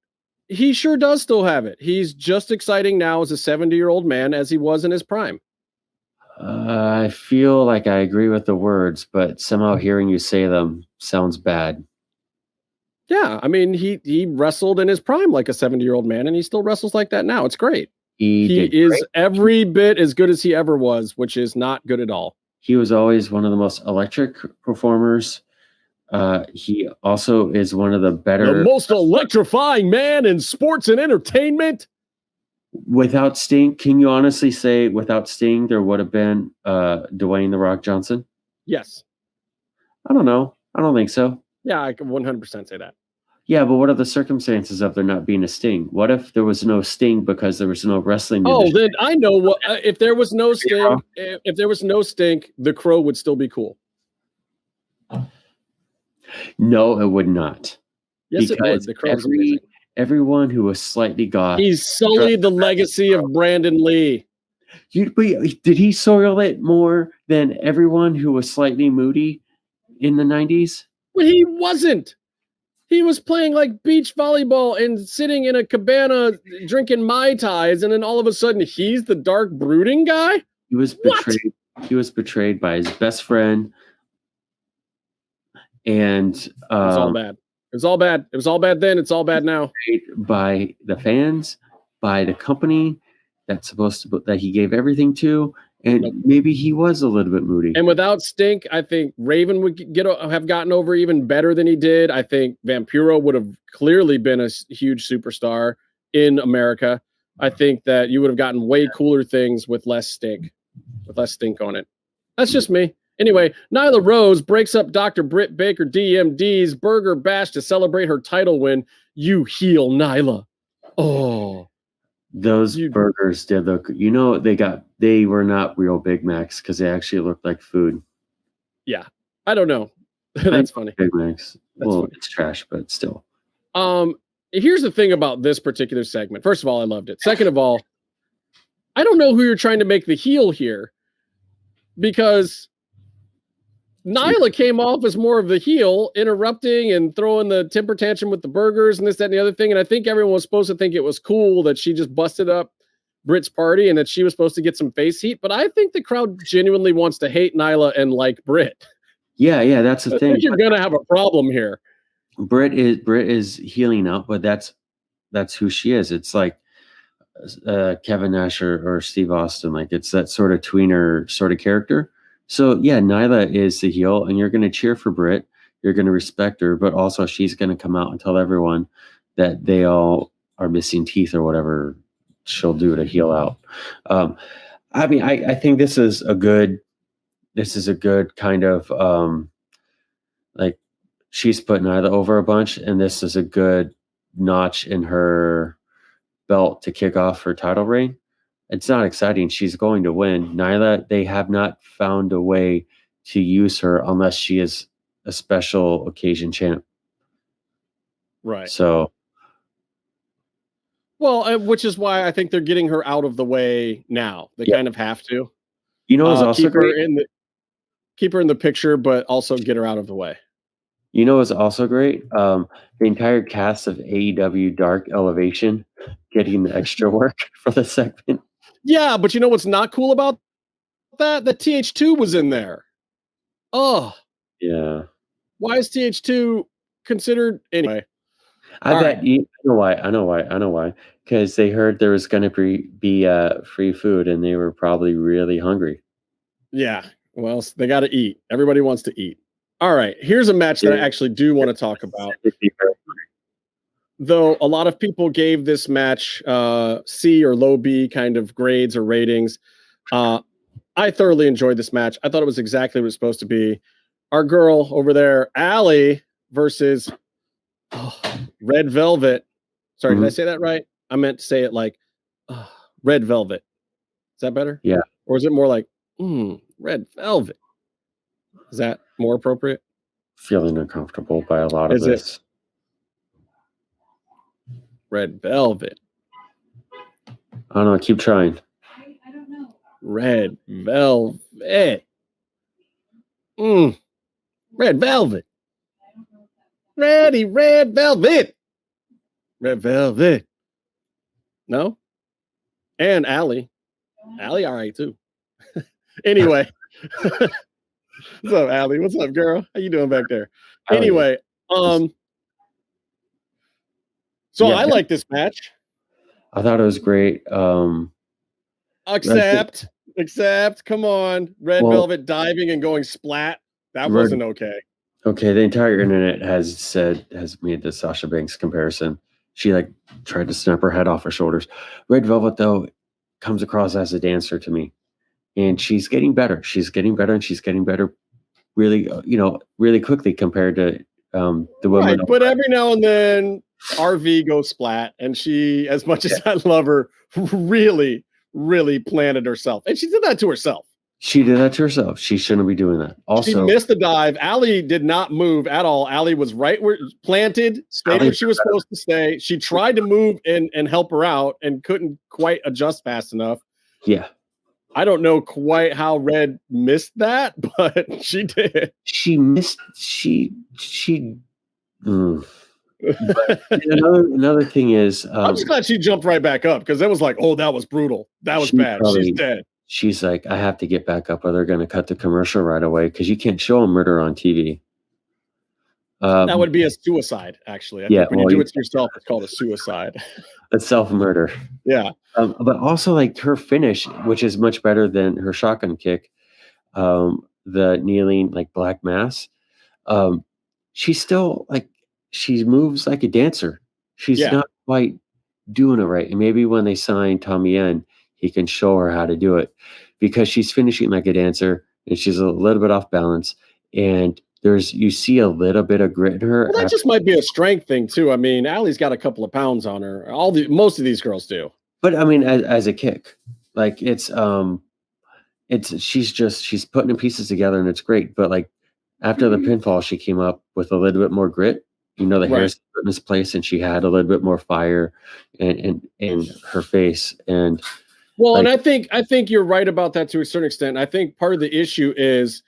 He sure does still have it. He's just exciting now as a 70-year-old man as he was in his prime. I feel like I agree with the words, but somehow hearing you say them sounds bad. Yeah, I mean, he wrestled in his prime like a 70-year-old man, and he still wrestles like that now. It's great. He is great. Every bit as good as he ever was, which is not good at all. He was always one of the most electric performers. He also is one of the most electrifying man in sports and entertainment. Without Sting, can you honestly say without Sting, there would have been Dwayne "The Rock" Johnson? Yes. I don't know. I don't think so. Yeah, I can 100% say that. Yeah, but what are the circumstances of there not being a Sting? What if there was no Sting because there was no wrestling musician? Oh, then I know what. If there was no Sting, if there was no Stink, the Crow would still be cool. No, it would not. Yes, it would. The Crow is amazing. Everyone who was slightly goth. He's sullied the legacy of Brandon Lee. Did he soil it more than everyone who was slightly moody in the 90s? Well, he wasn't. He was playing like beach volleyball and sitting in a cabana drinking Mai Tais, and then all of a sudden he's the dark brooding guy? He was betrayed. He was betrayed by his best friend. And it was all bad. It was all bad. It was all bad then. It's all bad now. By the fans, by the company that he gave everything to, and maybe he was a little bit moody. And without Stink, I think Raven would have gotten over even better than he did. I think Vampiro would have clearly been a huge superstar in America. I think that you would have gotten way cooler things with less Stink on it. That's just me. Anyway, Nyla Rose breaks up Dr. Britt Baker DMD's Burger Bash to celebrate her title win. You heel, Nyla. Oh, those burgers did look. They were not real Big Macs because they actually looked like food. Yeah, I don't know. That's funny. Big Macs. Funny. It's trash, but still. Here's the thing about this particular segment. First of all, I loved it. Second of all, I don't know who you're trying to make the heel here, because Nyla came off as more of the heel, interrupting and throwing the temper tantrum with the burgers and this, that, and the other thing. And I think everyone was supposed to think it was cool that she just busted up Britt's party and that she was supposed to get some face heat. But I think the crowd genuinely wants to hate Nyla and like Britt. Yeah, that's the thing. I think you're going to have a problem here. Britt is healing out, but that's who she is. It's like Kevin Nash or Steve Austin. Like, it's that sort of tweener sort of character. So yeah, Nyla is the heel, and you're going to cheer for Britt. you're going to respect her, but also she's going to come out and tell everyone that they all are missing teeth or whatever she'll do to heal out. I mean, I think this is a good kind of like she's put Nyla over a bunch, and this is a good notch in her belt to kick off her title reign. It's not exciting. She's going to win. Nyla, they have not found a way to use her unless she is a special occasion champ. Right. So, well, which is why I think they're getting her out of the way now. They kind of have to. You know, it's also keep great. Keep her in the picture, but also get her out of the way. You know, what's also great. The entire cast of AEW Dark Elevation getting the extra work for the segment. Yeah, but you know what's not cool about that? That TH2 was in there. Oh. Yeah. Why is TH2 considered anyway? I bet you I know why. Because they heard there was going to be free food, and they were probably really hungry. Yeah. Well, they got to eat. Everybody wants to eat. All right. Here's a match that I actually do want to talk about. Though a lot of people gave this match C or low B kind of grades or ratings. I thoroughly enjoyed this match. I thought it was exactly what it was supposed to be. Our girl over there, Allie, versus Red Velvet. Sorry, did I say that right? I meant to say it like Red Velvet. Is that better? Yeah. Or is it more like Red Velvet? Is that more appropriate? Feeling uncomfortable by a lot of this. Red Velvet. I don't know. Keep trying. I don't know. Red Velvet. Red Velvet. Ready, Red Velvet. Red Velvet. No? And Allie. Allie, all right, too. Anyway. What's up, Allie? What's up, girl? How you doing back there? Anyway, so I like this match. I thought it was great. Except, come on. Red Velvet diving and going splat. That wasn't okay. Okay, the entire internet has made the Sasha Banks comparison. She tried to snap her head off her shoulders. Red Velvet, though, comes across as a dancer to me. And she's getting better. She's getting better, and she's getting better really, really quickly compared to the women. Right, but every now and then RV goes splat, and she, as much as I love her, really, really planted herself. And she did that to herself. She did that to herself. She shouldn't be doing that. Also, she missed the dive. Allie did not move at all. Allie was right where planted, stayed where she was supposed to stay. She tried to move and help her out and couldn't quite adjust fast enough. Yeah. I don't know quite how Red missed that, but she did. She missed. But another thing is, I'm just glad she jumped right back up because it was like, oh, that was brutal. That was bad. She's dead. She's like, I have to get back up, or they're going to cut the commercial right away because you can't show a murder on TV. That would be a suicide, actually. I think when you do it to yourself, it's called a suicide. A self-murder. Yeah. But also her finish, which is much better than her shotgun kick, the kneeling black mass. She's still she moves like a dancer. She's not quite doing it right. And maybe when they sign Tommy Yen, he can show her how to do it because she's finishing like a dancer and she's a little bit off balance. And you see a little bit of grit in her. Well, that just might be a strength thing too. I mean, Allie's got a couple of pounds on her. Most of these girls do. But I mean, as a kick, she's putting the pieces together and it's great. But after the pinfall, she came up with a little bit more grit. The hair's put in its place, and she had a little bit more fire in her face. And and I think you're right about that to a certain extent. I think part of the issue is,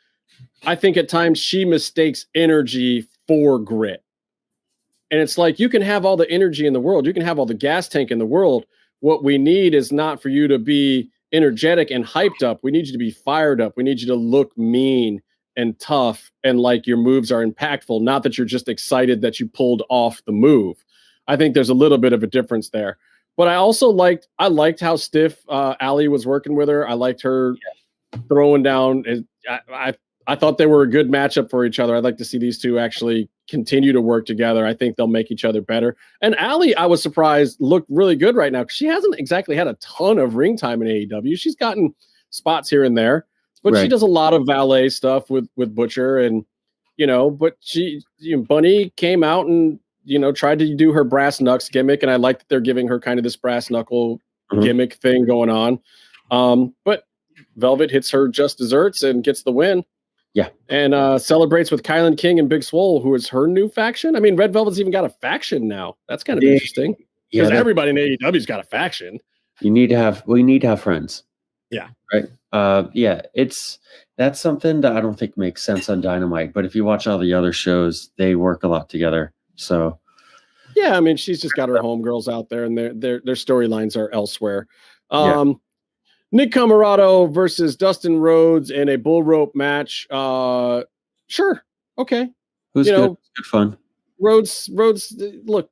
I think at times she mistakes energy for grit. And it's like, you can have all the energy in the world. You can have all the gas tank in the world. What we need is not for you to be energetic and hyped up. We need you to be fired up. We need you to look mean and tough and like your moves are impactful, not that you're just excited that you pulled off the move. I think there's a little bit of a difference there. But I also liked how stiff Allie was working with her. I liked her throwing down. I I thought they were a good matchup for each other. I'd like to see these two actually continue to work together. I think they'll make each other better. And Allie, I was surprised, looked really good right now because she hasn't exactly had a ton of ring time in AEW. She's gotten spots here and there, but she does a lot of valet stuff with Butcher, and but Bunny came out and tried to do her brass knucks gimmick, and I like that they're giving her kind of this brass knuckle gimmick thing going on. But Velvet hits her just desserts and gets the win. Yeah. And celebrates with Kylan King and Big Swole, who is her new faction. I mean, Red Velvet's even got a faction now. That's kind of interesting. Because everybody in AEW's got a faction. We need to have friends. Yeah. Right. That's something that I don't think makes sense on Dynamite. But if you watch all the other shows, they work a lot together. So yeah, I mean, she's just got her homegirls out there, and their storylines are elsewhere. Nick Camarado versus Dustin Rhodes in a bull rope match. Sure. Okay. Who's good fun. Rhodes, look,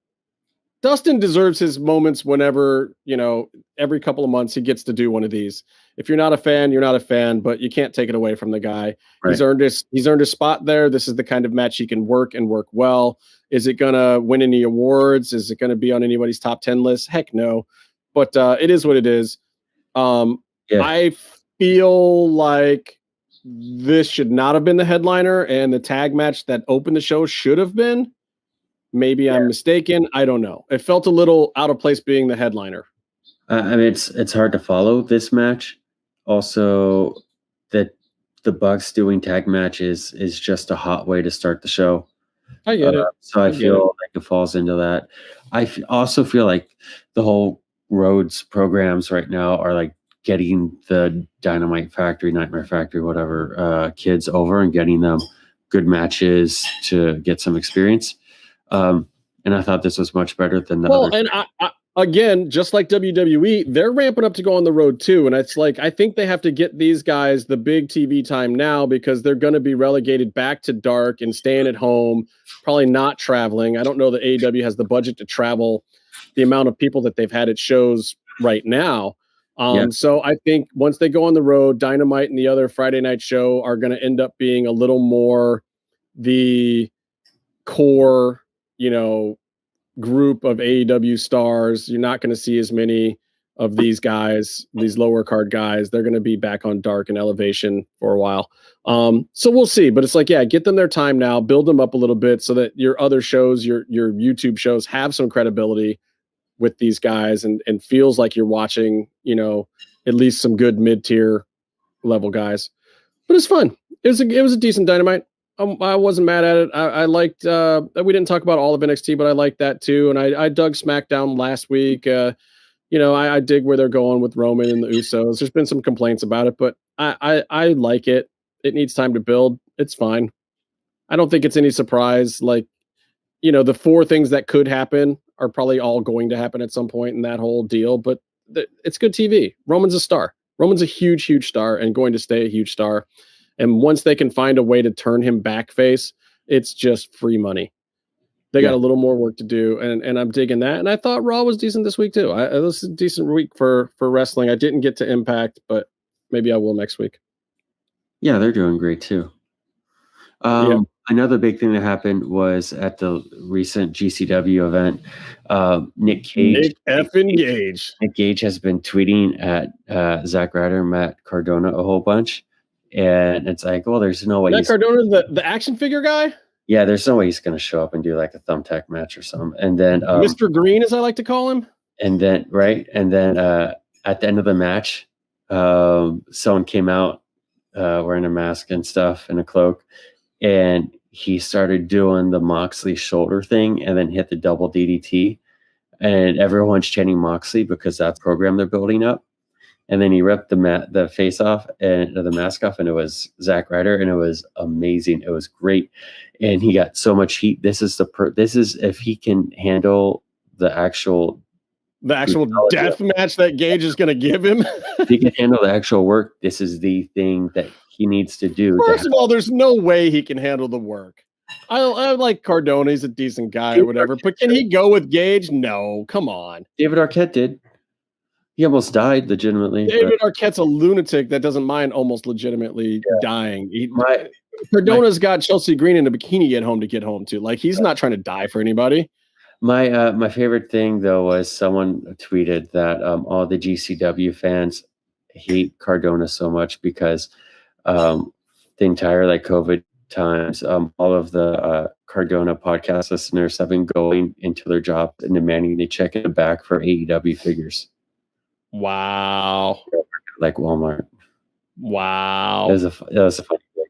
Dustin deserves his moments whenever, every couple of months he gets to do one of these. If you're not a fan, you're not a fan, but you can't take it away from the guy. Right. He's earned his spot there. This is the kind of match he can work and work well. Is it going to win any awards? Is it going to be on anybody's top 10 list? Heck no. But it is what it is. I feel like this should not have been the headliner, and the tag match that opened the show should have been. Maybe I'm mistaken. I don't know. It felt a little out of place being the headliner. I mean, it's hard to follow this match. Also, that the Bucks doing tag matches is just a hot way to start the show. I get it. So I feel like it falls into that. I also feel like the whole Rhodes programs right now are like getting the Dynamite Factory, Nightmare Factory, whatever, kids over and getting them good matches to get some experience. And I thought this was much better than the other. And again, just like WWE, they're ramping up to go on the road too. And it's like, I think they have to get these guys the big TV time now because they're going to be relegated back to dark and staying at home, probably not traveling. I don't know that AEW has the budget to travel the amount of people that they've had at shows right now. So I think once they go on the road, Dynamite and the other Friday night show are going to end up being a little more the core, group of AEW stars. You're not going to see as many of these guys, these lower card guys. They're going to be back on Dark and Elevation for a while. So we'll see, but it's like, get them their time now, build them up a little bit so that your other shows, your YouTube shows have some credibility with these guys and feels like you're watching, at least some good mid-tier level guys. But it's fun. It was a decent Dynamite. I wasn't mad at it. I liked we didn't talk about all of NXT, but I liked that too. And I dug SmackDown last week. I dig where they're going with Roman and the Usos. There's been some complaints about it, but I like it. It needs time to build. It's fine. I don't think it's any surprise. Like, the four things that could happen are probably all going to happen at some point in that whole deal, but it's good TV. Roman's a star. Roman's a huge, huge star and going to stay a huge star. And once they can find a way to turn him back face, it's just free money. They got a little more work to do, and I'm digging that. And I thought Raw was decent this week too. It was a decent week for wrestling. I didn't get to Impact, but maybe I will next week. Yeah, they're doing great too. Another big thing that happened was at the recent GCW event, Nick Gage has been tweeting at Zack Ryder and Matt Cardona a whole bunch. And it's like, well, there's no way. Matt Cardona, the action figure guy? Yeah, there's no way he's going to show up and do like a thumbtack match or something. And then Mr. Green, as I like to call him. And then at the end of the match, someone came out wearing a mask and stuff and a cloak, and he started doing the Moxley shoulder thing and then hit the double DDT. And everyone's chanting Moxley because that's the program they're building up. And then he ripped the face off and the mask off, and it was Zack Ryder, and it was amazing. It was great, and he got so much heat. This is if he can handle the actual death match that Gage is going to give him. If he can handle the actual work, this is the thing that he needs to do. First of all, there's no way he can handle the work. I like Cardona; he's a decent guy or whatever. But can he go with Gage? No, come on. David Arquette did. He almost died legitimately. David Arquette's a lunatic that doesn't mind almost legitimately dying. Cardona's got Chelsea Green in a bikini at home to get home to. Like, he's not trying to die for anybody. My favorite thing though was someone tweeted that all the GCW fans hate Cardona so much because the entire like COVID times, all of the Cardona podcast listeners have been going into their jobs and demanding they check in the back for AEW figures. Wow. Like Walmart. Wow. That was a funny thing.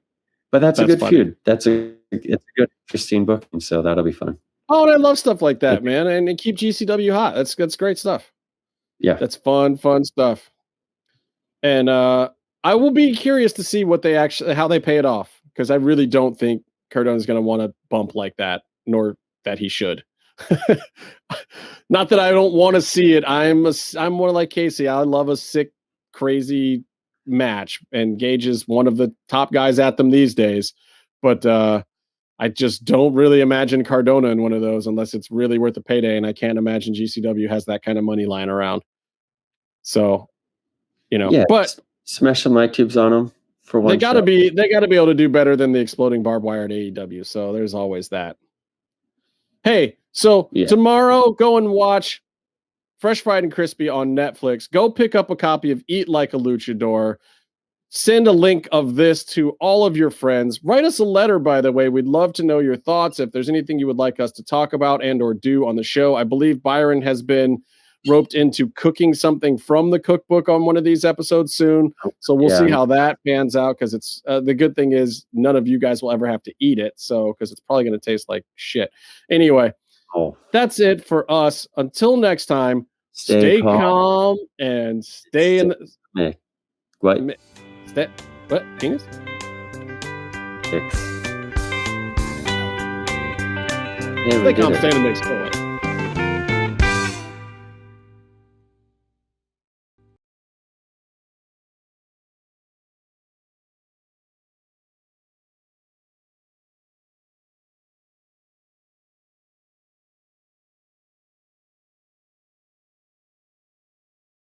But that's a good funny. feud. It's a good, interesting booking, so that'll be fun. Oh, and I love stuff like that, man. And keep GCW hot. That's great stuff. Yeah. That's fun stuff. And I will be curious to see how they pay it off, because I really don't think Cardona's going to want to bump like that, nor that he should. Not that I don't want to see it. I'm more like Casey. I love a sick, crazy match, and Gage is one of the top guys at them these days. But I just don't really imagine Cardona in one of those unless it's really worth a payday, and I can't imagine GCW has that kind of money lying around. So, but smash some light tubes on them for one. They gotta be able to do better than the exploding barbed wire at AEW. So there's always that. Hey, so tomorrow go and watch Fresh Fried and Crispy on Netflix. Go pick up a copy of Eat Like a Luchador. Send a link of this to all of your friends. Write us a letter, by the way. We'd love to know your thoughts. If there's anything you would like us to talk about and or do on the show. I believe Byron has been roped into cooking something from the cookbook on one of these episodes soon. So we'll see how that pans out, because it's the good thing is none of you guys will ever have to eat it. So, because it's probably going to taste like shit. Anyway, that's it for us. Until next time, stay calm and stay in the... What? What? Penis? Yeah, I think I'm staying in the mix.